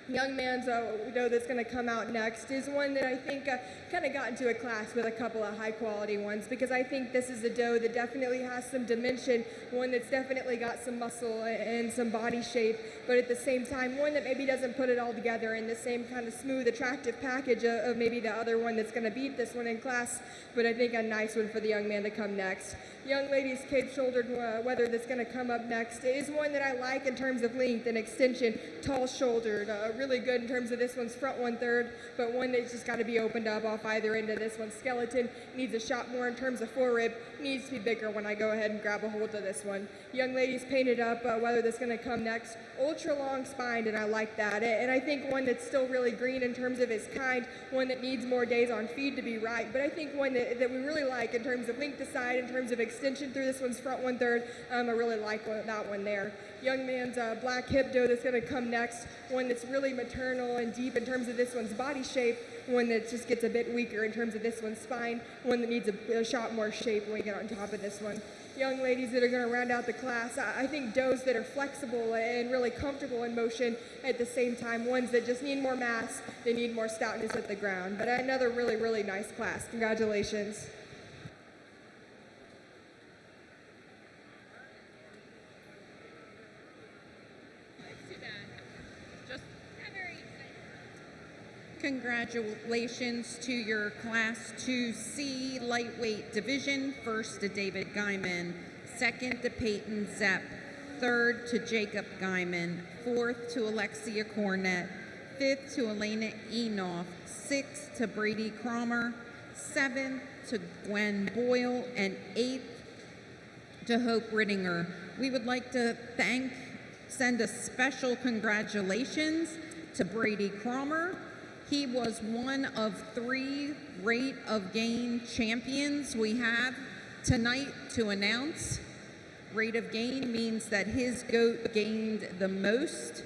Young man's doe that's going to come out next is one that I think kind of got into a class with a couple of high quality ones, because I think this is a doe that definitely has some dimension, one that's definitely got some muscle and some body shape, but at the same time one that maybe doesn't put it all together in the same kind of smooth, attractive package of maybe the other one that's going to beat this one in class, but I think a nice one for the young man to come next. Young lady's cape-shouldered wether that's going to come up next is one that I like in terms of length and extension, tall-shouldered, really good in terms of this one's front 1/3, but one that's just got to be opened up off either end of this one's skeleton, needs a shot more in terms of forerib, needs to be bigger when I go ahead and grab a hold of this one. Young lady's painted up wether that's going to come next, ultra long spined, and I like that. And I think one that's still really green in terms of his kind, one that needs more days on feed to be right, but I think one that we really like in terms of length to side, in terms of extension through this one's front 1/3. I really like that one there. Young man's black hip doe that's going to come next, one that's really maternal and deep in terms of this one's body shape, one that just gets a bit weaker in terms of this one's spine, one that needs a shot more shape when we get on top of this one. Young ladies that are going to round out the class, I think does that are flexible and really comfortable in motion at the same time, ones that just need more mass, they need more stoutness at the ground. But another really, really nice class. Congratulations. Congratulations to your Class 2C lightweight division. First to David Guyman, second to Peyton Zepp, third to Jacob Guyman, fourth to Alexia Cornett, fifth to Elena Enoff, sixth to Brady Cromer, seventh to Gwen Boyle, and eighth to Hope Rittinger. We would like to send a special congratulations to Brady Cromer. He was one of 3 rate of gain champions we have tonight to announce. Rate of gain means that his goat gained the most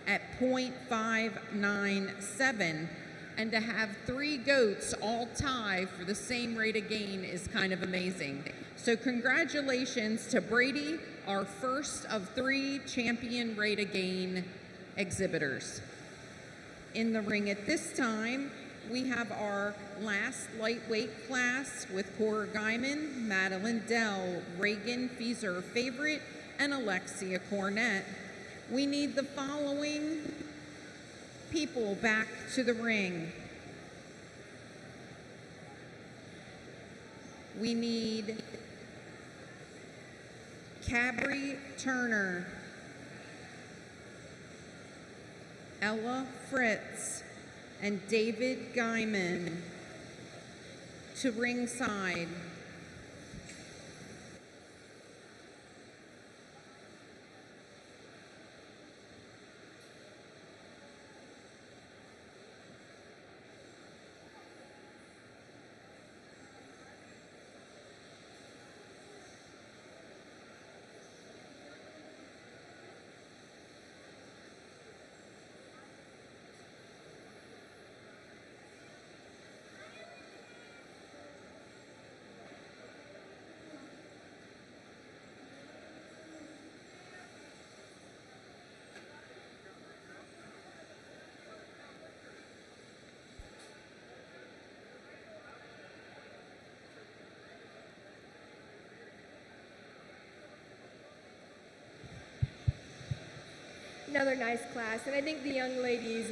at 0.597, and to have 3 goats all tie for the same rate of gain is kind of amazing. So congratulations to Brady, our first of 3 champion rate of gain exhibitors. In the ring at this time, we have our last lightweight class with Cora Guyman, Madeline Dell, Reagan Feezer Favorite, and Alexia Cornett. We need the following people back to the ring. We need Cabri Turner, Ella Fritz, and David Guyman to ringside. Another nice class, and I think the young lady's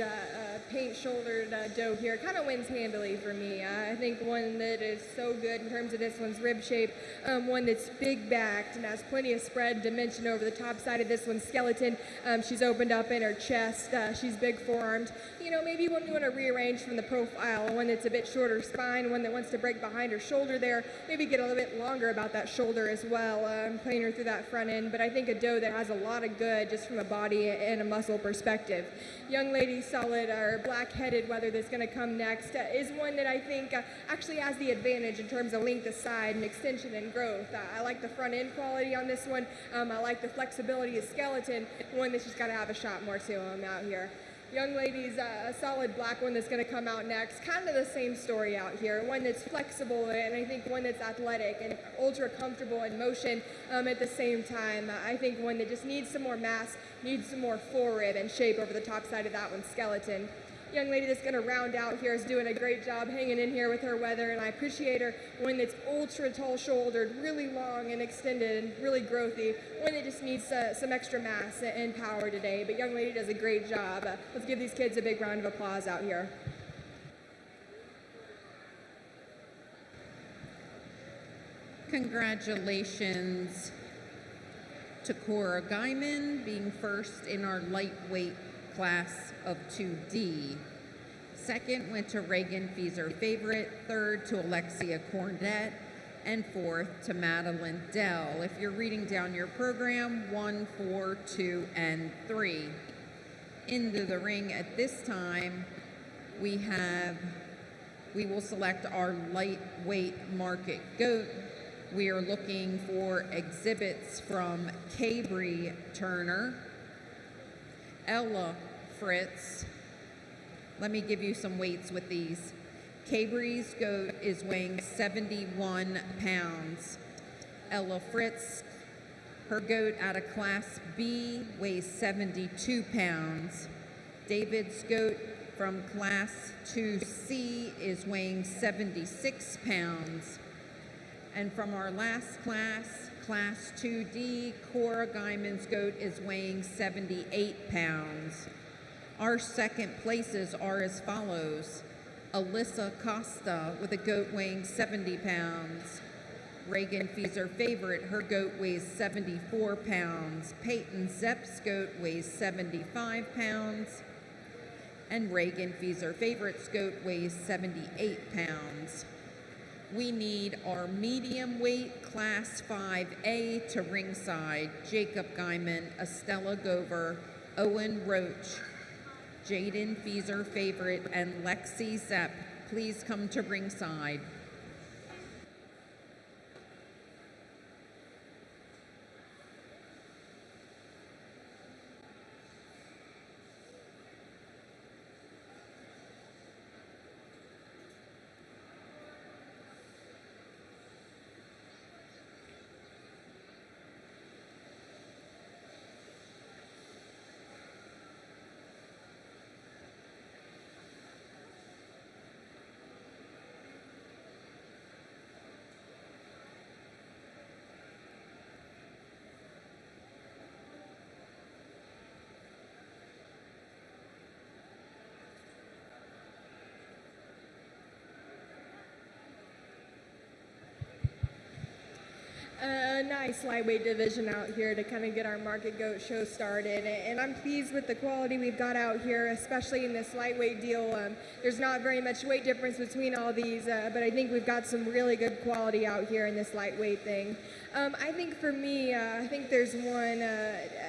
paint-shouldered doe here kind of wins handily for me. I think one that is so good in terms of this one's rib shape, one that's big-backed and has plenty of spread dimension over the top side of this one's skeleton. She's opened up in her chest. She's big forearmed. You know, maybe one you want to rearrange from the profile, one that's a bit shorter spine, one that wants to break behind her shoulder there, maybe get a little bit longer about that shoulder as well, playing her through that front end. But I think a doe that has a lot of good just from a body and a muscle perspective. Young lady solid or black-headed, whether that's going to come next, is one that I think actually has the advantage in terms of length of side and extension and growth. I like the front end quality on this one. I like the flexibility of skeleton, one that's just got to have a shot more to him out here. Young lady's a solid black one that's going to come out next. Kind of the same story out here. One that's flexible and I think one that's athletic and ultra comfortable in motion at the same time. I think one that just needs some more mass, needs some more forerib and shape over the top side of that one's skeleton. Young lady that's going to round out here is doing a great job hanging in here with her weather, and I appreciate her. One that's ultra tall shouldered, really long and extended and really growthy. One that just needs some extra mass and power today, but young lady does a great job. Let's give these kids a big round of applause out here. Congratulations to Cora Guyman being first in our lightweight class of 2D. Second went to Reagan Fieser Favorite, third to Alexia Cornett, and fourth to Madeline Dell. If you're reading down your program, 1, 4, 2, and 3. Into the ring at this time, we will select our lightweight market goat. We are looking for exhibits from Cabri Turner, Ella Fritz. Let me give you some weights with these. Cabri's goat is weighing 71 pounds. Ella Fritz, her goat out of Class B, weighs 72 pounds. David's goat from Class 2C is weighing 76 pounds. And from our last class, Class 2D, Cora Guyman's goat is weighing 78 pounds. Our second places are as follows. Alyssa Costa with a goat weighing 70 pounds. Reagan Fieser Favorite, her goat weighs 74 pounds. Peyton Zepp's goat weighs 75 pounds. And Reagan Fieser Favorite's goat weighs 78 pounds. We need our medium weight Class 5A to ringside. Jacob Guyman, Estella Gover, Owen Roach, Jaden Fieser Favorite, and Lexi Zepp. Please come to ringside. A nice lightweight division out here to kind of get our market goat show started, and I'm pleased with the quality we've got out here, especially in this lightweight deal. There's not very much weight difference between all these, but I think we've got some really good quality out here in this lightweight thing. I think for me, I think there's one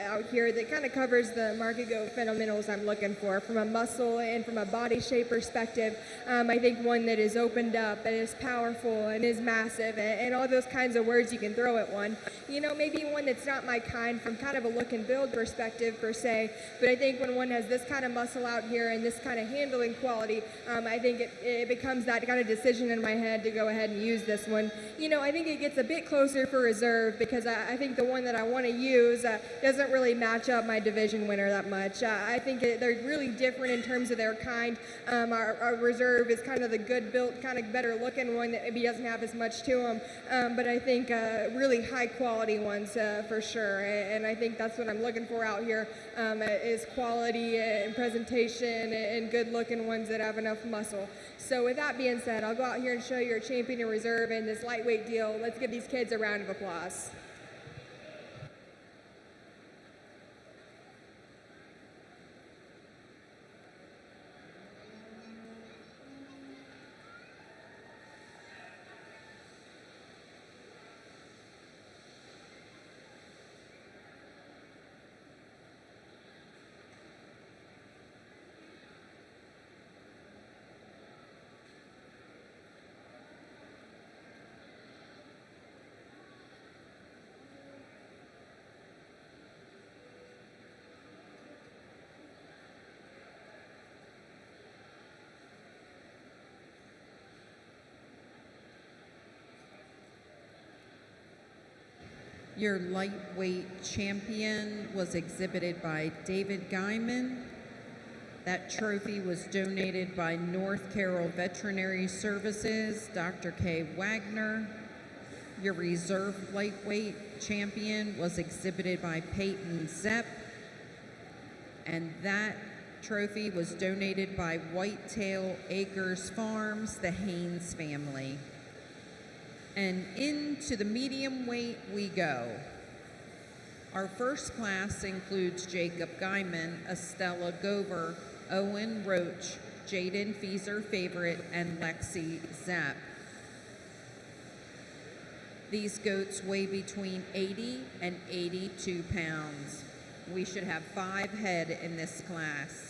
out here that kind of covers the market goat fundamentals I'm looking for from a muscle and from a body shape perspective. I think one that is opened up and is powerful and is massive and all those kinds of words you can throw at one. You know, maybe one that's not my kind from kind of a look and build perspective per se, but I think when one has this kind of muscle out here and this kind of handling quality, I think it becomes that kind of decision in my head to go ahead and use this one. You know, I think it gets a bit closer for reserve because I think the one that I want to use doesn't really match up my division winner that much. I think they're really different in terms of their kind. Our reserve is kind of the good built, kind of better looking one that maybe doesn't have as much to them, but I think really high quality ones for sure. And I think that's what I'm looking for out here is quality and presentation and good looking ones that have enough muscle. So with that being said, I'll go out here and show you our champion in reserve and this lightweight deal. Let's give these kids a round of applause. Your lightweight champion was exhibited by David Guyman. That trophy was donated by North Carroll Veterinary Services, Dr. K. Wagner. Your reserve lightweight champion was exhibited by Peyton Zepp. And that trophy was donated by Whitetail Acres Farms, the Haynes family. And into the medium weight we go. Our first class includes Jacob Guyman, Estella Gover, Owen Roach, Jaden Feezer Favorite, and Lexi Zapp. These goats weigh between 80 and 82 pounds. We should have 5 head in this class.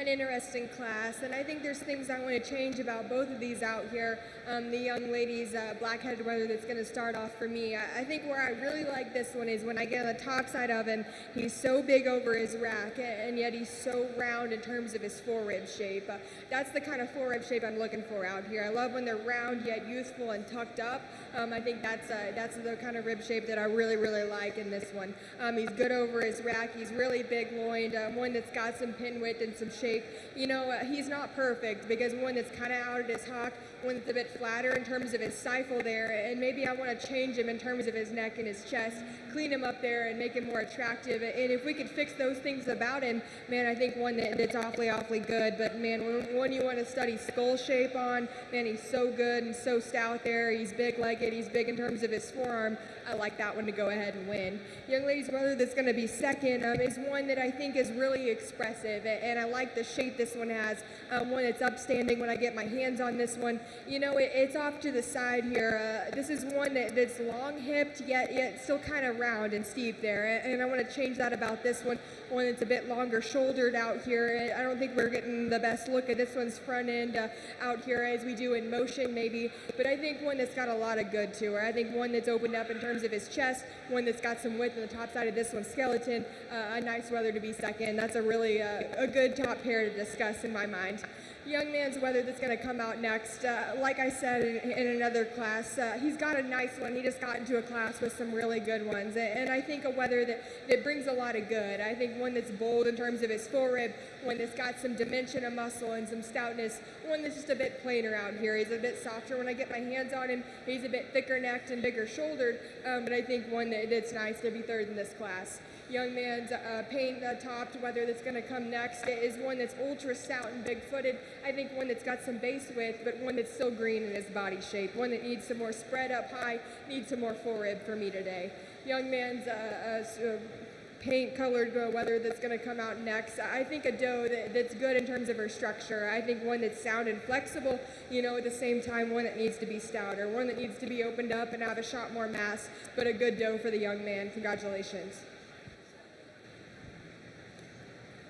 interesting class, and I think there's things I want to change about both of these out here. The young lady's black-headed wether that's going to start off for me. I think where I really like this one is when I get on the top side of him, he's so big over his rack, and yet he's so round in terms of his forerib shape. That's the kind of forerib shape I'm looking for out here. I love when they're round yet youthful and tucked up. I think that's the kind of rib shape that I really, really like in this one. He's good over his rack. He's really big loined, one that's got some pin width and some shape. You know, he's not perfect because one that's kind of out at his hock, one that's a bit flatter in terms of his stifle there, and maybe I want to change him in terms of his neck and his chest, clean him up there and make him more attractive. And if we could fix those things about him, man, I think one that's awfully, awfully good. But man, one you want to study skull shape on, man, he's so good and so stout there. He's big-legged. He's big in terms of his forearm. I like that one to go ahead and win. Young lady's wether that's going to be second is one that I think is really expressive, and I like the shape this one has. One that's upstanding when I get my hands on this one. You know, it's off to the side here. This is one that's long-hipped, yet still kind of round and steep there, and I want to change that about this one. One that's a bit longer shouldered out here. I don't think we're getting the best look at this one's front end out here as we do in motion maybe, but I think one that's got a lot of good to her. I think one that's opened up in terms of his chest, one that's got some width on the top side of this one's skeleton, a nice wether to be second. That's a really a good top pair to discuss in my mind. Young man's wether that's going to come out next, like I said in another class, he's got a nice one. He just got into a class with some really good ones, and I think a wether that brings a lot of good. I think one that's bold in terms of his forerib, one that's got some dimension of muscle and some stoutness, one that's just a bit plainer out here. He's a bit softer when I get my hands on him. He's a bit thicker necked and bigger shouldered, but I think one that's nice to be third in this class. Young man's paint topped wether that's going to come next is one that's ultra stout and big-footed. I think one that's got some base width, but one that's still green in his body shape. One that needs some more spread up high, needs some more forerib for me today. Young man's paint-colored wether that's going to come out next. I think a doe that's good in terms of her structure. I think one that's sound and flexible, you know, at the same time one that needs to be stouter, one that needs to be opened up and have a shot more mass, but a good doe for the young man. Congratulations.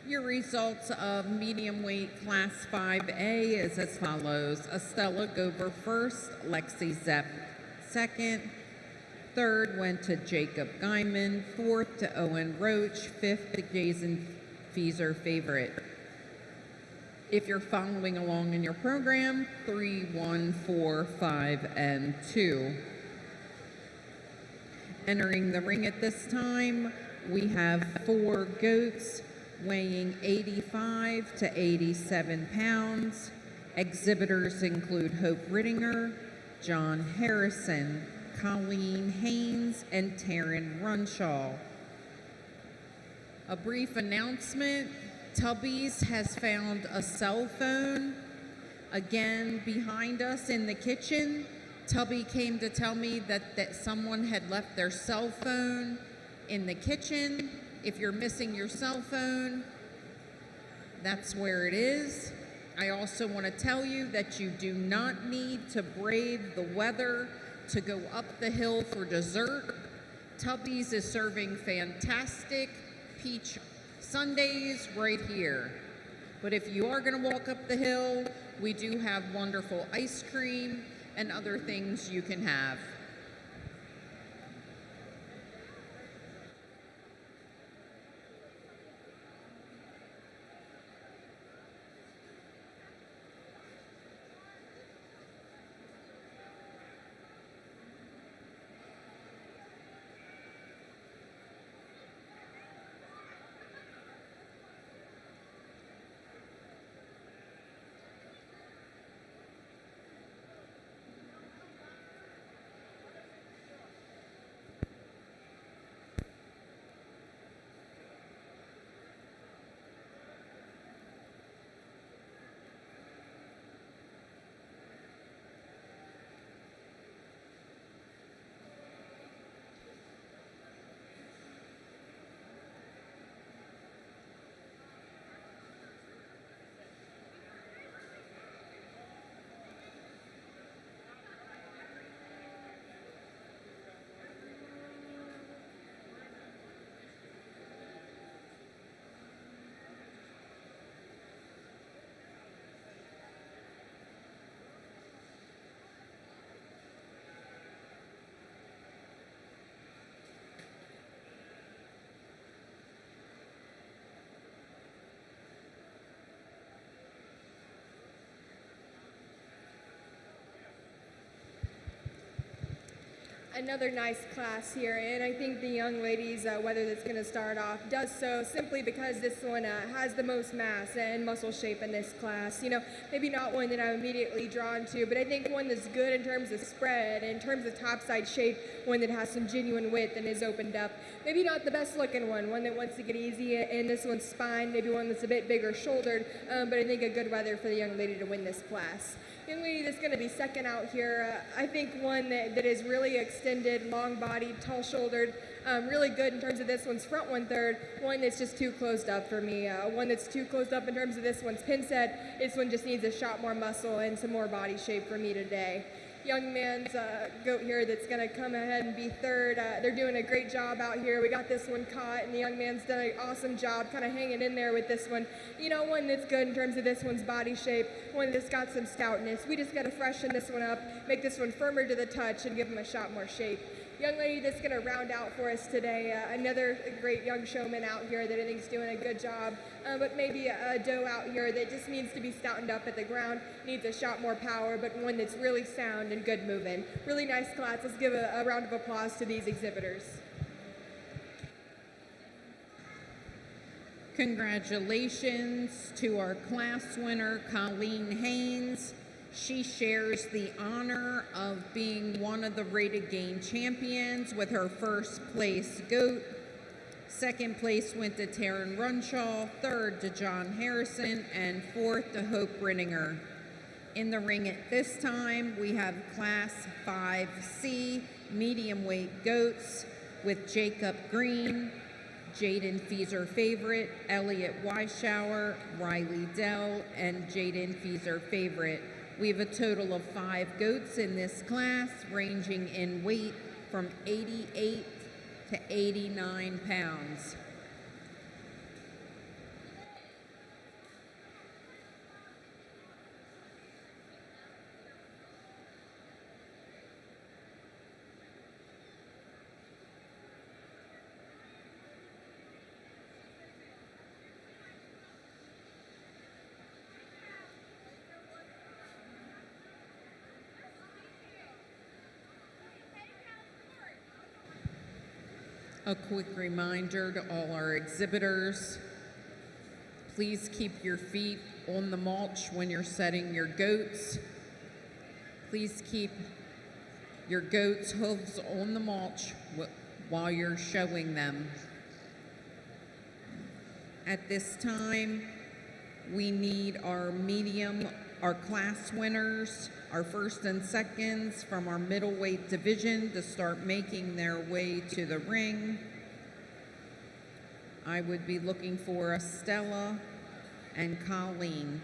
Your results of medium weight class 5A is as follows. Estella Gover first, Lexi Zepp second, third went to Jacob Guyman, fourth to Owen Roach, fifth to Jason Fieser favorite. If you're following along in your program, 3, 1, 4, 5, and 2. Entering the ring at this time, we have 4 goats weighing 85 to 87 pounds. Exhibitors include Hope Rittinger, John Harrison, Colleen Haynes, and Taryn Runshaw. A brief announcement, Tubby's has found a cell phone. Again, behind us in the kitchen, Tubby came to tell me that someone had left their cell phone in the kitchen. If you're missing your cell phone, that's where it is. I also want to tell you that you do not need to brave the weather to go up the hill for dessert. Tubby's is serving fantastic peach sundaes right here. But if you are going to walk up the hill, we do have wonderful ice cream and other things you can have. Another nice class here, and I think the young ladies, whether that's going to start off, does so simply because this one has the most mass and muscle shape in this class. You know, maybe not one that I'm immediately drawn to, but I think one that's good in terms of spread, in terms of topside shape, one that has some genuine width and is opened up. Maybe not the best looking one that wants to get easy in this one's spine, maybe one that's a bit bigger shouldered, but I think a good weather for the young lady to win this class. Young lady that's going to be second out here, I think one that is really extended, long-bodied, tall-shouldered, really good in terms of this one's front 1/3, one that's just too closed up for me. One that's too closed up in terms of this one's pin set. This one just needs a shot more muscle and some more body shape for me today. Young man's goat here that's going to come ahead and be third. They're doing a great job out here. We got this one caught, and the young man's done an awesome job kind of hanging in there with this one. You know, one that's good in terms of this one's body shape, one that's got some stoutness. We just got to freshen this one up, make this one firmer to the touch, and give him a shot more shape. Young lady that's going to round out for us today, another great young showman out here that I think is doing a good job, but maybe a doe out here that just needs to be stoutened up at the ground, needs a shot more power, but one that's really sound and good moving. Really nice class. Let's give a round of applause to these exhibitors. Congratulations to our class winner, Colleen Haynes. She shares the honor of being one of the rated gain champions with her first place goat. Second place went to Taryn Runshaw, third to John Harrison, and fourth to Hope Brenninger. In the ring at this time, we have Class 5C medium weight goats with Jacob Green, Jaden Feeser Favorite, Elliot Weishower, Riley Dell, and Jaden Feeser Favorite. We have a total of 5 goats in this class, ranging in weight from 88 to 89 pounds. A quick reminder to all our exhibitors, please keep your feet on the mulch when you're setting your goats. Please keep your goats' hooves on the mulch while you're showing them. At this time, we need our class winners, our first and seconds from our middleweight division to start making their way to the ring. I would be looking for Estella and Colleen.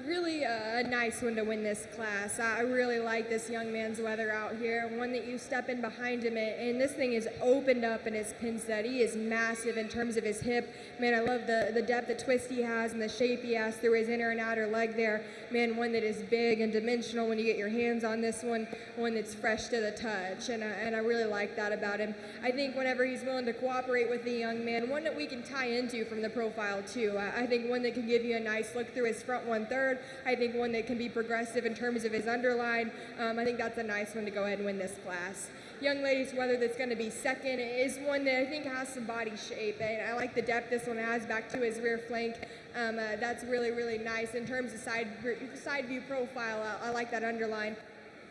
Really a nice one to win this class. I really like this young man's weather out here. One that you step in behind him, and this thing is opened up in his pin set. He is massive in terms of his hip. Man, I love the depth of twist he has and the shape he has through his inner and outer leg there. Man, one that is big and dimensional when you get your hands on this one that's fresh to the touch, and I really like that about him. I think whenever he's willing to cooperate with the young man, one that we can tie into from the profile too. I think one that can give you a nice look through his front 1/3. I think one that can be progressive in terms of his underline. I think that's a nice one to go ahead and win this class. Young ladies, whether that's going to be second, is one that I think has some body shape, and I like the depth this one has back to his rear flank. That's really, really nice in terms of side view profile. I like that underline.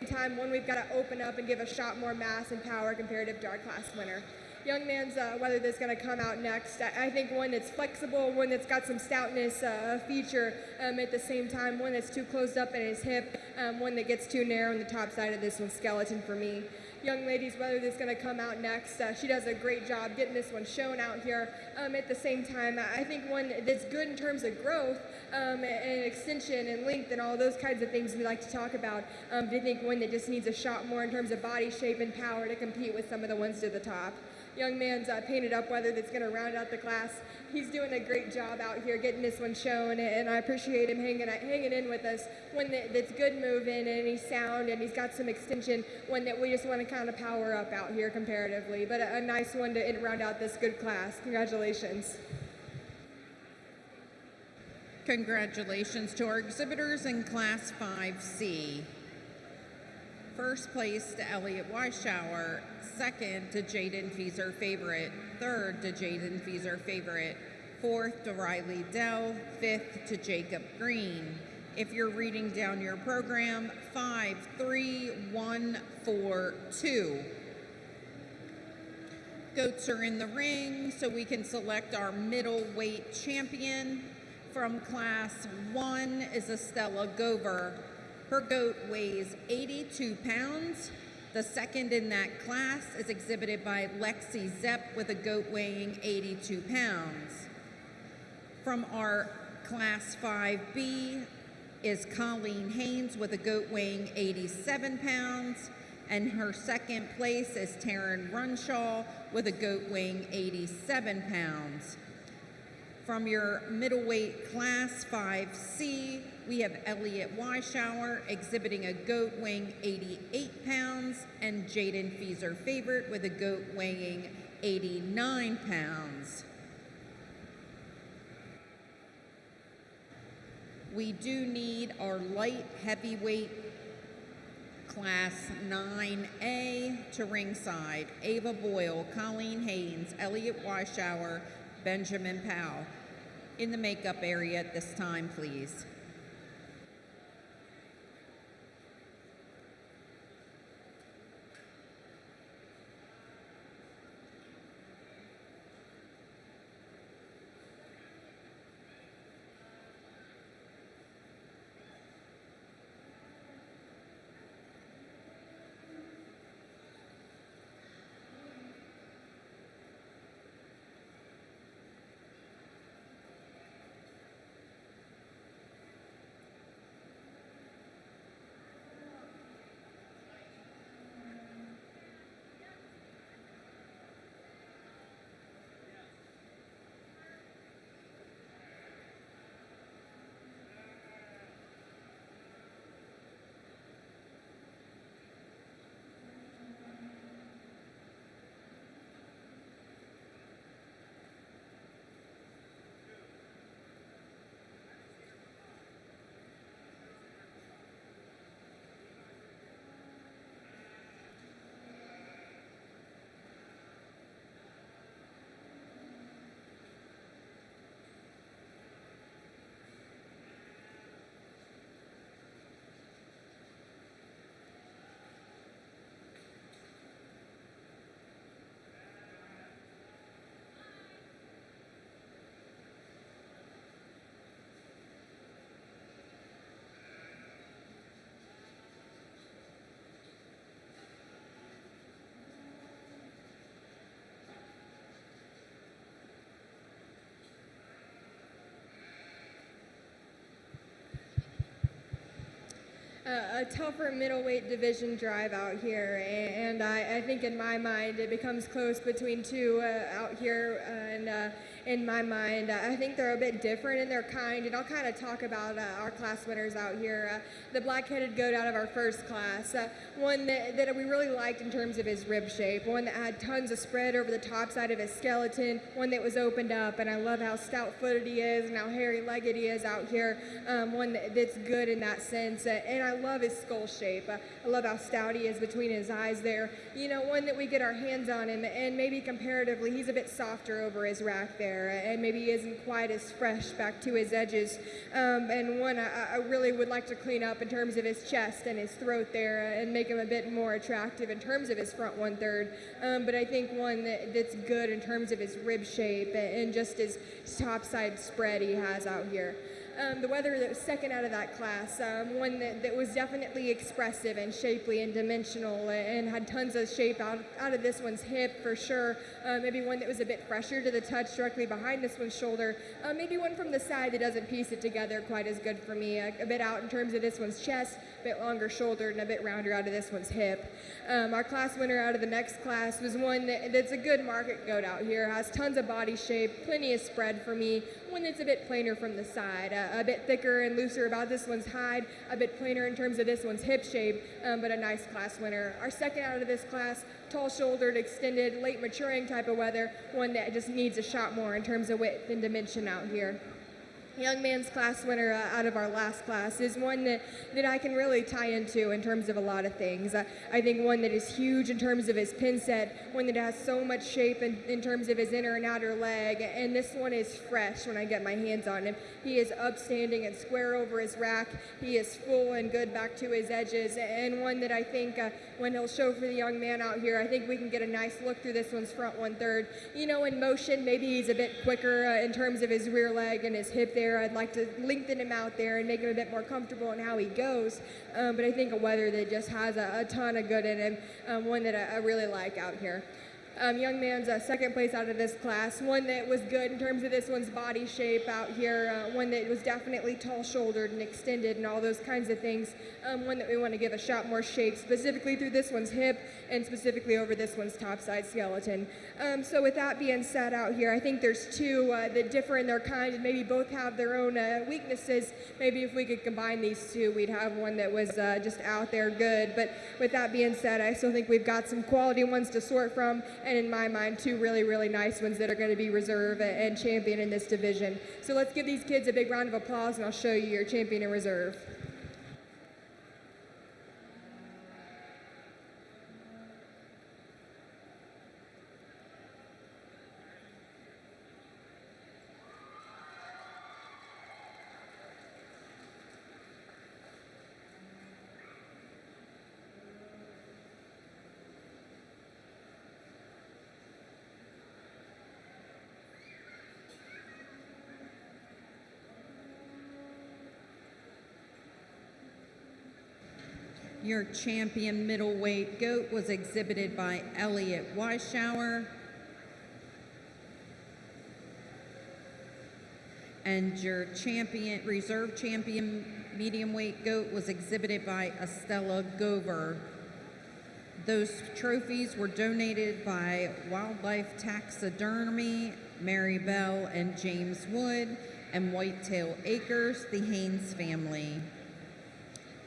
Time one we've got to open up and give a shot more mass and power comparative to our class winner. Young man's whether that's going to come out next. I think one that's flexible, one that's got some stoutness feature at the same time, one that's too closed up in his hip, one that gets too narrow on the top side of this one, skeleton for me. Young ladies, whether that's going to come out next, she does a great job getting this one shown out here. At the same time, I think one that's good in terms of growth and extension and length and all those kinds of things we like to talk about. I think one that just needs a shot more in terms of body shape and power to compete with some of the ones to the top. Young man's painted up weather that's going to round out the class. He's doing a great job out here getting this one shown, and I appreciate him hanging in with us. One that's good moving, and he's sound, and he's got some extension, one that we just want to kind of power up out here comparatively. But a nice one to round out this good class. Congratulations. Congratulations to our exhibitors in Class 5C. First place to Elliot Weishauer, second to Jaden Fieser Favorite, third to Jaden Fieser Favorite, fourth to Riley Dell, fifth to Jacob Green. If you're reading down your program, 5, 3, 1, 4, 2. Goats are in the ring, so we can select our middleweight champion. From Class 1 is Estella Gover. Her goat weighs 82 pounds. The second in that class is exhibited by Lexi Zepp with a goat weighing 82 pounds. From our Class 5B is Colleen Haynes with a goat weighing 87 pounds. And her second place is Taryn Runshaw with a goat weighing 87 pounds. From your middleweight Class 5C, we have Elliot Weishauer exhibiting a goat weighing 88 pounds and Jaden Fieser Favorite with a goat weighing 89 pounds. We do need our light heavyweight Class 9A to ringside. Ava Boyle, Colleen Haynes, Elliot Weishauer, Benjamin Powell. In the makeup area at this time, please. a tougher middleweight division drive out here, and I think in my mind it becomes close between two out here, and in my mind I think they're a bit different in their kind, and I'll kind of talk about our class winners out here. The black-headed goat out of our first class, one that we really liked in terms of his rib shape, one that had tons of spread over the top side of his skeleton, one that was opened up, and I love how stout-footed he is and how hairy-legged he is out here, one that's good in that sense, and I love his skull shape. I love how stout he is between his eyes there. You know, one that we get our hands on him, and maybe comparatively he's a bit softer over his rack there, and maybe he isn't quite as fresh back to his edges, and one I really would like to clean up in terms of his chest and his throat there, and make him a bit more attractive in terms of his front 1/3, but I think one that's good in terms of his rib shape and just his top side spread he has out here. The wether that was second out of that class, one that was definitely expressive and shapely and dimensional, and had tons of shape out of this one's hip for sure. Maybe one that was a bit fresher to the touch directly behind this one's shoulder. Maybe one from the side that doesn't piece it together quite as good for me. A bit out in terms of this one's chest, a bit longer shouldered, and a bit rounder out of this one's hip. Our class winner out of the next class was one that's a good market goat out here, has tons of body shape, plenty of spread for me, one that's a bit plainer from the side, a bit thicker and looser about this one's hide, a bit plainer in terms of this one's hip shape, but a nice class winner. Our second out of this class, tall-shouldered, extended, late maturing type of wether, one that just needs a shot more in terms of width and dimension out here. Young man's class winner out of our last class is one that I can really tie into in terms of a lot of things. I think one that is huge in terms of his pin set, one that has so much shape in terms of his inner and outer leg, and this one is fresh when I get my hands on him. He is upstanding and square over his rack. He is full and good back to his edges, and one that I think when he'll show for the young man out here, I think we can get a nice look through this one's front 1/3. You know, in motion, maybe he's a bit quicker in terms of his rear leg and his hip there. I'd like to lengthen him out there and make him a bit more comfortable in how he goes, but I think a wether that just has a ton of good in him, one that I really like out here. Young man's second place out of this class, one that was good in terms of this one's body shape out here, one that was definitely tall-shouldered and extended and all those kinds of things, one that we want to give a shot more shape, specifically through this one's hip and specifically over this one's topside skeleton. So with that being said out here, I think there's two that differ in their kind and maybe both have their own weaknesses. Maybe if we could combine these two, we'd have one that was just out there good. But with that being said, I still think we've got some quality ones to sort from, and in my mind, two really, really nice ones that are going to be reserve and champion in this division. So let's give these kids a big round of applause, and I'll show you your champion in reserve. Your champion middleweight goat was exhibited by Elliot Weishauer. And your champion, reserve champion medium weight goat was exhibited by Estella Gover. Those trophies were donated by Wildlife Taxidermy, Mary Bell and James Wood, and Whitetail Acres, the Haynes family.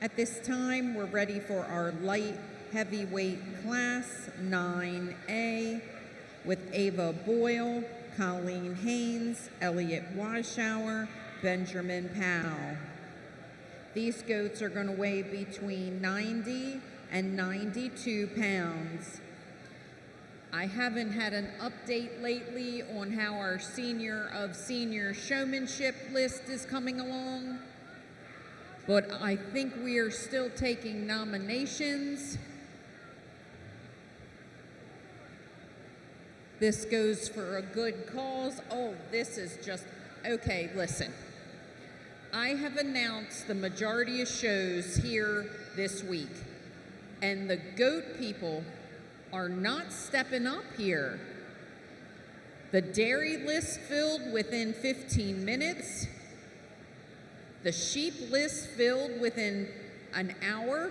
At this time, we're ready for our light heavyweight class 9A with Ava Boyle, Colleen Haynes, Elliot Weishauer, Benjamin Powell. These goats are going to weigh between 90 and 92 pounds. I haven't had an update lately on how our senior of senior showmanship list is coming along, but I think we are still taking nominations. This goes for a good cause. Oh, this is just, okay, listen. I have announced the majority of shows here this week, and the goat people are not stepping up here. The dairy list filled within 15 minutes. The sheep list filled within an hour.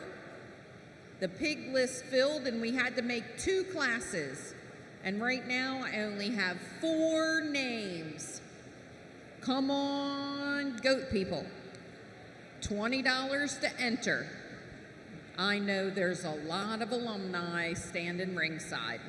The pig list filled and we had to make 2 classes. And right now I only have 4 names. Come on, goat people. $20 to enter. I know there's a lot of alumni standing ringside.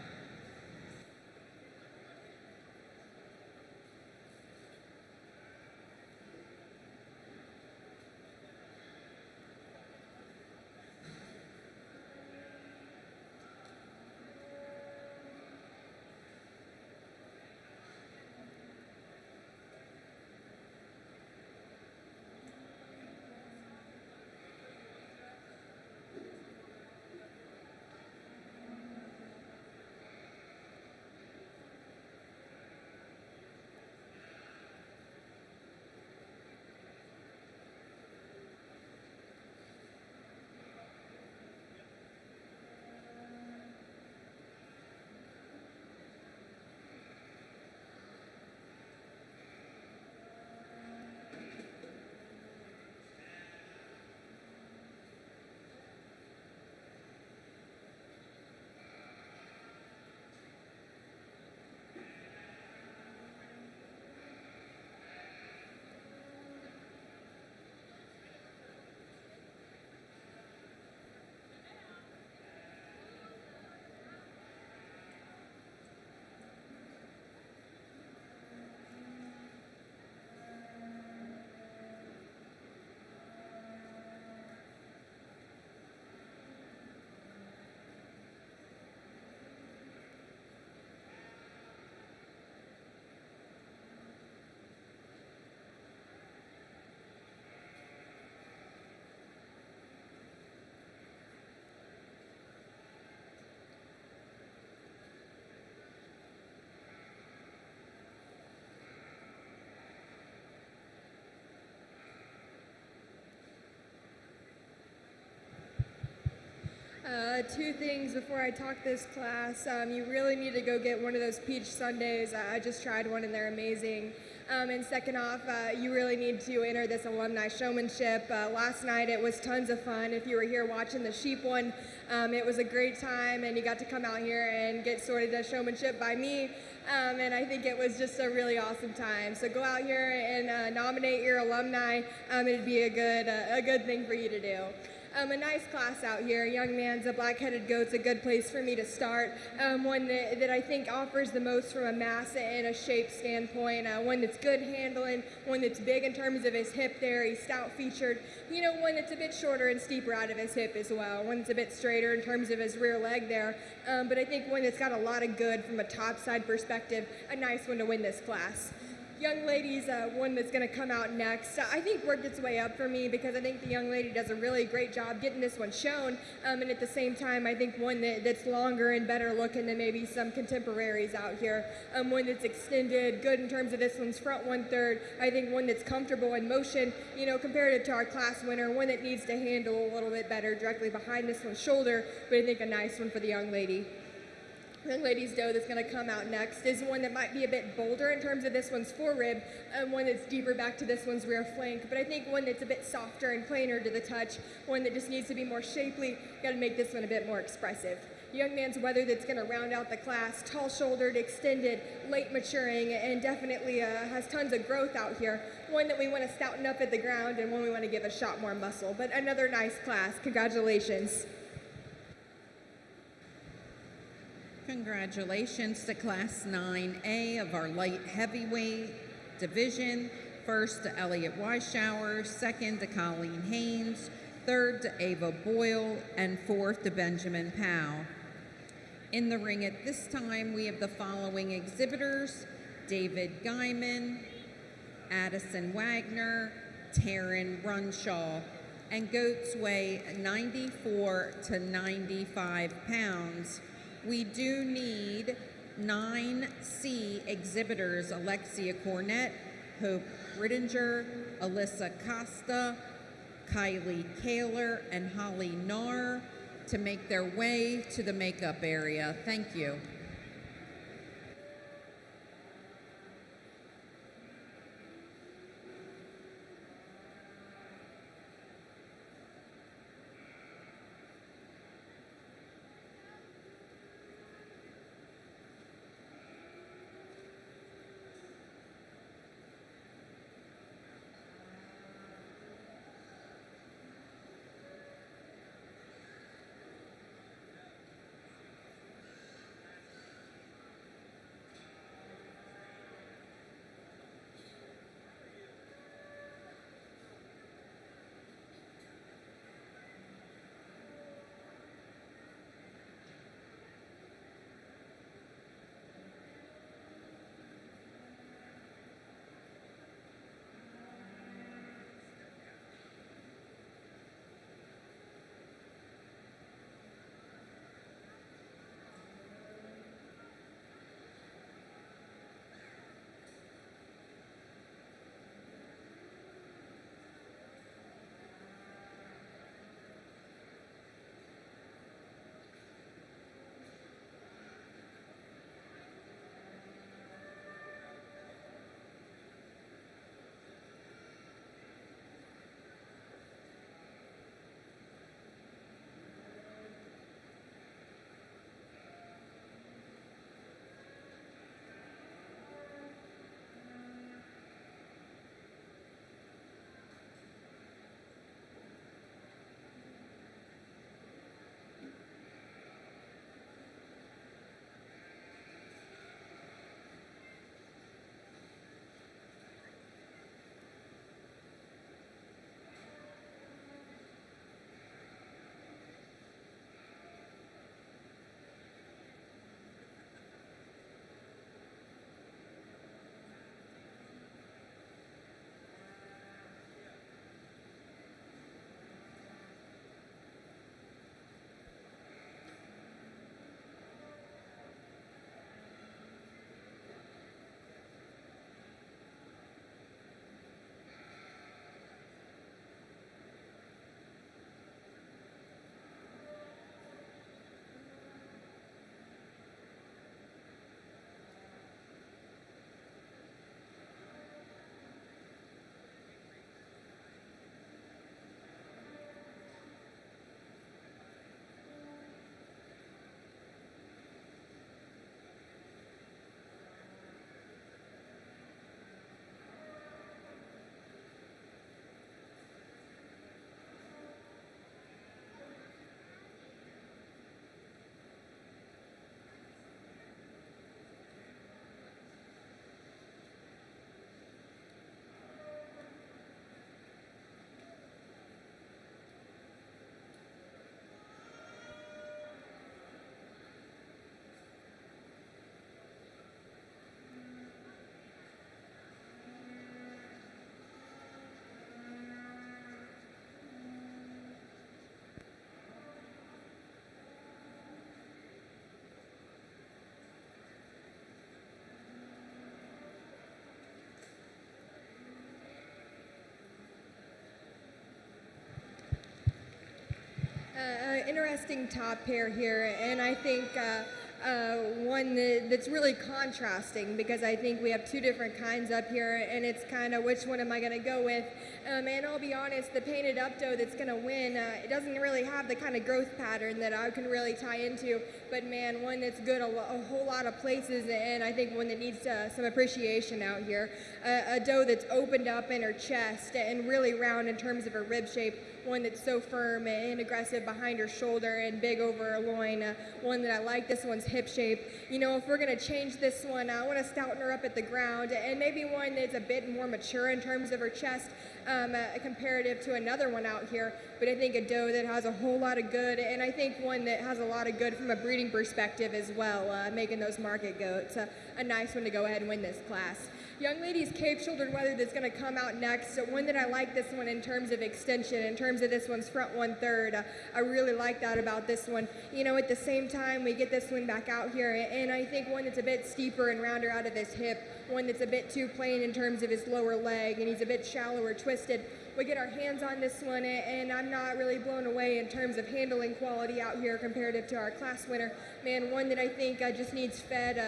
Two things before I talk this class. You really need to go get one of those peach sundaes. I just tried one and they're amazing. And second off, you really need to enter this alumni showmanship. Last night it was tons of fun. If you were here watching the sheep one, it was a great time and you got to come out here and get sorted as showmanship by me. And I think it was just a really awesome time. So go out here and nominate your alumni. It'd be a good thing for you to do. A nice class out here. Young Man's a Black-Headed Goat's a good place for me to start. One that I think offers the most from a mass and a shape standpoint. One that's good handling, one that's big in terms of his hip there. He's stout featured. You know, one that's a bit shorter and steeper out of his hip as well. One that's a bit straighter in terms of his rear leg there. But I think one that's got a lot of good from a top side perspective. A nice one to win this class. Young lady's one that's going to come out next. I think worked its way up for me because I think the young lady does a really great job getting this one shown. And at the same time, I think one that's longer and better looking than maybe some contemporaries out here. One that's extended, good in terms of this one's front 1/3. I think one that's comfortable in motion, you know, compared to our class winner. One that needs to handle a little bit better directly behind this one's shoulder. But I think a nice one for the young lady. Young lady's doe that's going to come out next is one that might be a bit bolder in terms of this one's forerib, and one that's deeper back to this one's rear flank. But I think one that's a bit softer and plainer to the touch, one that just needs to be more shapely. Got to make this one a bit more expressive. Young Man's Weather that's going to round out the class, tall-shouldered, extended, late maturing, and definitely has tons of growth out here. One that we want to stouten up at the ground, and one we want to give a shot more muscle. But another nice class. Congratulations. Congratulations to Class 9A of our light heavyweight division. First to Elliot Weishauer, second to Colleen Haynes, third to Ava Boyle, and fourth to Benjamin Powell. In the ring at this time, we have the following exhibitors: David Guyman, Addison Wagner, Taryn Runshaw, and goats weigh 94 to 95 pounds. We do need 9C exhibitors: Alexia Cornett, Hope Rittinger, Alyssa Costa, Kylie Kaler, and Holly Narr to make their way to the makeup area. Thank you. Interesting top pair here, and I think one that's really contrasting because I think we have two different kinds up here, and it's kind of which one am I going to go with? And I'll be honest, the painted up doe that's going to win, it doesn't really have the kind of growth pattern that I can really tie into, but man, one that's good a whole lot of places, and I think one that needs some appreciation out here. A doe that's opened up in her chest and really round in terms of her rib shape, one that's so firm and aggressive behind her shoulder and big over her loin, one that I like. This one's hip shape. You know, if we're going to change this one, I want to stouten her up at the ground, and maybe one that's a bit more mature in terms of her chest, comparative to another one out here. But I think a doe that has a whole lot of good, and I think one that has a lot of good from a breeding perspective as well, making those market goats. A nice one to go ahead and win this class. Young lady's cape-shouldered wether that's going to come out next. So one that I like this one in terms of extension, in terms of this one's front 1/3. I really like that about this one. You know, at the same time, we get this one back out here, and I think one that's a bit steeper and rounder out of his hip, one that's a bit too plain in terms of his lower leg, and he's a bit shallower twisted. We get our hands on this one, and I'm not really blown away in terms of handling quality out here comparative to our class winner. Man, one that I think just needs fed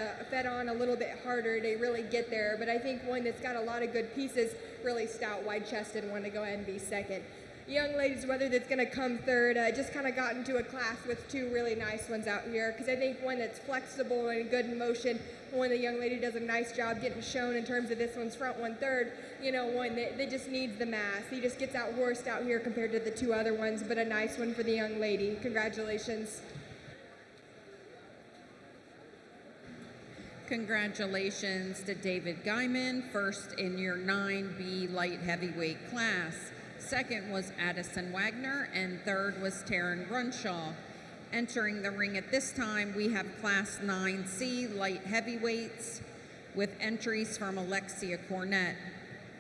on a little bit harder to really get there, but I think one that's got a lot of good pieces, really stout, wide-chested one to go ahead and be second. Young ladies, whether that's going to come third, just kind of got into a class with two really nice ones out here, because I think one that's flexible and good in motion, one the young lady does a nice job getting shown in terms of this one's front 1/3, you know, one that just needs the mass. He just gets out horsed out here compared to the two other ones, but a nice one for the young lady. Congratulations. Congratulations to David Guyman, first in your 9B light heavyweight class. Second was Addison Wagner, and third was Taryn Grunshaw. Entering the ring at this time, we have Class 9C light heavyweights with entries from Alexia Cornett,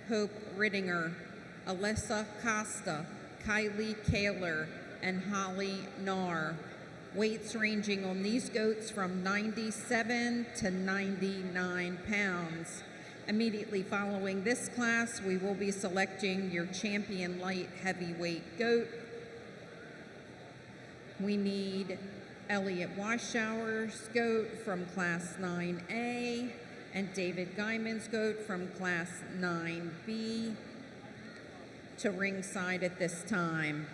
Hope Rittinger, Alessa Costa, Kylie Kaler, and Holly Narr. Weights ranging on these goats from 97 to 99 pounds. Immediately following this class, we will be selecting your champion light heavyweight goat. We need Elliot Washower's goat from Class 9A and David Guyman's goat from Class 9B to ringside at this time.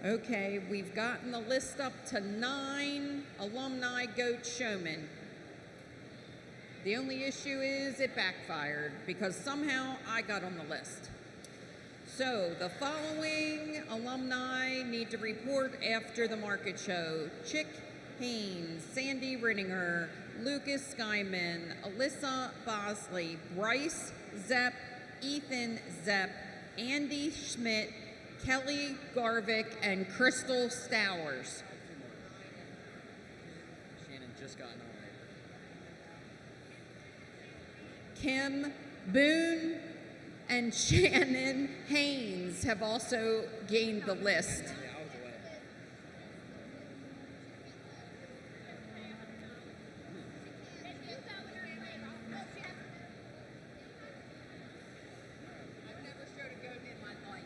Okay, we've gotten the list up to 9 alumni goat showmen. The only issue is it backfired because somehow I got on the list. So the following alumni need to report after the market show: Chick Haynes, Sandy Rittinger, Lucas Skyman, Alyssa Bosley, Bryce Zepp, Ethan Zepp, Andy Schmidt, Kelly Garvick, and Crystal Stowers. Shannon just got nominated. Kim Boone and Shannon Haynes have also gained the list. Yeah, I was away. I've never showed a goat in my life.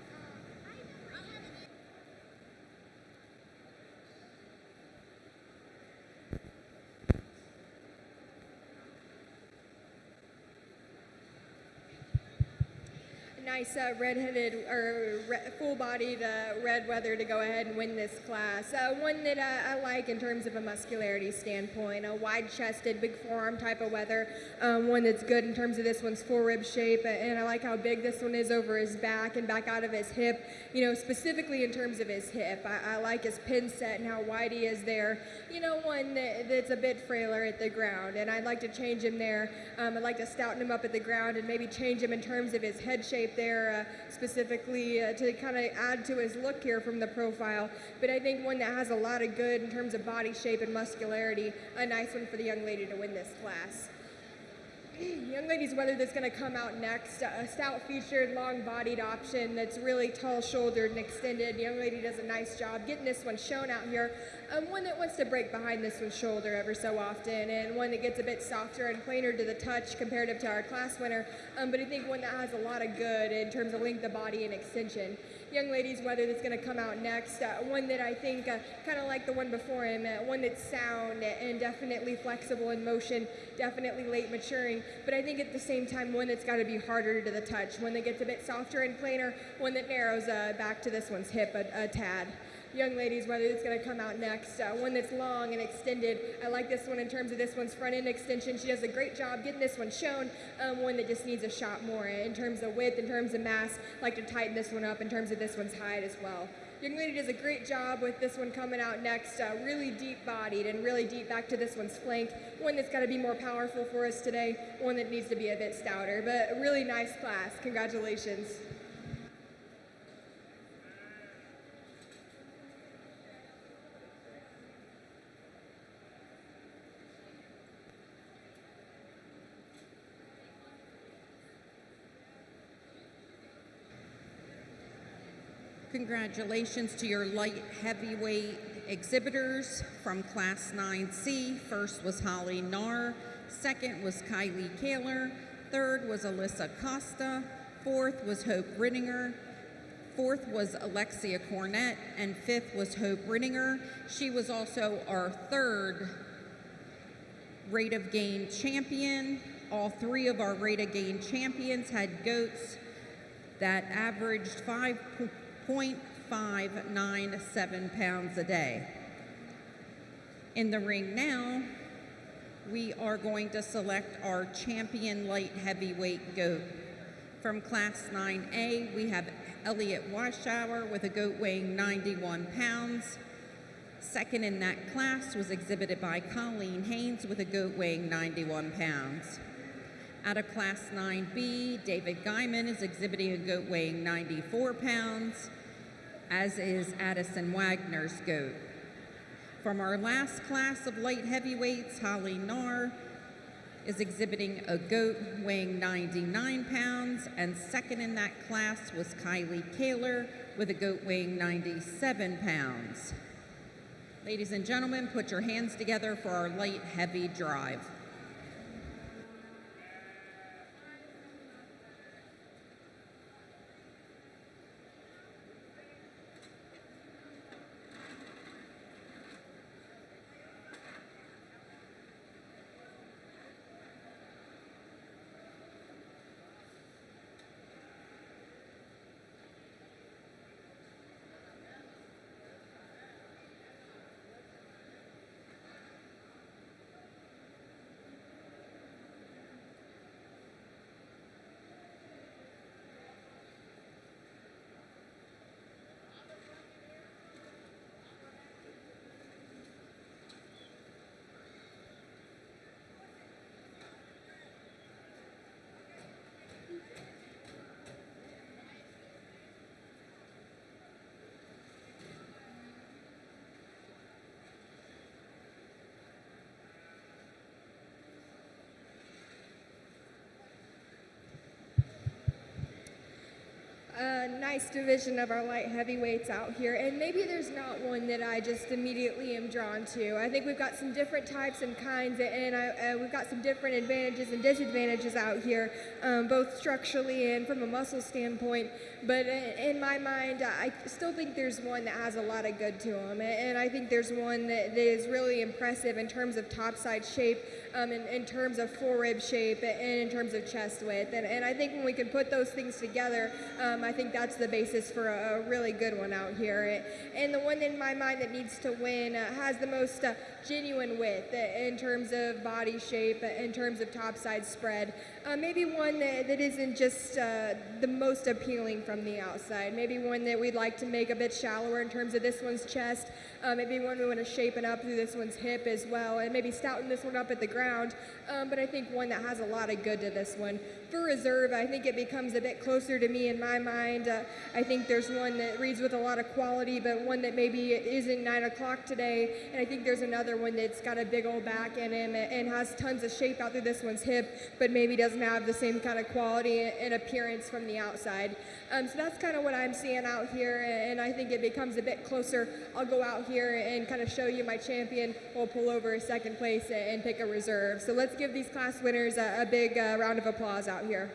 Nice red-headed or full-bodied red wether to go ahead and win this class. One that I like in terms of a muscularity standpoint, a wide-chested, big forearm type of wether. One that's good in terms of this one's four-rib shape, and I like how big this one is over his back and back out of his hip. You know, specifically in terms of his hip, I like his pin set and how wide he is there. You know, one that's a bit frailer at the ground, and I'd like to change him there. I'd like to stouten him up at the ground and maybe change him in terms of his head shape there, specifically to kind of add to his look here from the profile. But I think one that has a lot of good in terms of body shape and muscularity, a nice one for the young lady to win this class. young lady's whether that's going to come out next. A stout featured, long-bodied option that's really tall-shouldered and extended. Young lady does a nice job getting this one shown out here. One that wants to break behind this one's shoulder ever so often, and one that gets a bit softer and plainer to the touch comparative to our class winner, but I think one that has a lot of good in terms of length of body and extension. Young lady's whether that's going to come out next. One that I think, kind of like the one before him, one that's sound and definitely flexible in motion, definitely late maturing, but I think at the same time one that's got to be harder to the touch, one that gets a bit softer and plainer, one that narrows back to this one's hip a tad. Young ladies, whether it's going to come out next, one that's long and extended. I like this one in terms of this one's front end extension. She does a great job getting this one shown. One that just needs a shot more in terms of width, in terms of mass. Like to tighten this one up in terms of this one's height as well. Young lady does a great job with this one coming out next, really deep bodied and really deep back to this one's flank. One that's got to be more powerful for us today, one that needs to be a bit stouter, but a really nice class. Congratulations. Congratulations to your light heavyweight exhibitors from Class 9C. First was Holly Narr, second was Kylie Kaler, third was Alyssa Costa, fourth was Hope Rittinger, fourth was Alexia Cornett, and fifth was Hope Rittinger. She was also our third rate of gain champion. All three of our rate of gain champions had goats that averaged 5.597 pounds a day. In the ring now, we are going to select our champion light heavyweight goat. From Class 9A, we have Elliot Weishauer with a goat weighing 91 pounds. Second in that class was exhibited by Colleen Haynes with a goat weighing 91 pounds. Out of Class 9B, David Guyman is exhibiting a goat weighing 94 pounds, as is Addison Wagner's goat. From our last class of light heavyweights, Holly Narr is exhibiting a goat weighing 99 pounds, and second in that class was Kylie Kaler with a goat weighing 97 pounds. Ladies and gentlemen, put your hands together for our light heavy drive. Nice division of our light heavyweights out here, and maybe there's not one that I just immediately am drawn to. I think we've got some different types and kinds, and we've got some different advantages and disadvantages out here, both structurally and from a muscle standpoint. But in my mind, I still think there's one that has a lot of good to them, and I think there's one that is really impressive in terms of topside shape, in terms of forerib shape, and in terms of chest width. And I think when we can put those things together, I think that's the basis for a really good one out here. And the one in my mind that needs to win has the most genuine width in terms of body shape, in terms of topside spread. Maybe one that isn't just the most appealing from the outside. Maybe one that we'd like to make a bit shallower in terms of this one's chest. Maybe one we want to shapen up through this one's hip as well, and maybe stouten this one up at the ground ground, but I think one that has a lot of good to this one. For reserve, I think it becomes a bit closer to me in my mind. I think there's one that reads with a lot of quality, but one that maybe isn't 9 o'clock today. And I think there's another one that's got a big old back in him and has tons of shape out through this one's hip, but maybe doesn't have the same kind of quality and appearance from the outside. So that's kind of what I'm seeing out here, and I think it becomes a bit closer. I'll go out here and kind of show you my champion. We'll pull over second place and pick a reserve. So let's give these class winners a big round of applause out here.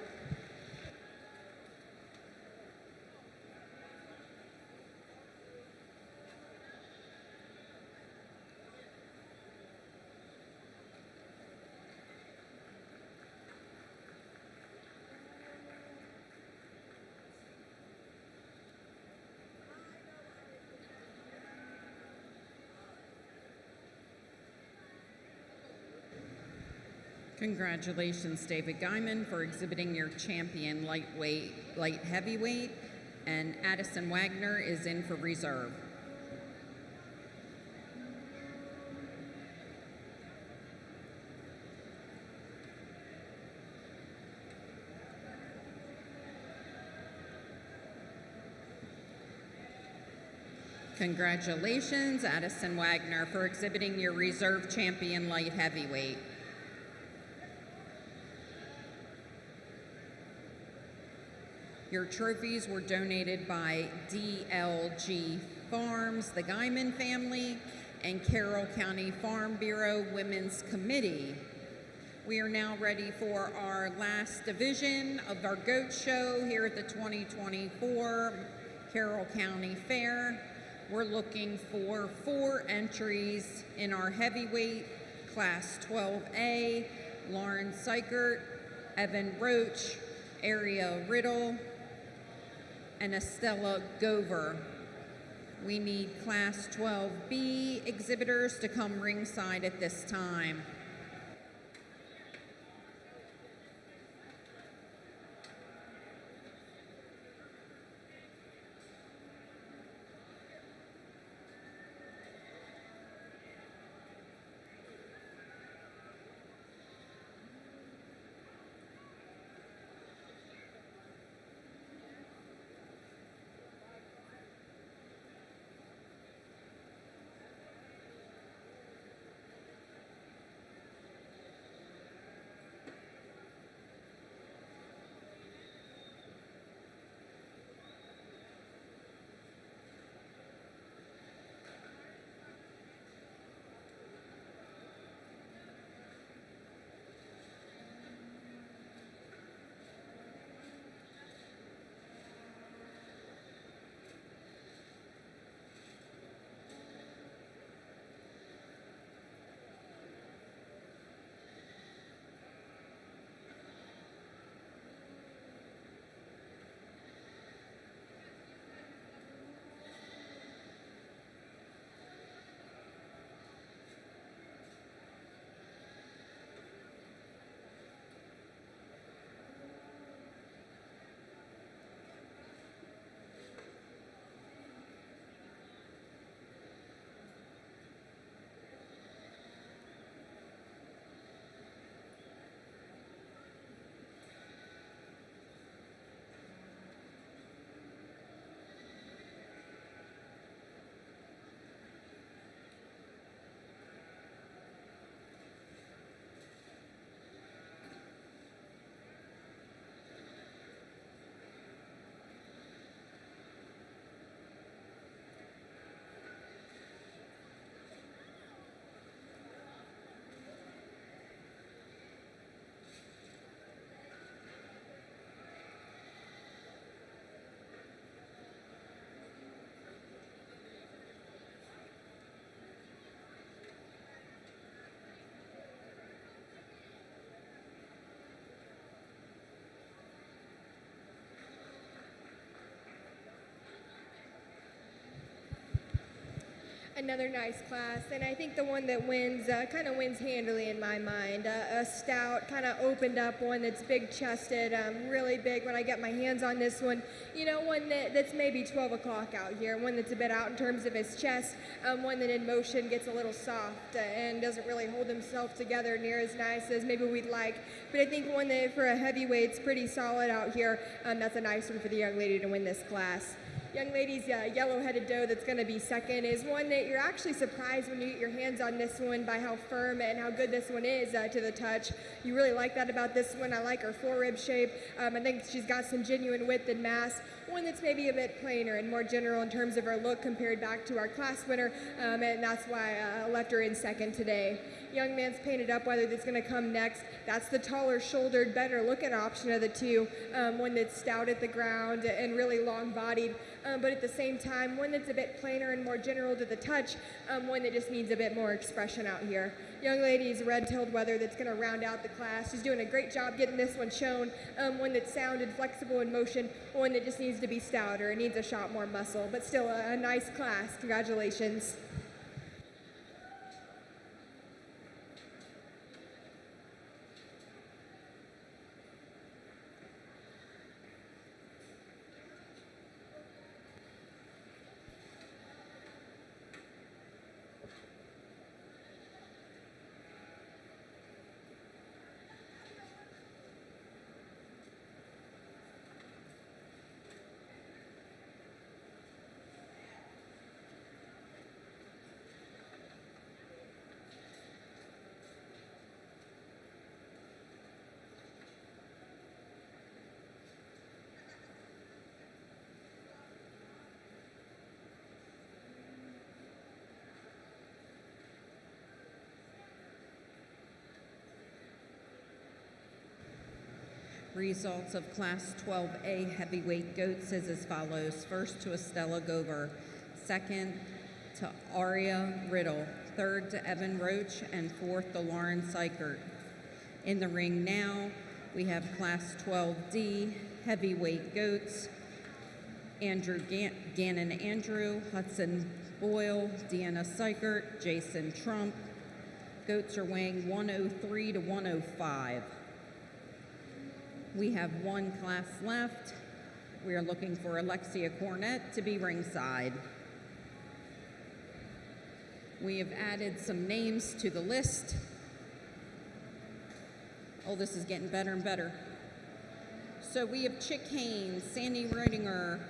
Congratulations, David Guyman, for exhibiting your champion light heavyweight, and Addison Wagner is in for reserve. Congratulations, Addison Wagner, for exhibiting your reserve champion light heavyweight. Your trophies were donated by DLG Farms, the Guyman family, and Carroll County Farm Bureau Women's Committee. We are now ready for our last division of our goat show here at the 2024 Carroll County Fair. We're looking for 4 entries in our heavyweight, Class 12A, Lauren Seichert, Evan Roach, Aria Riddle, and Estella Gover. We need Class 12B exhibitors to come ringside at this time. Another nice class, and I think the one that wins kind of wins handily in my mind. A stout, kind of opened up one that's big-chested, really big when I get my hands on this one. You know, one that's maybe 12 o'clock out here, one that's a bit out in terms of his chest, one that in motion gets a little soft and doesn't really hold himself together near as nice as maybe we'd like. But I think one that for a heavyweight's pretty solid out here. That's a nice one for the young lady to win this class. Young lady's yellow-headed doe that's going to be second is one that you're actually surprised when you get your hands on this one by how firm and how good this one is to the touch. You really like that about this one. I like her forerib shape. I think she's got some genuine width and mass. One that's maybe a bit plainer and more general in terms of her look compared back to our class winner, and that's why I left her in second today. Young man's painted up whether that's going to come next. That's the taller shouldered, better looking option of the two. One that's stout at the ground and really long bodied, but at the same time, one that's a bit plainer and more general to the touch, one that just needs a bit more expression out here. Young lady's red-tailed wether that's going to round out the class. She's doing a great job getting this one shown. One that's sound and flexible in motion, one that just needs to be stouter and needs a shot more muscle, but still a nice class. Congratulations. Results of Class 12A heavyweight goats is as follows. First to Estella Gover, second to Aria Riddle, third to Evan Roach, and fourth to Lauren Seichert. In the ring now, we have Class 12D heavyweight goats, Andrew Gannon Andrew, Hudson Boyle, Deanna Seichert, Jason Trump. Goats are weighing 103 to 105. We have one class left. We are looking for Alexia Cornett to be ringside. We have added some names to the list. Oh, this is getting better and better. So we have Chick Haynes, Sandy Rodinger,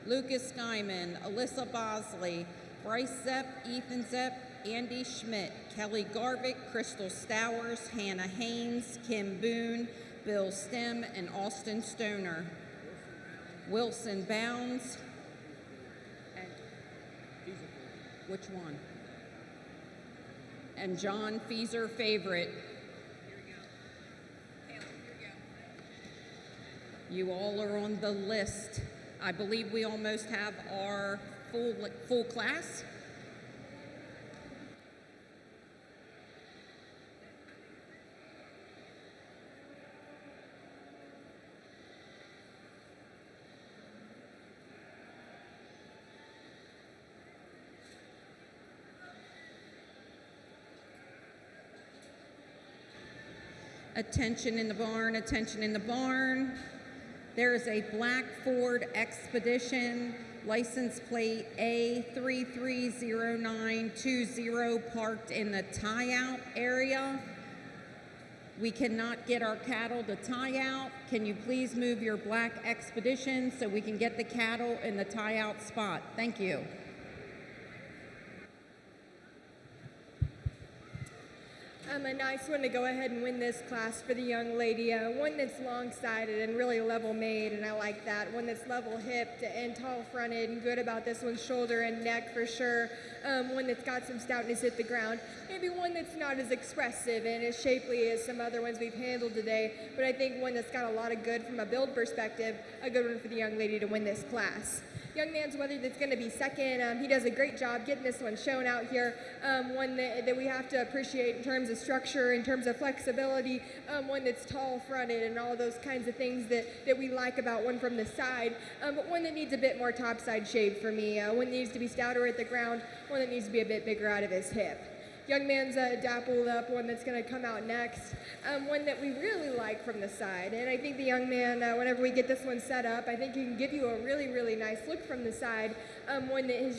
Lucas Guyman, Alyssa Bosley, Bryce Zepp, Ethan Zepp, Andy Schmidt, Kelly Garvick, Crystal Stowers, Hannah Haynes, Kim Boone, Bill Stem, and Austin Stoner. Wilson Bounds. And which one? And John Feeser Favorite. You all are on the list. I believe we almost have our full class. Attention in the barn, attention in the barn. There is a black Ford Expedition, license plate A330920, parked in the tie-out area. We cannot get our cattle to tie out. Can you please move your black Expedition so we can get the cattle in the tie-out spot? Thank you. A nice one to go ahead and win this class for the young lady. One that's long-sided and really level-made, and I like that. One that's level-hipped and tall-fronted and good about this one's shoulder and neck for sure. One that's got some stoutness at the ground. Maybe one that's not as expressive and as shapely as some other ones we've handled today, but I think one that's got a lot of good from a build perspective, a good one for the young lady to win this class. young man's whether that's going to be second. He does a great job getting this one shown out here. One that we have to appreciate in terms of structure, in terms of flexibility, one that's tall fronted and all those kinds of things that we like about one from the side, but one that needs a bit more topside shape for me. One that needs to be stouter at the ground, one that needs to be a bit bigger out of his hip. Young man's dappled up, one that's going to come out next, one that we really like from the side. And I think the young man, whenever we get this one set up, I think he can give you a really, really nice look from the side, one that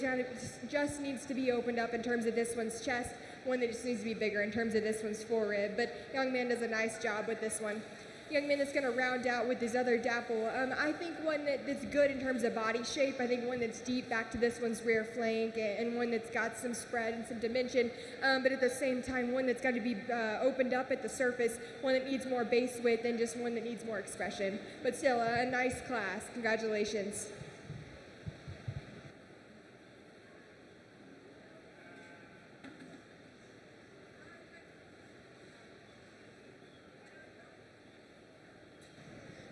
just needs to be opened up in terms of this one's chest, one that just needs to be bigger in terms of this one's forerib. But young man does a nice job with this one. Young man that's going to round out with his other dapple. I think one that's good in terms of body shape. I think one that's deep back to this one's rear flank, and one that's got some spread and some dimension, but at the same time one that's got to be opened up at the surface, one that needs more base width, and just one that needs more expression. But still, a nice class. Congratulations.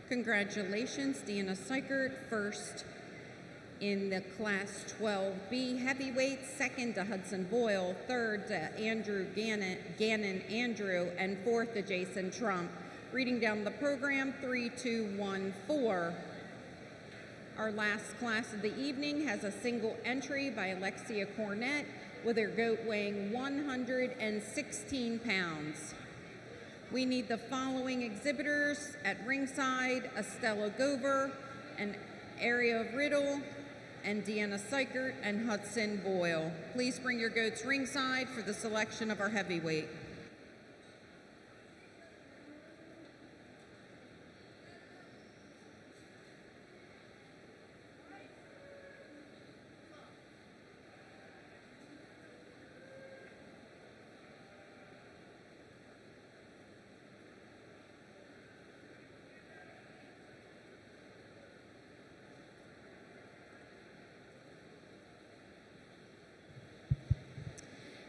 Congratulations, Deanna Seichert, first in the Class 12B heavyweight, second to Hudson Boyle, third to Andrew Gannon Andrew, and fourth to Jason Trump. Reading down the program, 3, 2, 1, 4. Our last class of the evening has a single entry by Alexia Cornett with her goat weighing 116 pounds. We need the following exhibitors at ringside: Estella Gover, and Aria Riddle, and Deanna Seichert, and Hudson Boyle. Please bring your goats ringside for the selection of our heavyweight.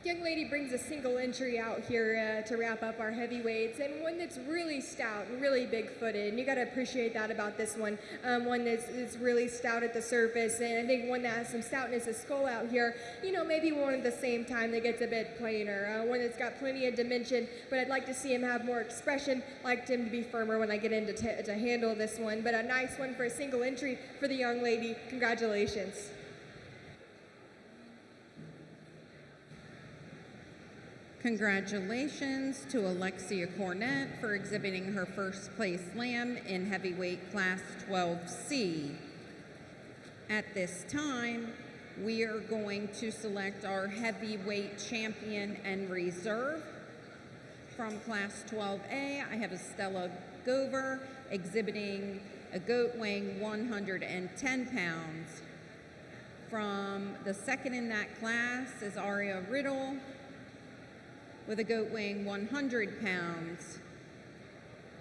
Young lady brings a single entry out here to wrap up our heavyweights, and one that's really stout and really big-footed, and you got to appreciate that about this one. One that's really stout at the surface, and I think one that has some stoutness of skull out here. You know, maybe one at the same time that gets a bit plainer. One that's got plenty of dimension, but I'd like to see him have more expression. Like him to be firmer when I get in to handle this one. But a nice one for a single entry for the young lady. Congratulations. Congratulations to Alexia Cornett for exhibiting her first place lamb in heavyweight class 12C. At this time, we are going to select our heavyweight champion and reserve. From class 12A, I have Estella Gover exhibiting a goat weighing 110 pounds. From the second in that class is Aria Riddle with a goat weighing 100 pounds.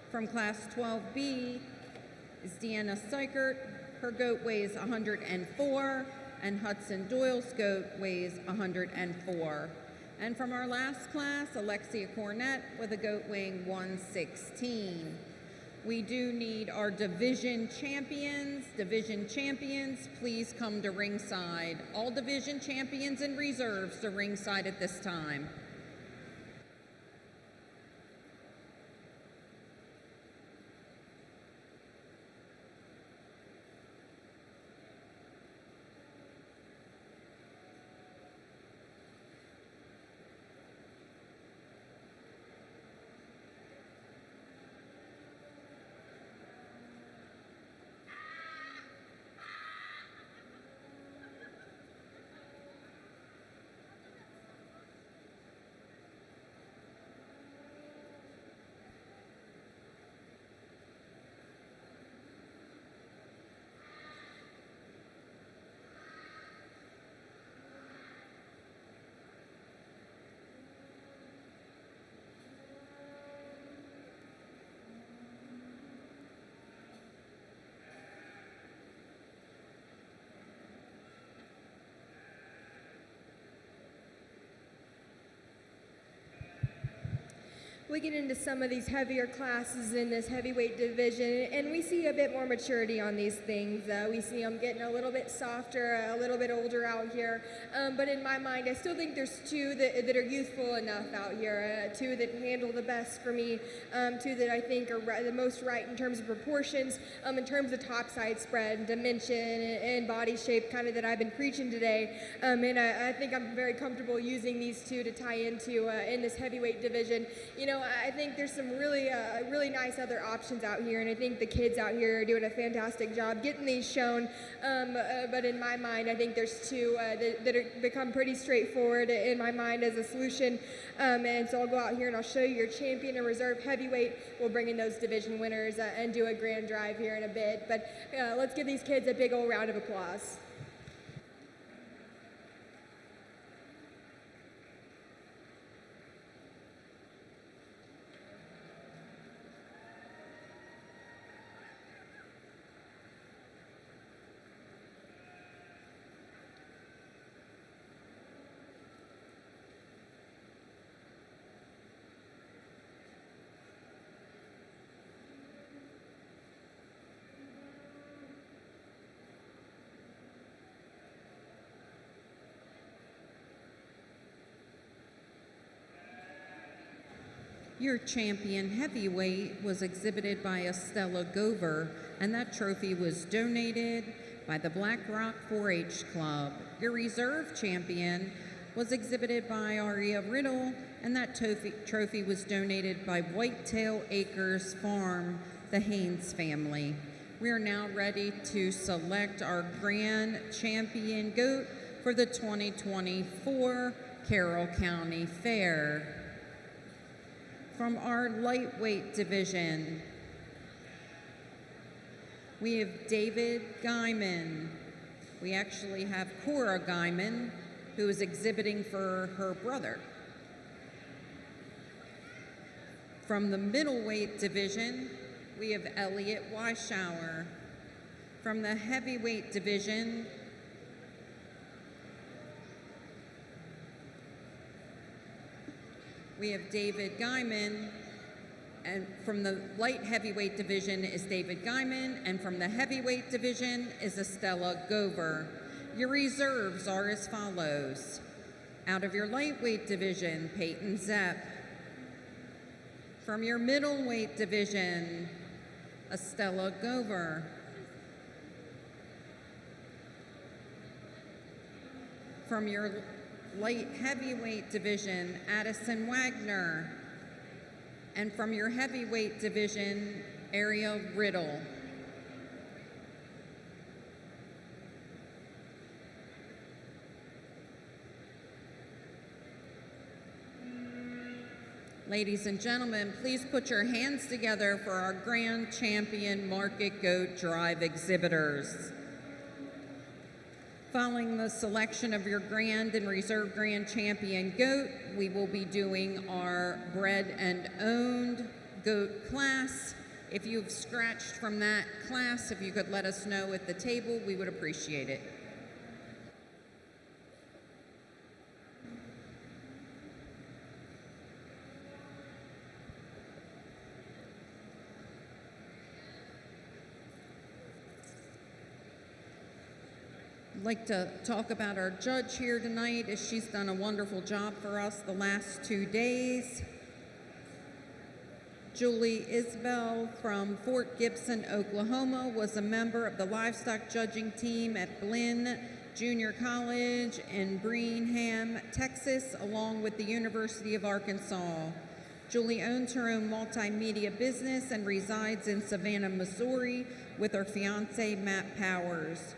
From class 12B is Deanna Seichert. Her goat weighs 104, and Hudson Doyle's goat weighs 104. And from our last class, Alexia Cornett with a goat weighing 116. We do need our division champions. Division champions, please come to ringside. All division champions and reserves to ringside at this time. we get into some of these heavier classes in this heavyweight division, and we see a bit more maturity on these things. We see them getting a little bit softer, a little bit older out here. But in my mind, I still think there's two that are youthful enough out here, two that handle the best for me, two that I think are the most right in terms of proportions, in terms of topside spread, dimension, and body shape, kind of that I've been preaching today. And I think I'm very comfortable using these two to tie into in this heavyweight division. You know, I think there's some really nice other options out here, and I think the kids out here are doing a fantastic job getting these shown. But in my mind, I think there's two that are become pretty straightforward in my mind as a solution. And so I'll go out here and I'll show you your champion and reserve heavyweight. We'll bring in those division winners and do a grand drive here in a bit. But let's give these kids a big old round of applause. Your champion heavyweight was exhibited by Estella Gover, and that trophy was donated by the Black Rock 4-H Club. Your reserve champion was exhibited by Aria Riddle, and that trophy was donated by Whitetail Acres Farm, the Haynes family. We are now ready to select our grand champion goat for the 2024 Carroll County Fair. From our lightweight division, we have David Guyman. We actually have Cora Guyman, who is exhibiting for her brother. From the middleweight division, we have Elliot Weishauer. From the heavyweight division, we have David Guyman, and from the light heavyweight division is David Guyman, and from the heavyweight division is Estella Gover. Your reserves are as follows. Out of your lightweight division, Peyton Zepp. From your middleweight division, Estella Gover. From your light heavyweight division, Addison Wagner. And from your heavyweight division, Ariel Riddle. Ladies and gentlemen, please put your hands together for our grand champion Market Goat Drive exhibitors. Following the selection of your grand and reserve grand champion goat, we will be doing our bred and owned goat class. If you've scratched from that class, if you could let us know at the table, we would appreciate it. I'd like to talk about our judge here tonight, as she's done a wonderful job for us the last 2 days. Julie Isbell from Fort Gibson, Oklahoma, was a member of the livestock judging team at Blinn Junior College in Birmingham, Texas, along with the University of Arkansas. Julie owns her own multimedia business and resides in Savannah, Missouri, with her fiance, Matt Powers.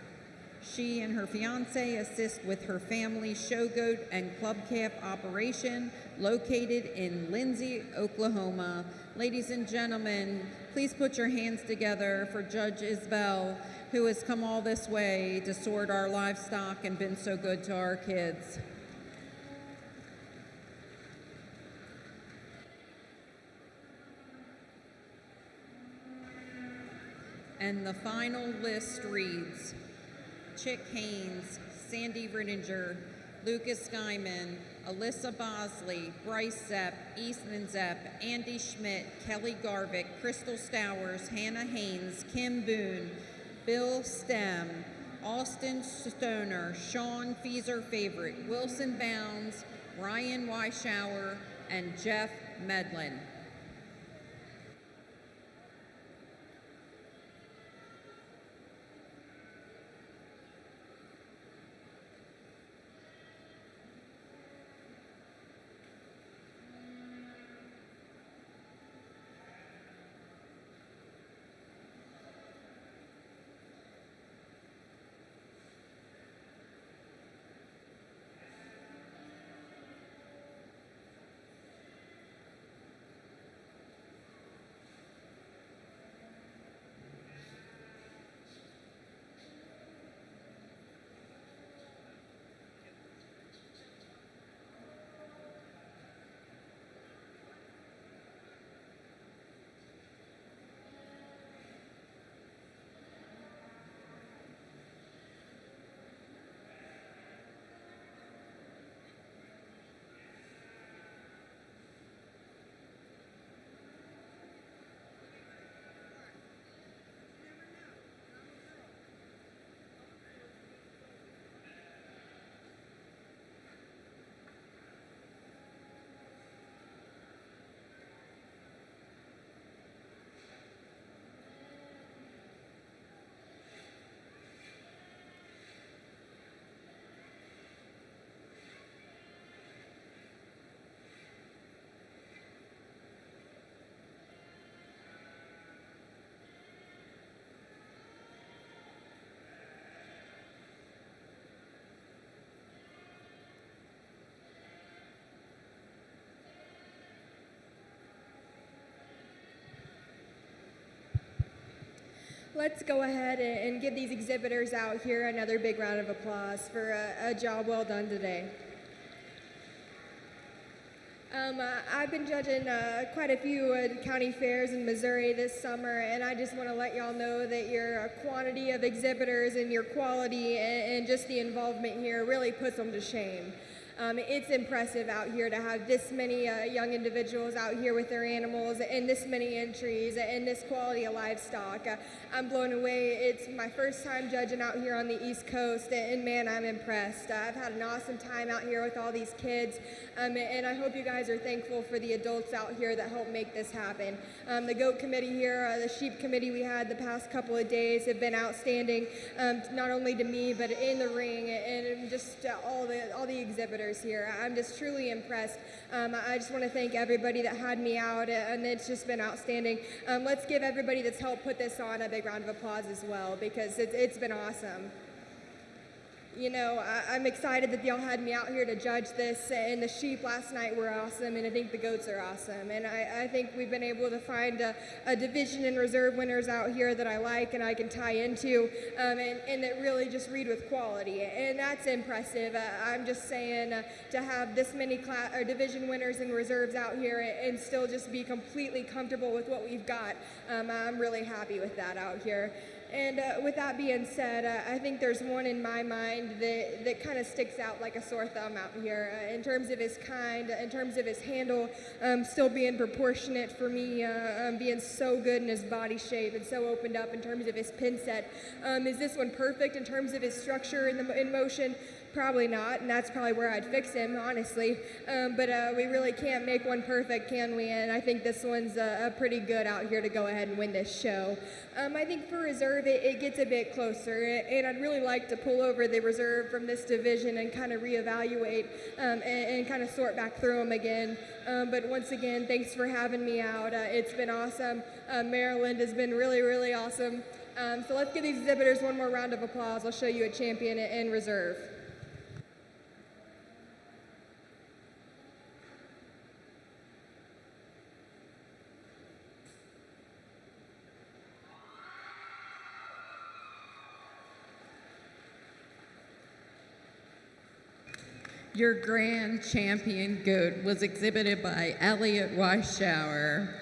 She and her fiance assist with her family's show goat and club calf operation located in Lindsay, Oklahoma. Ladies and gentlemen, please put your hands together for Judge Isbell, who has come all this way to sort our livestock and been so good to our kids. And the final list reads: Chick Haynes, Sandy Rittinger, Lucas Guyman, Alyssa Bosley, Bryce Zepp, Eastman Zepp, Andy Schmidt, Kelly Garvick, Crystal Stowers, Hannah Haynes, Kim Boone, Bill Stem, Austin Stoner, Sean Feeser Favorite, Wilson Bounds, Ryan Weishower, and Jeff Medlin. Let's go ahead and give these exhibitors out here another big round of applause for a job well done today. I've been judging quite a few county fairs in Missouri this summer, and I just want to let y'all know that your quantity of exhibitors and your quality and just the involvement here really puts them to shame. It's impressive out here to have this many young individuals out here with their animals and this many entries and this quality of livestock. I'm blown away. It's my first time judging out here on the East Coast, and man, I'm impressed. I've had an awesome time out here with all these kids, and I hope you guys are thankful for the adults out here that help make this happen. The goat committee here, the sheep committee we had the past couple of days have been outstanding, not only to me, but in the ring and just all the exhibitors here. I'm just truly impressed. I just want to thank everybody that had me out, and it's just been outstanding. Let's give everybody that's helped put this on a big round of applause as well, because it's been awesome. You know, I'm excited that y'all had me out here to judge this, and the sheep last night were awesome, and I think the goats are awesome. And I think we've been able to find a division and reserve winners out here that I like and I can tie into, and that really just read with quality. And that's impressive. I'm just saying to have this many division winners and reserves out here and still just be completely comfortable with what we've got, I'm really happy with that out here. And with that being said, I think there's one in my mind that kind of sticks out like a sore thumb out here in terms of his kind, in terms of his handle, still being proportionate for me, being so good in his body shape and so opened up in terms of his pin set. Is this one perfect in terms of his structure in motion? Probably not, and that's probably where I'd fix him, honestly. But we really can't make one perfect, can we? And I think this one's pretty good out here to go ahead and win this show. I think for reserve, it gets a bit closer, and I'd really like to pull over the reserve from this division and kind of reevaluate and kind of sort back through them again. But once again, thanks for having me out. It's been awesome. Maryland has been really, really awesome. So let's give these exhibitors one more round of applause. I'll show you a champion in reserve. Your grand champion goat was exhibited by Elliot Weishower.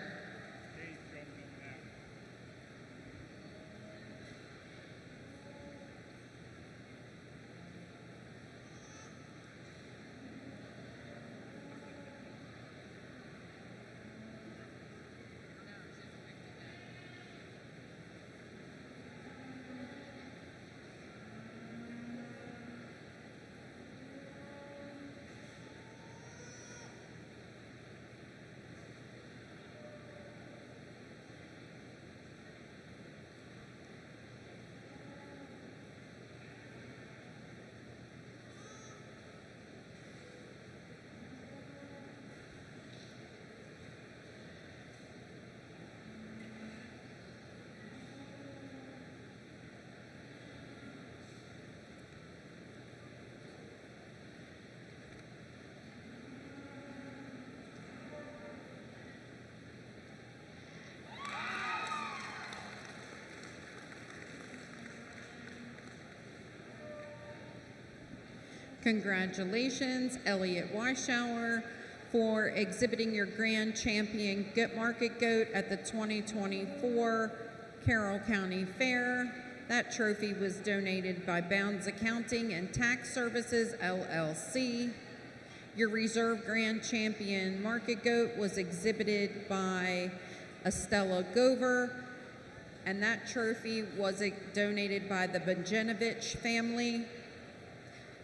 Congratulations, Elliot Weishauer, for exhibiting your Grand Champion Market Goat at the 2024 Carroll County Fair. That trophy was donated by Bounds Accounting and Tax Services, LLC. Your Reserve Grand Champion Market Goat was exhibited by Estella Gover, and that trophy was donated by the Benjanovich family.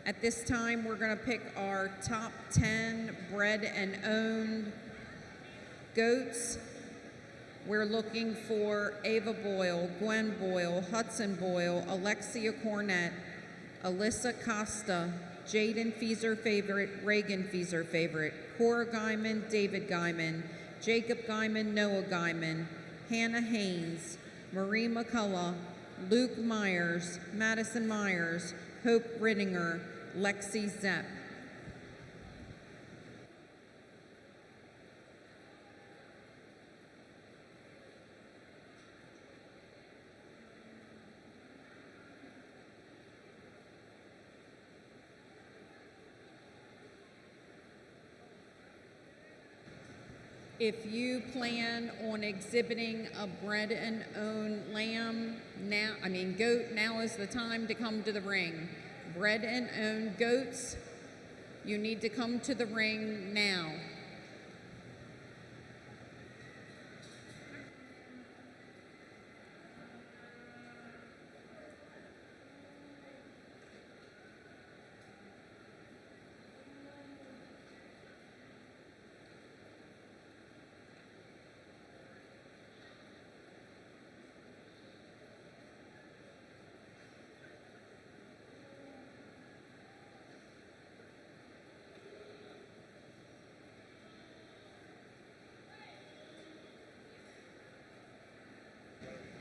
At this time, we're going to pick our top 10 bred and owned goats. We're looking for Ava Boyle, Gwen Boyle, Hudson Boyle, Alexia Cornett, Alyssa Costa, Jaden Feeser favorite, Reagan Feeser favorite, Cora Guyman, David Guyman, Jacob Guyman, Noah Guyman, Hannah Haynes, Marie McCullough, Luke Myers, Madison Myers, Hope Rittinger, Lexi Zepp. If you plan on exhibiting a bred and owned lamb, goat, now is the time to come to the ring. Bred and owned goats, you need to come to the ring now.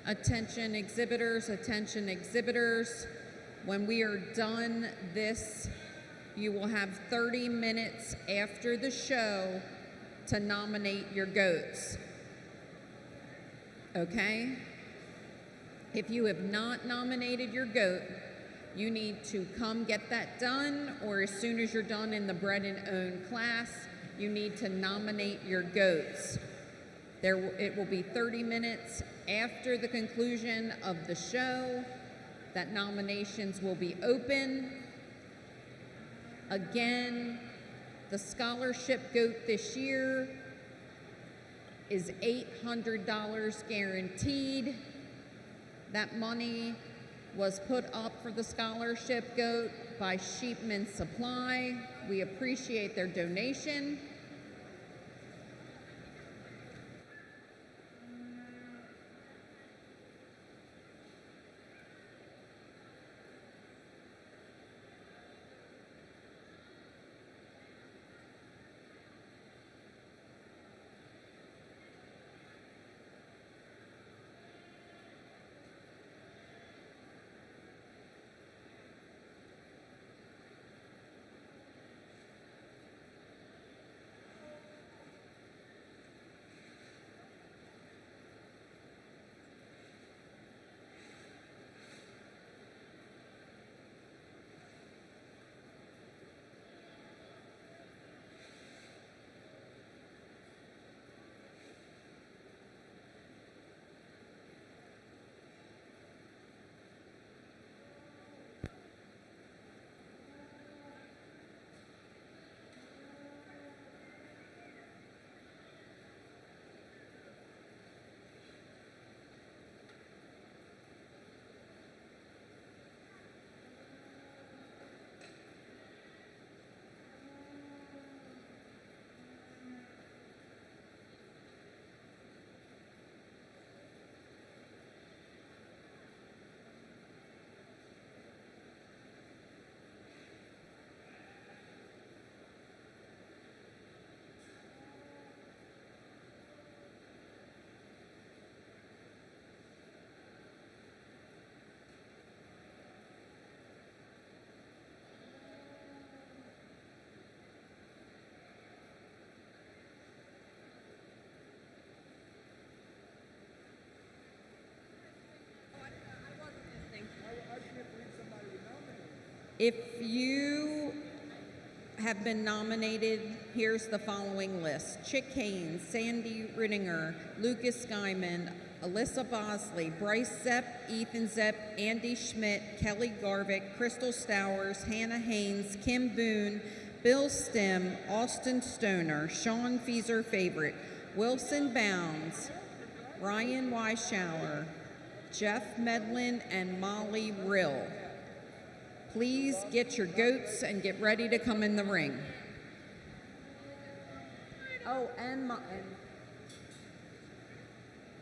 Attention exhibitors, attention exhibitors. When we are done this, you will have 30 minutes after the show to nominate your goats. Okay? If you have not nominated your goat, you need to come get that done, or as soon as you're done in the bred and owned class, you need to nominate your goats. It will be 30 minutes after the conclusion of the show that nominations will be open. Again, the scholarship goat this year is $800 guaranteed. That money was put up for the scholarship goat by Sheepman Supply. We appreciate their donation. If you have been nominated. Here's the following list: Chick Haynes, Sandy Rittinger, Lucas Guyman, Alyssa Bosley, Bryce Zepp, Ethan Zepp, Andy Schmidt, Kelly Garvick, Crystal Stowers, Hannah Haynes, Kim Boone, Bill Stem, Austin Stoner, Sean Feeser Favorite, Wilson Bounds, Ryan Weishauer, Jeff Medlin, and Molly Rill. Please get your goats and get ready to come in the ring.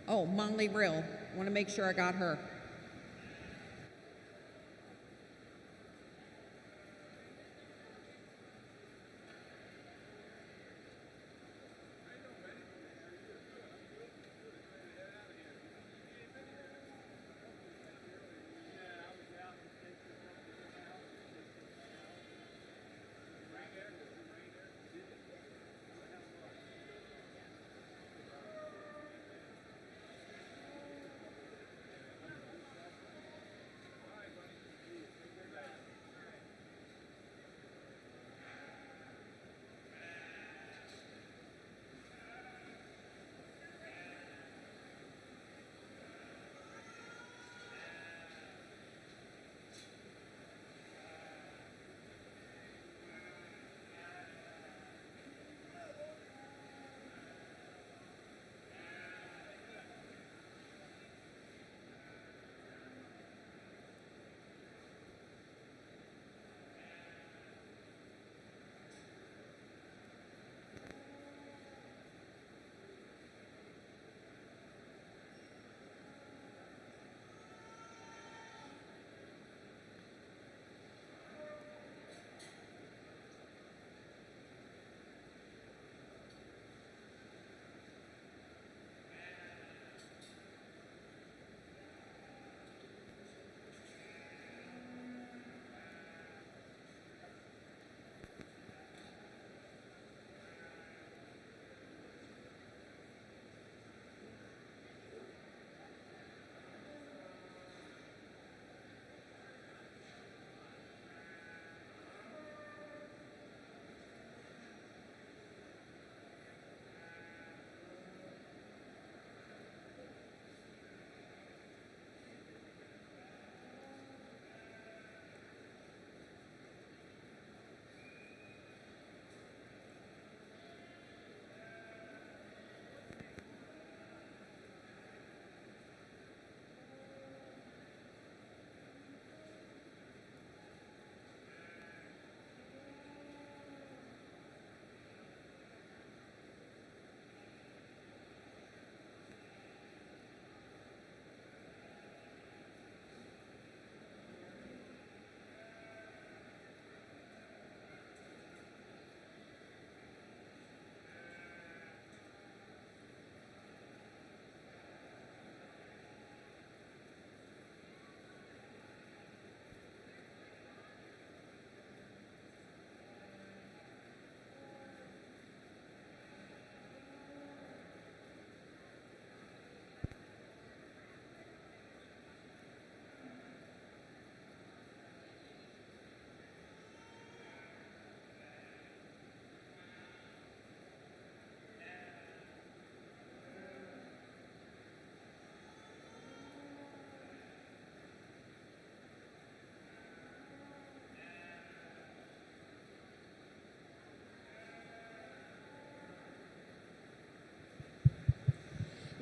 Oh, Molly Rill. Want to make sure I got her.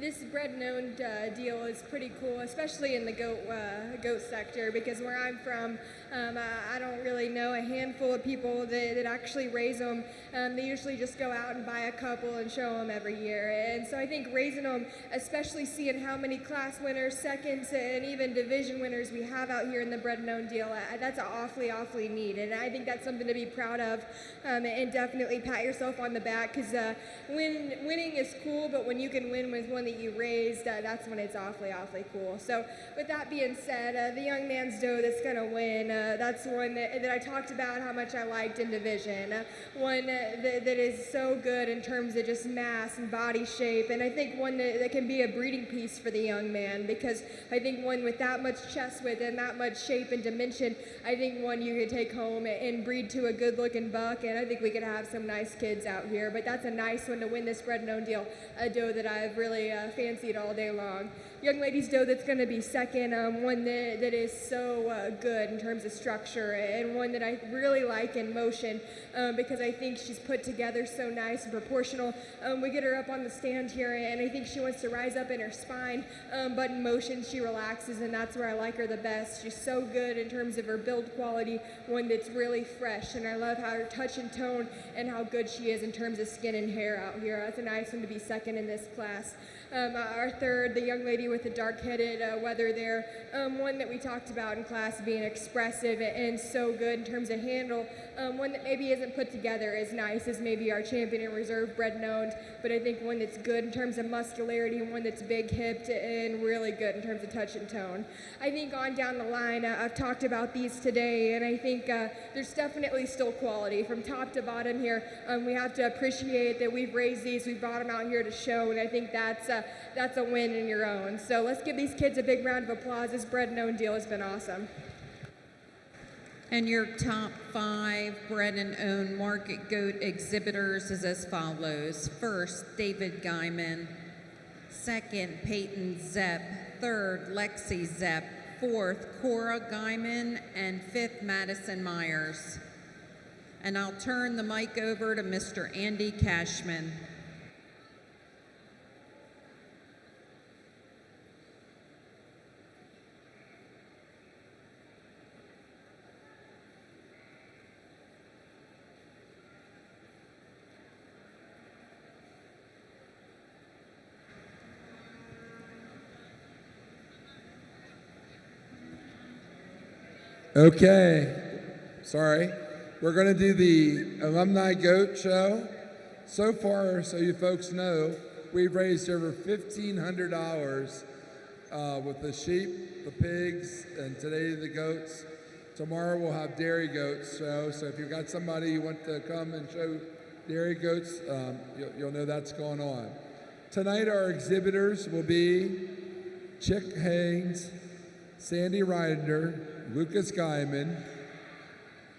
This bred and owned deal is pretty cool, especially in the goat sector, because where I'm from, I don't really know a handful of people that actually raise them. They usually just go out and buy a couple and show them every year. And so I think raising them, especially seeing how many class winners, seconds, and even division winners we have out here in the bred and owned deal, that's awfully, awfully neat. And I think that's something to be proud of, and definitely pat yourself on the back, because winning is cool, but when you can win with one of that you raised, that's when it's awfully, awfully cool. So with that being said, the young man's doe that's going to win, that's one that I talked about how much I liked in division. One that is so good in terms of just mass and body shape, and I think one that can be a breeding piece for the young man, because I think one with that much chest width and that much shape and dimension, I think one you could take home and breed to a good-looking buck, and I think we could have some nice kids out here. But that's a nice one to win this Bred and Owned deal, a doe that I've really fancied all day long. Young lady's doe that's going to be second, one that is so good in terms of structure, and one that I really like in motion, because I think she's put together so nice and proportional. We get her up on the stand here, and I think she wants to rise up in her spine, but in motion she relaxes, and that's where I like her the best. She's so good in terms of her build quality, one that's really fresh, and I love how her touch and tone and how good she is in terms of skin and hair out here. That's a nice one to be second in this class. Our third, the young lady with the dark-headed wether there, one that we talked about in class being expressive and so good in terms of handle, one that maybe isn't put together as nice as maybe our champion in reserve, Bred and Owned, but I think one that's good in terms of muscularity, and one that's big-hipped and really good in terms of touch and tone. I think on down the line, I've talked about these today, and I think there's definitely still quality from top to bottom here. We have to appreciate that we've raised these, we've brought them out here to show, and I think that's a win in your own. So let's give these kids a big round of applause. This Bred and Owned deal has been awesome. And your top 5 Bred and Owned market goat exhibitors is as follows. First, David Guyman. Second, Peyton Zepp. Third, Lexi Zepp. Fourth, Cora Guyman. And fifth, Madison Myers. And I'll turn the mic over to Mr. Andy Cashman. Okay, sorry. We're going to do the Alumni Goat Show. So far, so you folks know, we've raised over $1,500 with the sheep, the pigs, and today the goats. Tomorrow we'll have dairy goats show. So if you've got somebody you want to come and show dairy goats, you'll know that's going on. Tonight our exhibitors will be Chick Haynes, Sandy Ryder, Lucas Guyman,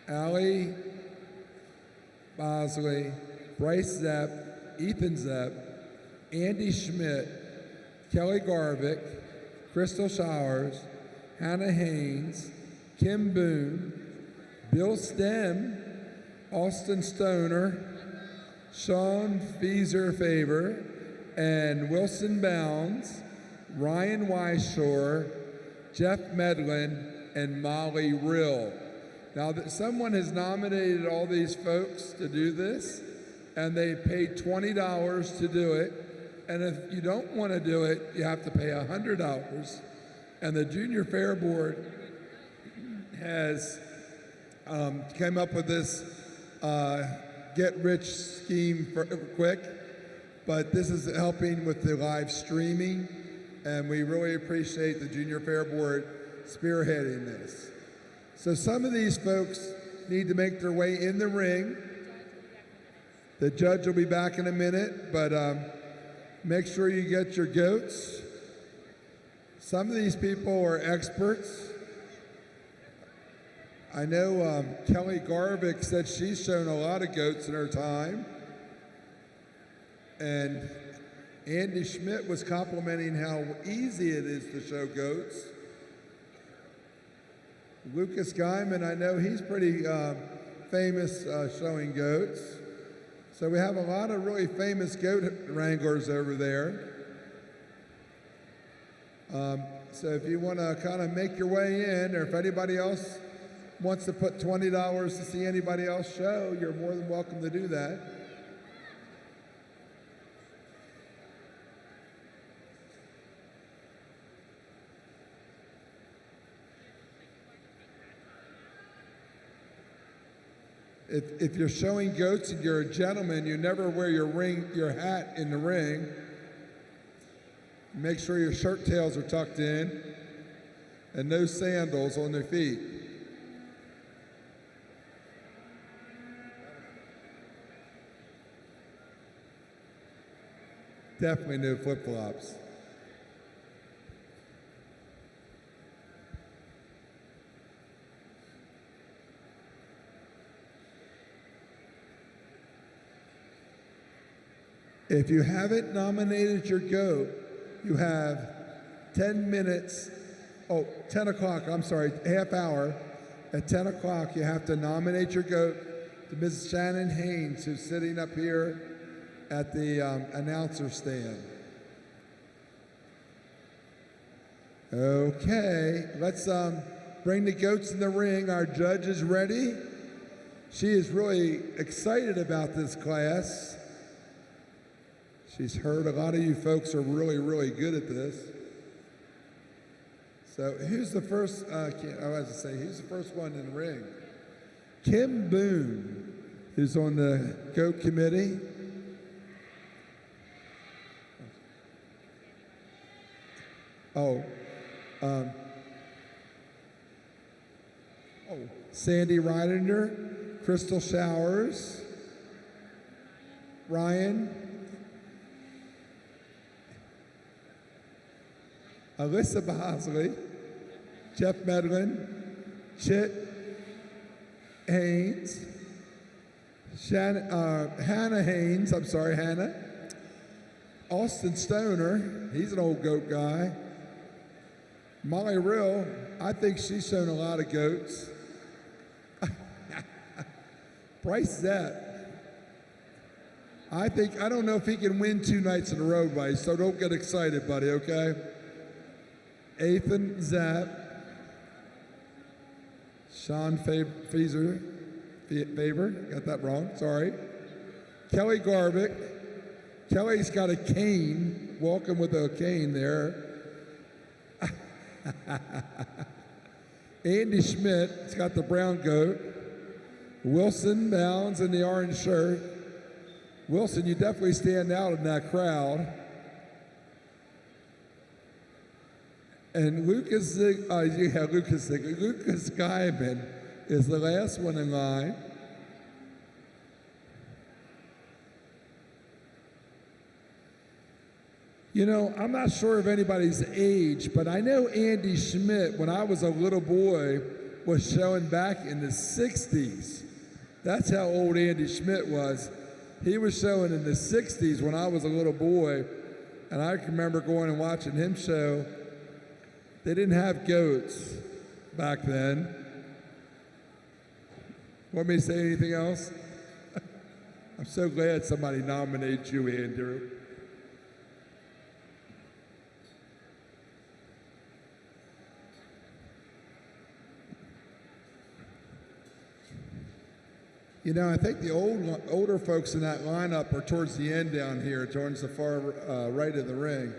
Allie Bosley, Bryce Zepp, Ethan Zepp, Andy Schmidt, Kelly Garvick, Crystal Showers, Hannah Haynes, Kim Boone, Bill Stem, Austin Stoner, Sean Feeser Favor, and Wilson Bounds, Ryan Weishore, Jeff Medlin, and Molly Rill. Now that someone has nominated all these folks to do this, and they paid $20 to do it, and if you don't want to do it, you have to pay $100. And the Junior Fair Board has came up with this get-rich scheme quick, but this is helping with the live streaming, and we really appreciate the Junior Fair Board spearheading this. So some of these folks need to make their way in the ring. The judge will be back in a minute, but make sure you get your goats. Some of these people are experts. I know Kelly Garvick said she's shown a lot of goats in her time. And Andy Schmidt was complimenting how easy it is to show goats. Lucas Guyman, I know he's pretty famous showing goats. So we have a lot of really famous goat wranglers over there. So if you want to kind of make your way in, or if anybody else wants to put $20 to see anybody else show, you're more than welcome to do that. If you're showing goats and you're a gentleman, you never wear your hat in the ring. Make sure your shirt tails are tucked in and no sandals on their feet. Definitely no flip-flops. If you haven't nominated your goat, you have 10 minutes, 10 o'clock, I'm sorry, half hour. At 10 o'clock, you have to nominate your goat to Mrs. Shannon Haynes, who's sitting up here at the announcer stand. Okay, let's bring the goats in the ring. Our judge is ready. She is really excited about this class. She's heard a lot of you folks are really, really good at this. So who's the first, who's the first one in the ring? Kim Boone, who's on the GOAT committee. Sandy Rylander, Crystal Showers, Ryan, Alyssa Bosley, Jeff Medlin, Chit Haynes, Hannah Haynes, Hannah, Austin Stoner, he's an old goat guy, Molly Rill, I think she's shown a lot of goats, Bryce Zepp, I don't know if he can win 2 nights in a row, Bryce, so don't get excited, buddy, okay? Ethan Zapp, Sean Faber, got that wrong, sorry. Kelly Garvick, Kelly's got a cane, walking with a cane there. Andy Schmidt, he's got the brown goat. Wilson Bounds in the orange shirt. Wilson, you definitely stand out in that crowd. And Lucas Guyman is the last one in line. You know, I'm not sure of anybody's age, but I know Andy Schmidt, when I was a little boy, was showing back in the 60s. That's how old Andy Schmidt was. He was showing in the 60s when I was a little boy, and I can remember going and watching him show. They didn't have goats back then. Want me to say anything else? I'm so glad somebody nominated you, Andrew. You know, I think the older folks in that lineup are towards the end down here, towards the far right of the ring.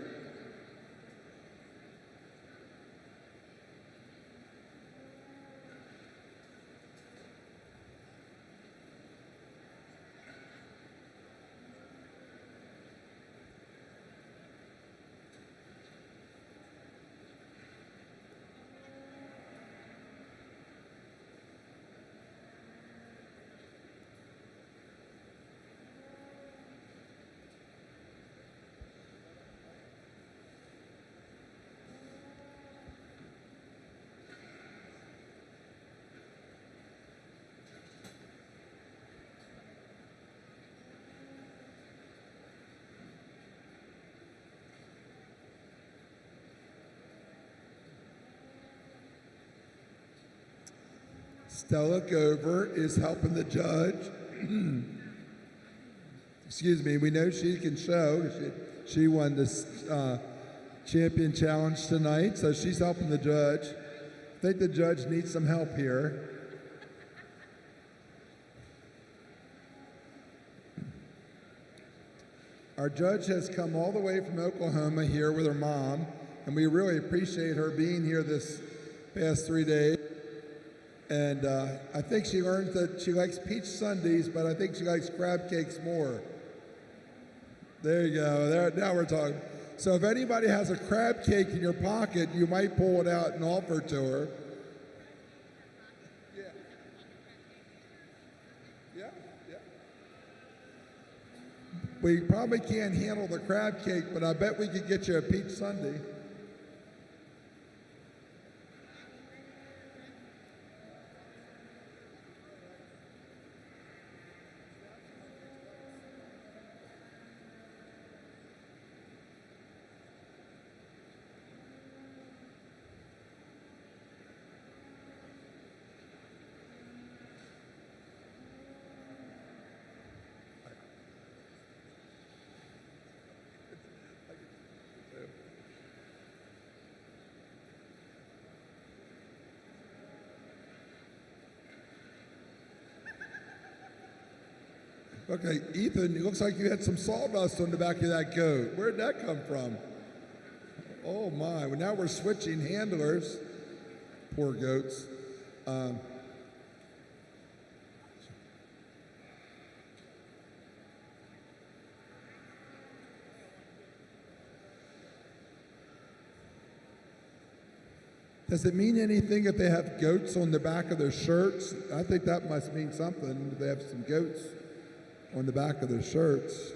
Stella Gover is helping the judge. Excuse me, we know she can show. She won this champion challenge tonight, so she's helping the judge. I think the judge needs some help here. Our judge has come all the way from Oklahoma here with her mom, and we really appreciate her being here this past 3 days. And I think she learned that she likes peach sundaes, but I think she likes crab cakes more. There you go. There, now we're talking. So if anybody has a crab cake in your pocket, you might pull it out and offer it to her. Yeah. Yeah, yeah. We probably can't handle the crab cake, but I bet we could get you a peach sundae. Okay, Ethan, it looks like you had some sawdust on the back of that goat. Where'd that come from? Oh my, well, now we're switching handlers. Poor goats. Does it mean anything if they have goats on the back of their shirts? I think that must mean something. They have some goats on the back of their shirts.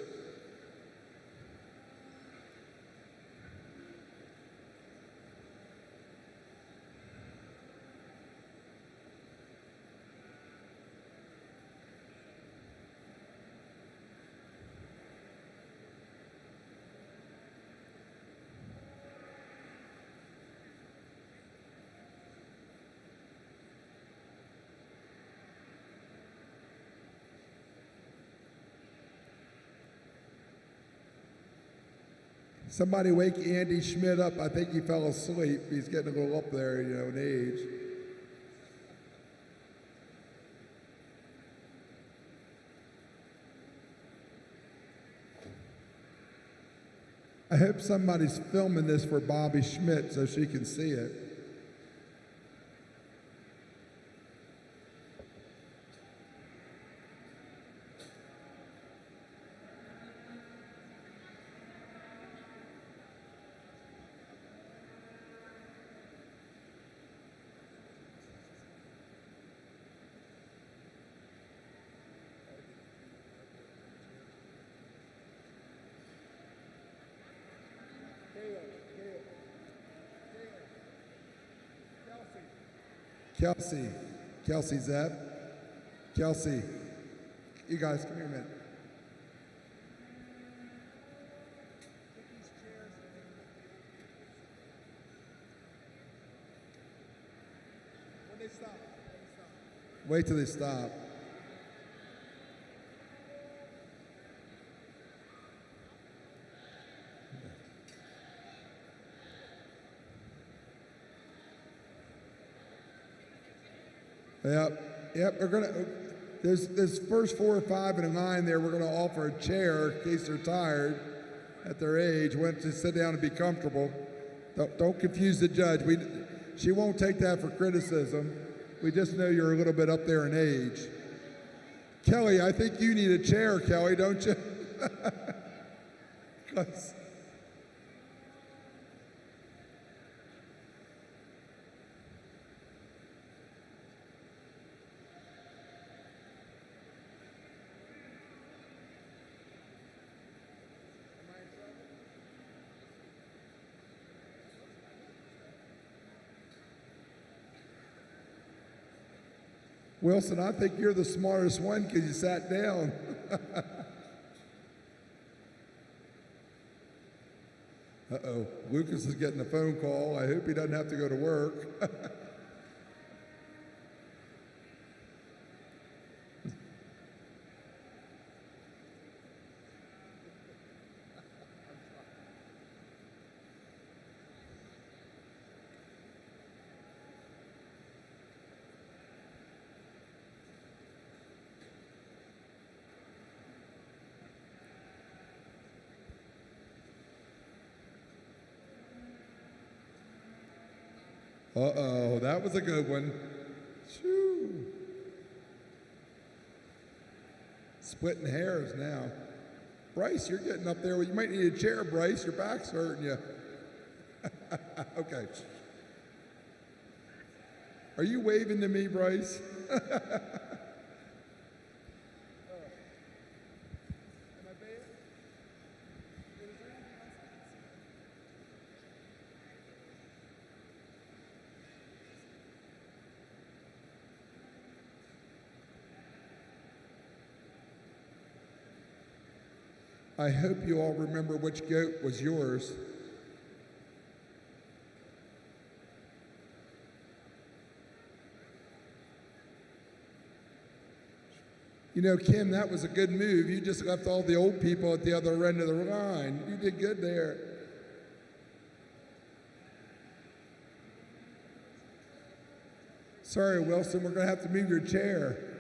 Somebody wake Andy Schmidt up. I think he fell asleep. He's getting a little up there, in age. I hope somebody's filming this for Bobby Schmidt so she can see it. Kelsey Zepp. Kelsey, you guys come here a minute. When they stop. Wait till they stop. Yep, we're gonna, there's first 4 or 5 and a 9 there, we're gonna offer a chair in case they're tired at their age, want to sit down and be comfortable. Don't confuse the judge. She won't take that for criticism. We just know you're a little bit up there in age. Kelly, I think you need a chair, Kelly, don't you? 'Cause Wilson, I think you're the smartest one because you sat down. Uh-oh, Lucas is getting a phone call. I hope he doesn't have to go to work. Uh-oh, that was a good one. Shoo. Splitting hairs now. Bryce, you're getting up there. You might need a chair, Bryce. Your back's hurting you. Okay. Are you waving to me, Bryce? I hope you all remember which goat was yours. You know, Kim, that was a good move. You just left all the old people at the other end of the line. You did good there. Sorry, Wilson, we're going to have to move your chair.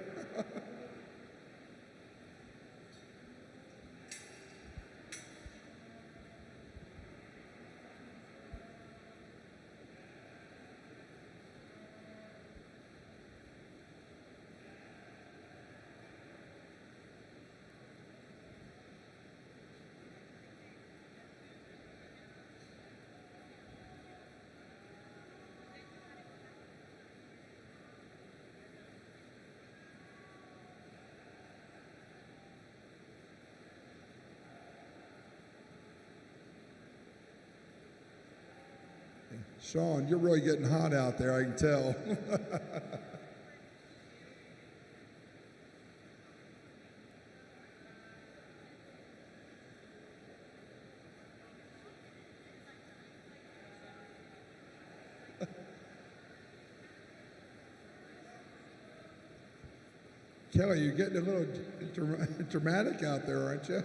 Sean, you're really getting hot out there, I can tell. Kelly, you're getting a little dramatic out there, aren't you?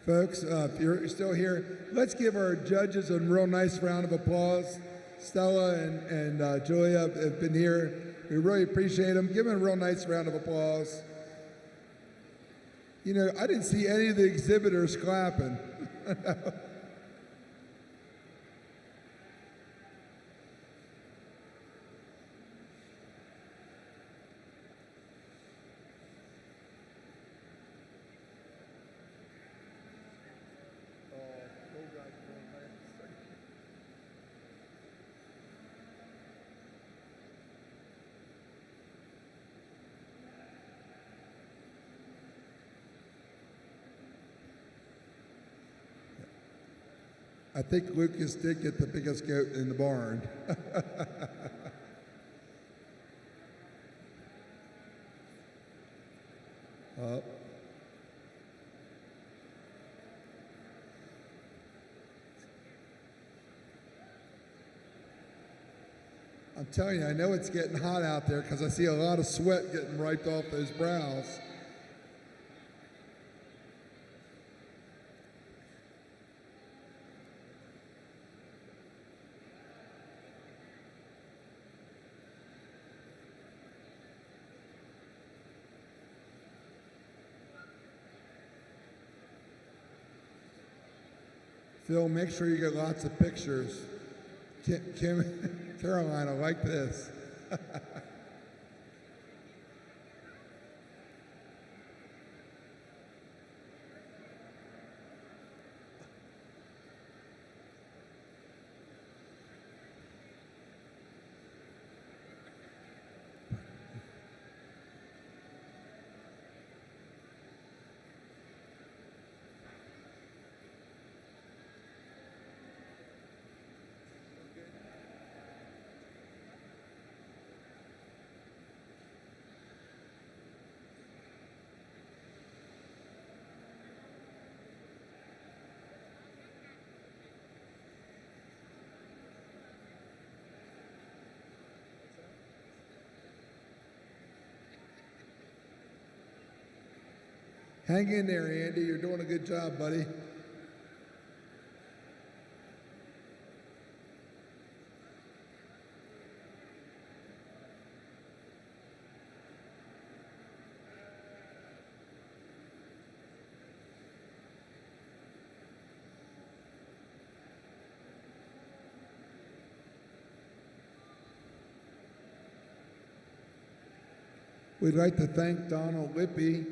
Folks, if you're still here, let's give our judges a real nice round of applause. Stella and Julia have been here. We really appreciate them. Give them a real nice round of applause. You know, I didn't see any of the exhibitors clapping. I think Lucas did get the biggest goat in the barn. I'm telling you, I know it's getting hot out there because I see a lot of sweat getting wiped off those brows. Phil, make sure you get lots of pictures. Caroline, I like this. Hang in there, Andy. You're doing a good job, buddy. We'd like to thank Donald Lippy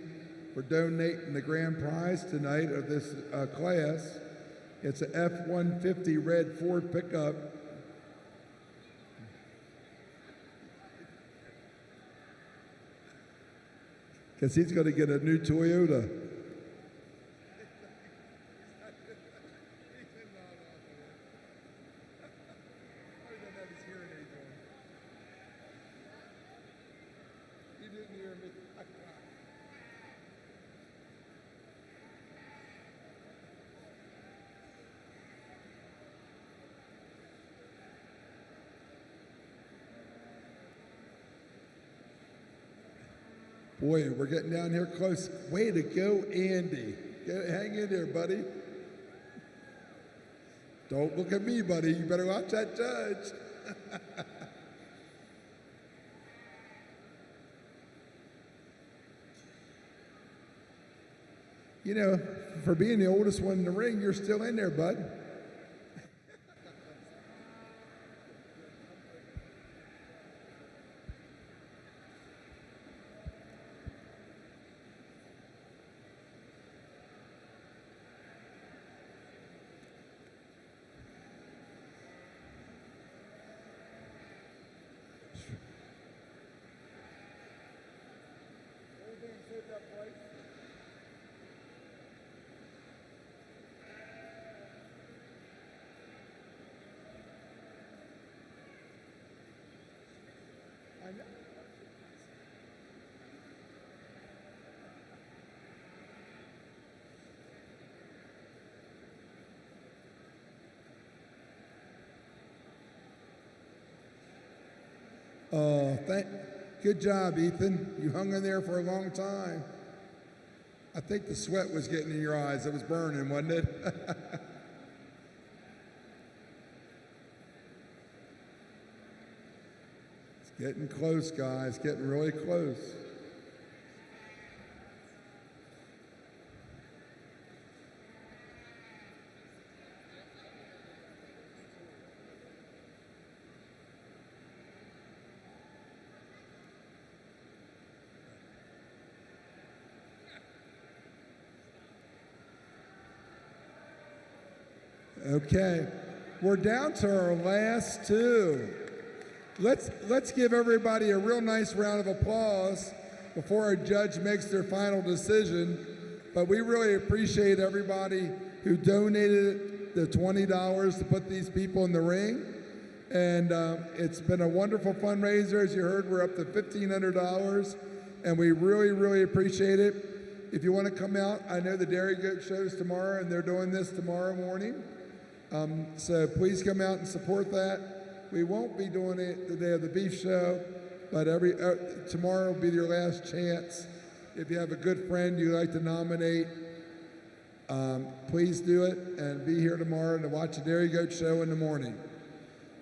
for donating the grand prize tonight of this class. It's a F-150 red Ford pickup. Because he's going to get a new Toyota. Boy, we're getting down here close. Way to go, Andy. Hang in there, buddy. Don't look at me, buddy. You better watch that judge. You know, for being the oldest one in the ring, you're still in there, bud. Oh, good job, Ethan. You hung in there for a long time. I think the sweat was getting in your eyes. It was burning, wasn't it? It's getting close, guys. Getting really close. Okay, we're down to our last two. Let's give everybody a real nice round of applause before our judge makes their final decision. But we really appreciate everybody who donated the $20 to put these people in the ring. And it's been a wonderful fundraiser. As you heard, we're up to $1,500, and we really, really appreciate it. If you want to come out, I know the Dairy Goat show's tomorrow, and they're doing this tomorrow morning. So please come out and support that. We won't be doing it the day of the beef show, but tomorrow will be your last chance. If you have a good friend you'd like to nominate, please do it and be here tomorrow to watch the Dairy Goat show in the morning.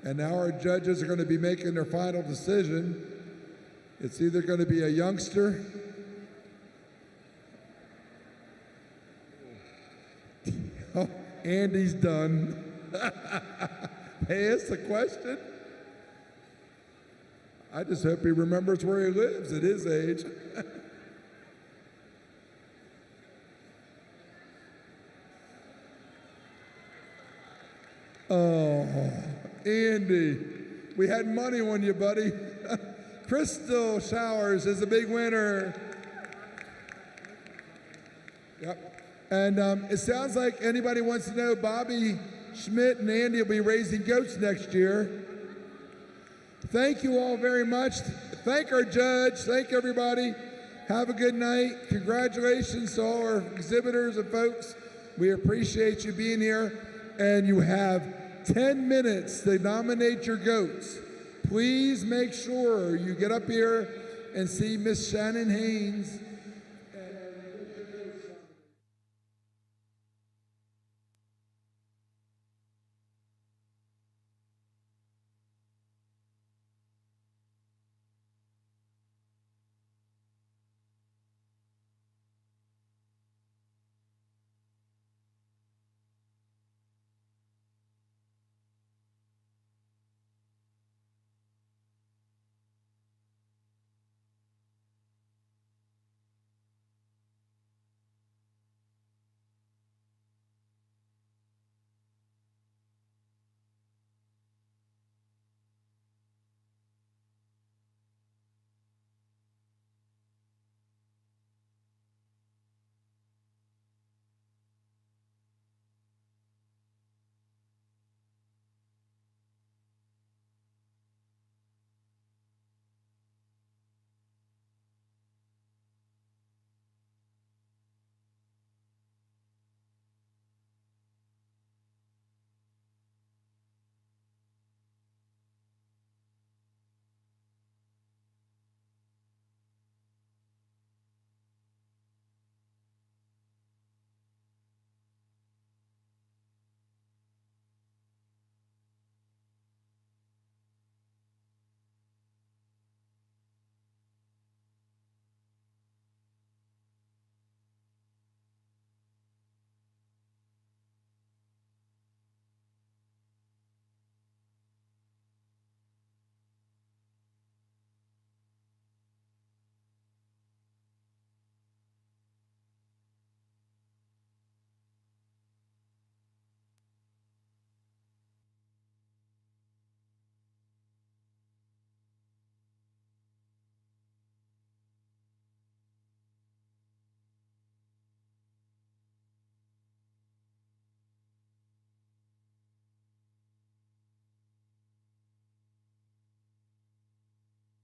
And now our judges are going to be making their final decision. It's either going to be a youngster oh, Andy's done. Hey, ask the question. I just hope he remembers where he lives at his age. Oh, Andy, we had money on you, buddy. Crystal Showers is a big winner. Yep. And it sounds like anybody wants to know, Bobby Schmidt and Andy will be raising goats next year. Thank you all very much. Thank our judge. Thank everybody. Have a good night. Congratulations to all our exhibitors and folks. We appreciate you being here. And you have 10 minutes to nominate your goats. Please make sure you get up here and see Miss Shannon Haynes